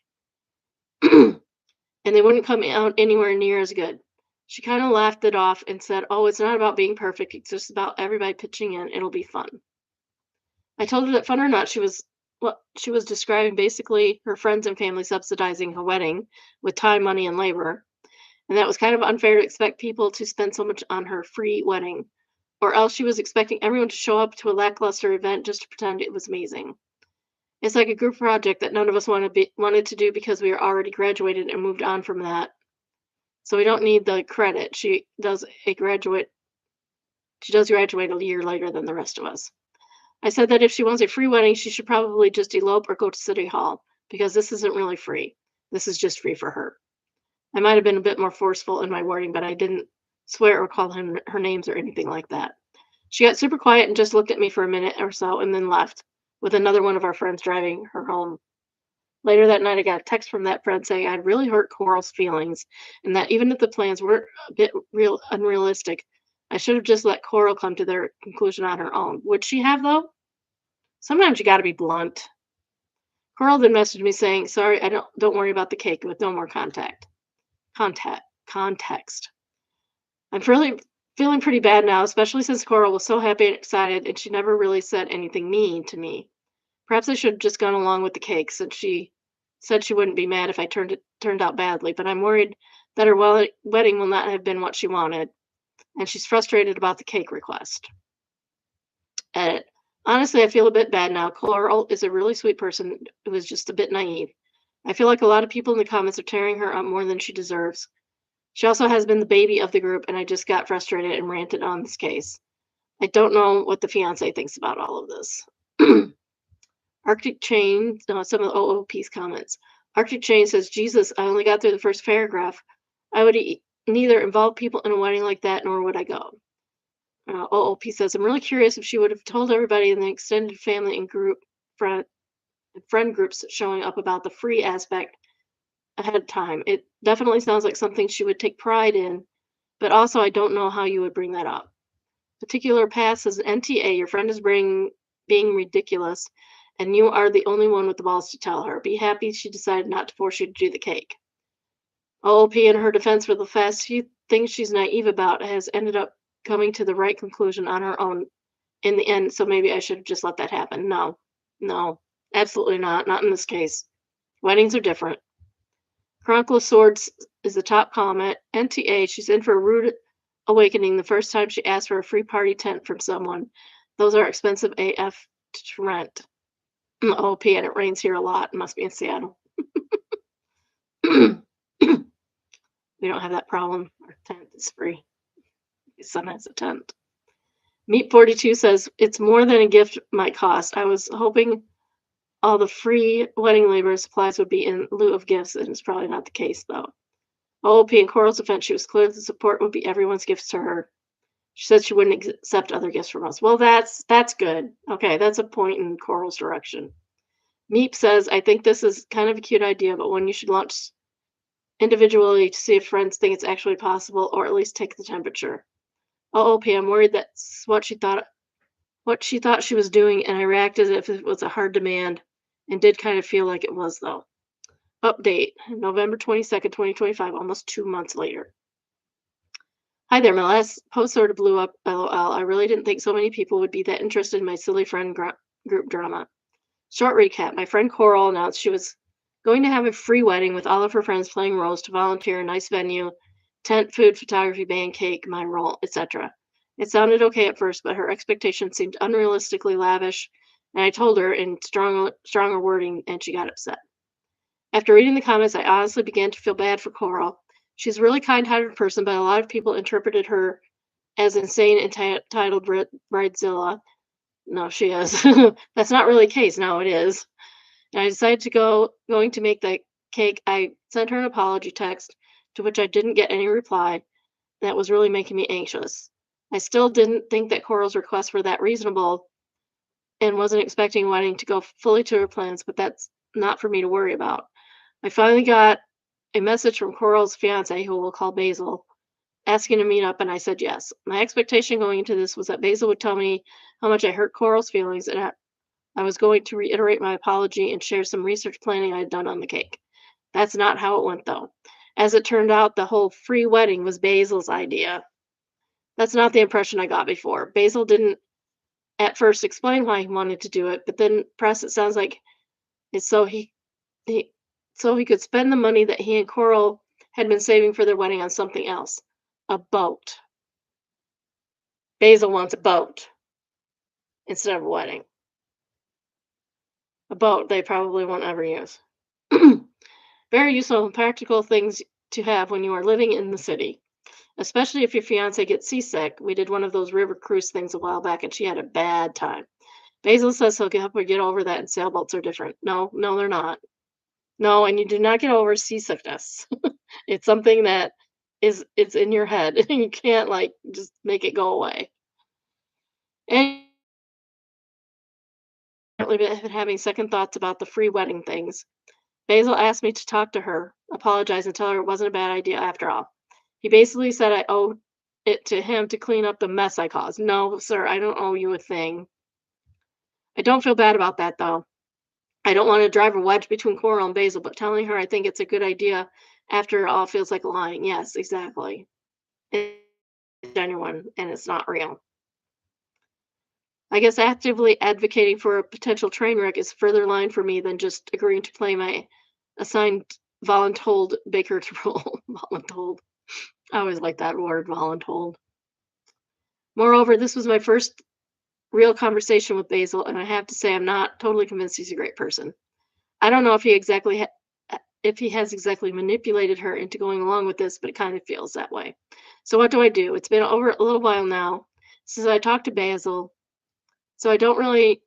And they wouldn't come out anywhere near as good. She kind of laughed it off and said, "Oh, it's not about being perfect. It's just about everybody pitching in. It'll be fun." I told her that fun or not, she was describing basically her friends and family subsidizing her wedding with time, money, and labor. And that was kind of unfair to expect people to spend so much on her free wedding. Or else she was expecting everyone to show up to a lackluster event just to pretend it was amazing. It's like a group project that none of us wanted to do because we are already graduated and moved on from that. So we don't need the credit. She does graduate a year later than the rest of us. I said that if she wants a free wedding, she should probably just elope or go to City Hall, because this isn't really free. This is just free for her. I might have been a bit more forceful in my wording, but I didn't swear or call her names or anything like that. She got super quiet and just looked at me for a minute or so and then left, with another one of our friends driving her home. Later that night, I got a text from that friend saying I'd really hurt Coral's feelings, and that even if the plans were a bit unrealistic, I should have just let Coral come to their conclusion on her own. Would she have, though? Sometimes you got to be blunt. Coral then messaged me saying, "Sorry, don't worry about the cake," with no more contact. context. I'm really feeling pretty bad now, especially since Coral was so happy and excited and she never really said anything mean to me. Perhaps I should have just gone along with the cake since she said she wouldn't be mad if I turned out badly, but I'm worried that her wedding will not have been what she wanted, and she's frustrated about the cake request. Edit. Honestly, I feel a bit bad now. Coral is a really sweet person who is just a bit naive. I feel like a lot of people in the comments are tearing her up more than she deserves. She also has been the baby of the group, and I just got frustrated and ranted on this case. I don't know what the fiance thinks about all of this. Arctic Chain, some of the OOP's comments. Arctic Chain says, Jesus, I only got through the first paragraph. I would neither involve people in a wedding like that, nor would I go. OOP says, I'm really curious if she would have told everybody in the extended family and friend groups showing up about the free aspect ahead of time. It definitely sounds like something she would take pride in, but also I don't know how you would bring that up. Particular pass says, NTA, your friend is being ridiculous, and you are the only one with the balls to tell her. Be happy she decided not to force you to do the cake. OOP, in her defense, for the fast few things she's naive about, has ended up coming to the right conclusion on her own in the end, so maybe I should have just let that happen. No, absolutely not. Not in this case. Weddings are different. Chronicle of Swords is the top comment. NTA, she's in for a rude awakening the first time she asked for a free party tent from someone. Those are expensive AF to rent. OP, and it rains here a lot. It must be in Seattle. We don't have that problem. Our tent is free. My son has a tent. Meat 42 says, it's more than a gift might cost. I was hoping all the free wedding labor supplies would be in lieu of gifts, and it's probably not the case, though. OOP, in Coral's defense, she was clear that the support would be everyone's gifts to her. She said she wouldn't accept other gifts from us. Well, that's good. Okay, that's a point in Coral's direction. Meep says, I think this is kind of a cute idea, but one you should launch individually to see if friends think it's actually possible, or at least take the temperature. OOP, I'm worried that's what she thought she was doing, and I reacted as if it was a hard demand, and did kind of feel like it was, though. Update, November 22nd, 2025, almost 2 months later. Hi there, my last post sort of blew up, LOL. I really didn't think so many people would be that interested in my silly friend group drama. Short recap, my friend Coral announced she was going to have a free wedding with all of her friends playing roles to volunteer, a nice venue, tent, food, photography, band, cake, my role, etc. It sounded okay at first, but her expectations seemed unrealistically lavish, and I told her in stronger wording, and she got upset. After reading the comments, I honestly began to feel bad for Coral. She's a really kind-hearted person, but a lot of people interpreted her as insane and entitled bridezilla. No, she is. That's not really the case. No, it is. And I decided going to make the cake. I sent her an apology text, to which I didn't get any reply. That was really making me anxious. I still didn't think that Coral's requests were that reasonable and wasn't expecting wedding to go fully to her plans, but that's not for me to worry about. I finally got a message from Coral's fiance, who we'll call Basil, asking to meet up, and I said yes. My expectation going into this was that Basil would tell me how much I hurt Coral's feelings, and I was going to reiterate my apology and share some research planning I had done on the cake. That's not how it went, though. As it turned out, the whole free wedding was Basil's idea. That's not the impression I got before. Basil didn't at first explain why he wanted to do it, but then press it sounds like it's so he could spend the money that he and Coral had been saving for their wedding on something else. A boat. Basil wants a boat instead of a wedding. A boat they probably won't ever use. Very useful and practical things to have when you are living in the city, especially if your fiance gets seasick. We did one of those river cruise things a while back, and she had a bad time. Basil says he'll help her get over that, and sailboats are different. No, they're not. No, and you do not get over seasickness. It's something that it's in your head, and you can't just make it go away. And apparently been having second thoughts about the free wedding things. Basil asked me to talk to her, apologize, and tell her it wasn't a bad idea after all. He basically said I owed it to him to clean up the mess I caused. No, sir, I don't owe you a thing. I don't feel bad about that, though. I don't want to drive a wedge between Coral and Basil, but telling her I think it's a good idea after it all feels like lying. Yes, exactly. It's genuine and it's not real. I guess actively advocating for a potential train wreck is further line for me than just agreeing to play my assigned voluntold baker to role. Voluntold. I always like that word, voluntold. Moreover, this was my first real conversation with Basil, and I have to say I'm not totally convinced he's a great person. I don't know if if he has exactly manipulated her into going along with this, but it kind of feels that way. So what do I do? It's been over a little while now since I talked to Basil, so I don't really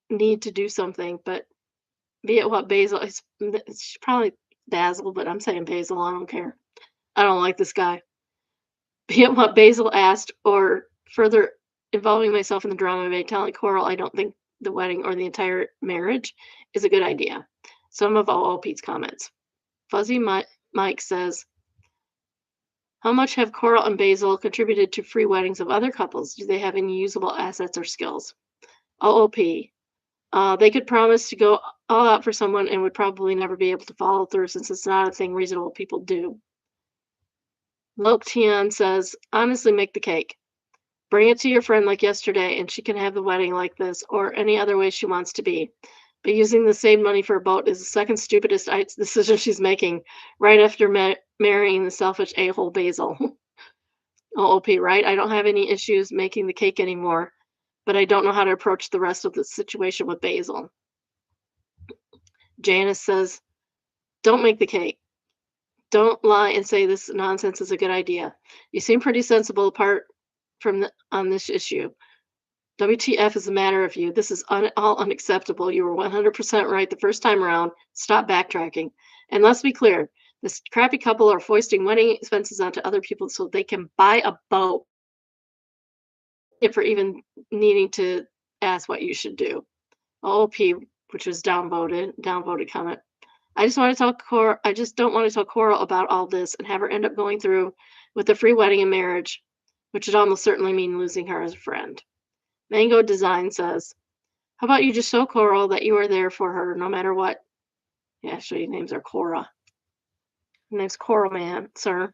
need to do something, but be it what Basil it's probably Basil, but I'm saying Basil, I don't care. I don't like this guy. Be it what Basil asked or further involving myself in the drama by telling Coral I don't think the wedding or the entire marriage is a good idea. Some of OOP's comments. Mike says, how much have Coral and Basil contributed to free weddings of other couples? Do they have any usable assets or skills? OOP. They could promise to go all out for someone and would probably never be able to follow through since it's not a thing reasonable people do. Loke Tian says, honestly, make the cake. Bring it to your friend like yesterday, and she can have the wedding like this or any other way she wants to be. But using the same money for a boat is the second stupidest decision she's making right after marrying the selfish a-hole Basil. OOP, right? I don't have any issues making the cake anymore, but I don't know how to approach the rest of the situation with Basil. Janice says, don't make the cake. Don't lie and say this nonsense is a good idea. You seem pretty sensible apart from on this issue. WTF is the matter of you? This is all unacceptable. You were 100% right the first time around. Stop backtracking. And let's be clear, this crappy couple are foisting wedding expenses onto other people so they can buy a boat if for even needing to ask what you should do. OOP, which was downvoted comment. I just don't want to tell Coral about all this and have her end up going through with the free wedding and marriage, which would almost certainly mean losing her as a friend. Mango Design says, how about you just show Coral that you are there for her no matter what? Yeah, actually, names are Cora. Her name's Coral Man, sir.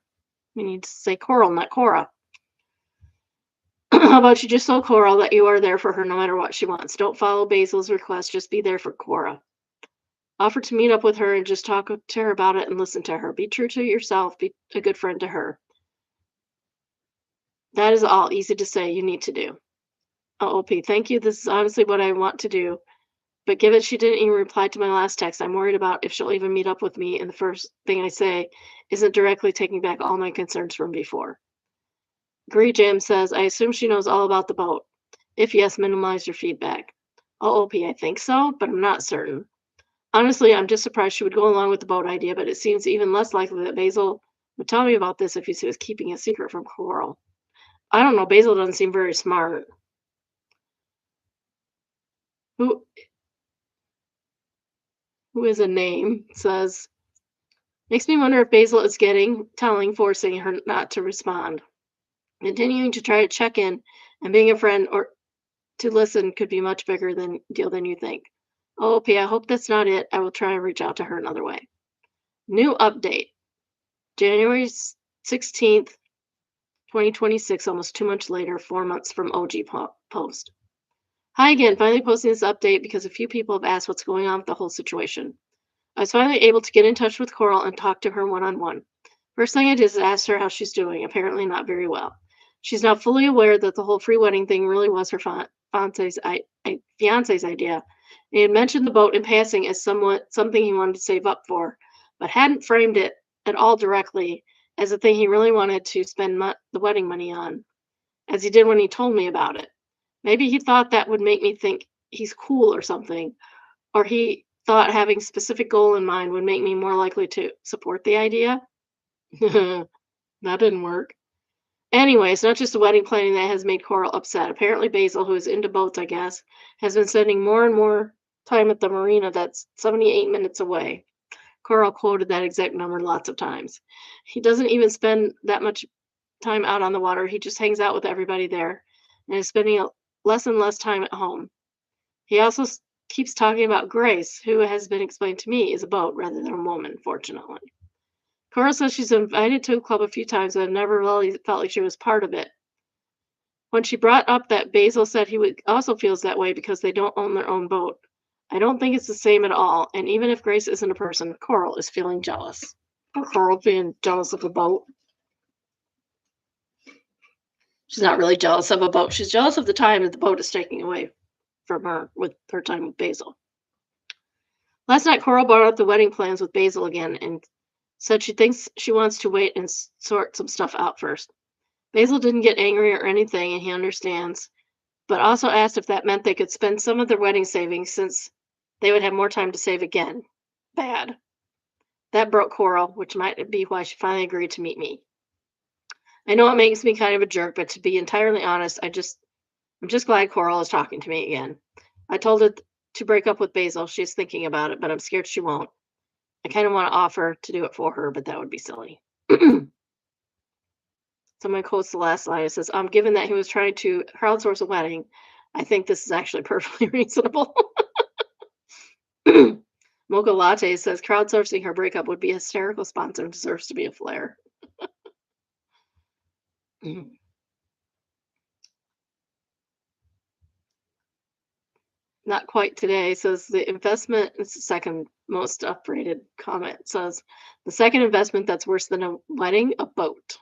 You need to say Coral, not Cora. How about you just show Coral that you are there for her no matter what she wants? Don't follow Basil's request. Just be there for Cora. Offer to meet up with her and just talk to her about it and listen to her. Be true to yourself. Be a good friend to her. That is all easy to say you need to do. OOP, thank you. This is honestly what I want to do. But given she didn't even reply to my last text, I'm worried about if she'll even meet up with me, and the first thing I say isn't directly taking back all my concerns from before. Gree Jam says, I assume she knows all about the boat. If yes, minimize your feedback. OOP, I think so, but I'm not certain. Honestly, I'm just surprised she would go along with the boat idea, but it seems even less likely that Basil would tell me about this if he was keeping a secret from Coral. I don't know, Basil doesn't seem very smart. Who is a name says, makes me wonder if Basil is forcing her not to respond. Continuing to try to check in and being a friend or to listen could be much bigger deal than you think. OOP, I hope that's not it. I will try and reach out to her another way. New update. January 16th, 2026, almost 2 months later, 4 months from OG post. Hi again, finally posting this update because a few people have asked what's going on with the whole situation. I was finally able to get in touch with Coral and talk to her one-on-one. First thing I did is ask her how she's doing, apparently not very well. She's now fully aware that the whole free wedding thing really was her fiance's idea. He had mentioned the boat in passing as something he wanted to save up for, but hadn't framed it at all directly as a thing he really wanted to spend the wedding money on, as he did when he told me about it. Maybe he thought that would make me think he's cool or something, or he thought having specific goal in mind would make me more likely to support the idea. That didn't work. Anyway, it's not just the wedding planning that has made Coral upset. Apparently Basil, who is into boats, I guess, has been spending more and more time at the marina that's 78 minutes away. Coral quoted that exact number lots of times. He doesn't even spend that much time out on the water. He just hangs out with everybody there and is spending less and less time at home. He also keeps talking about Grace, who has been explained to me is a boat rather than a woman, fortunately. Cora says she's been invited to a club a few times, but never really felt like she was part of it. When she brought up that Basil said he would also feels that way because they don't own their own boat, I don't think it's the same at all. And even if Grace isn't a person, Coral is feeling jealous. Coral being jealous of a boat. She's not really jealous of a boat. She's jealous of the time that the boat is taking away from her with her time with Basil. Last night, Coral brought up the wedding plans with Basil again and said she thinks she wants to wait and sort some stuff out first. Basil didn't get angry or anything, and he understands, but also asked if that meant they could spend some of their wedding savings since they would have more time to save again. Bad. That broke Coral, which might be why she finally agreed to meet me. I know it makes me kind of a jerk, but to be entirely honest, I'm just glad Coral is talking to me again. I told her to break up with Basil. She's thinking about it, but I'm scared she won't. I kind of want to offer to do it for her, but that would be silly. Someone quotes the last line. It says, given that he was trying to crowdsource a wedding, I think this is actually perfectly reasonable. Mocha Latte says crowdsourcing her breakup would be a hysterical sponsor and deserves to be a flare. Not quite today says the investment is the second most uprated comment. Says the second investment that's worse than a wedding, a boat.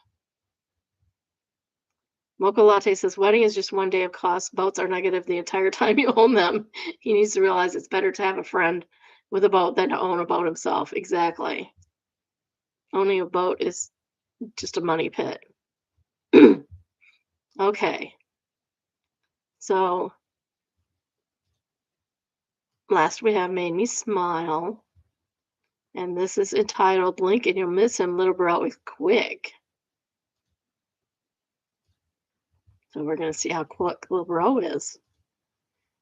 Mocha Latte says wedding is just one day of cost. Boats are negative the entire time you own them. He needs to realize it's better to have a friend with a boat than to own a boat himself. Exactly. Owning a boat is just a money pit. Okay. So last we have Made Me Smile. And this is entitled Blink and You'll Miss Him, Little Bro is Quick. So we're going to see how quick Little Bro is.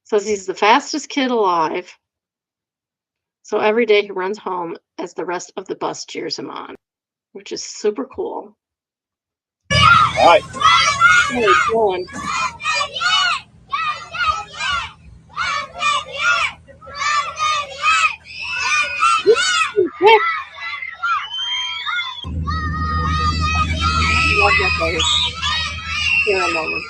Says he's the fastest kid alive. So every day he runs home as the rest of the bus cheers him on, which is super cool. All right. Oh, he's going. Quick. I love that baby. Here a moment.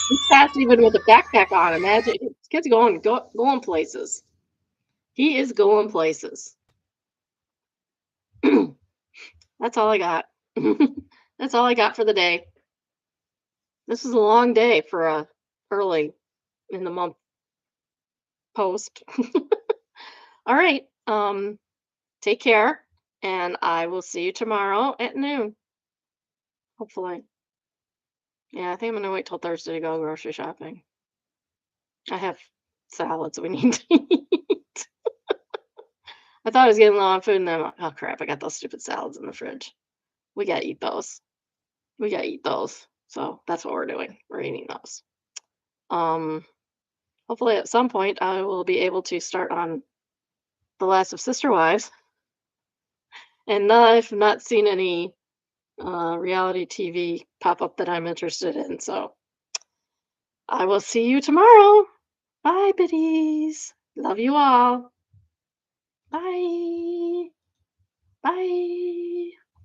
He's fast even with a backpack on. Imagine this kid's going places. He is going places. That's all I got. That's all I got for the day. This is a long day for a early in the month post. All right. Take care, and I will see you tomorrow at noon. Hopefully. Yeah, I think I'm gonna wait till Thursday to go grocery shopping. I have salads we need to eat. I thought I was getting low on food, and then I'm like, oh crap, I got those stupid salads in the fridge. We gotta eat those. We gotta eat those. So that's what we're doing. We're eating those. Hopefully at some point I will be able to start on The Last of Sister Wives. And I've not seen any reality TV pop up that I'm interested in. So I will see you tomorrow. Bye, biddies. Love you all. Bye. Bye.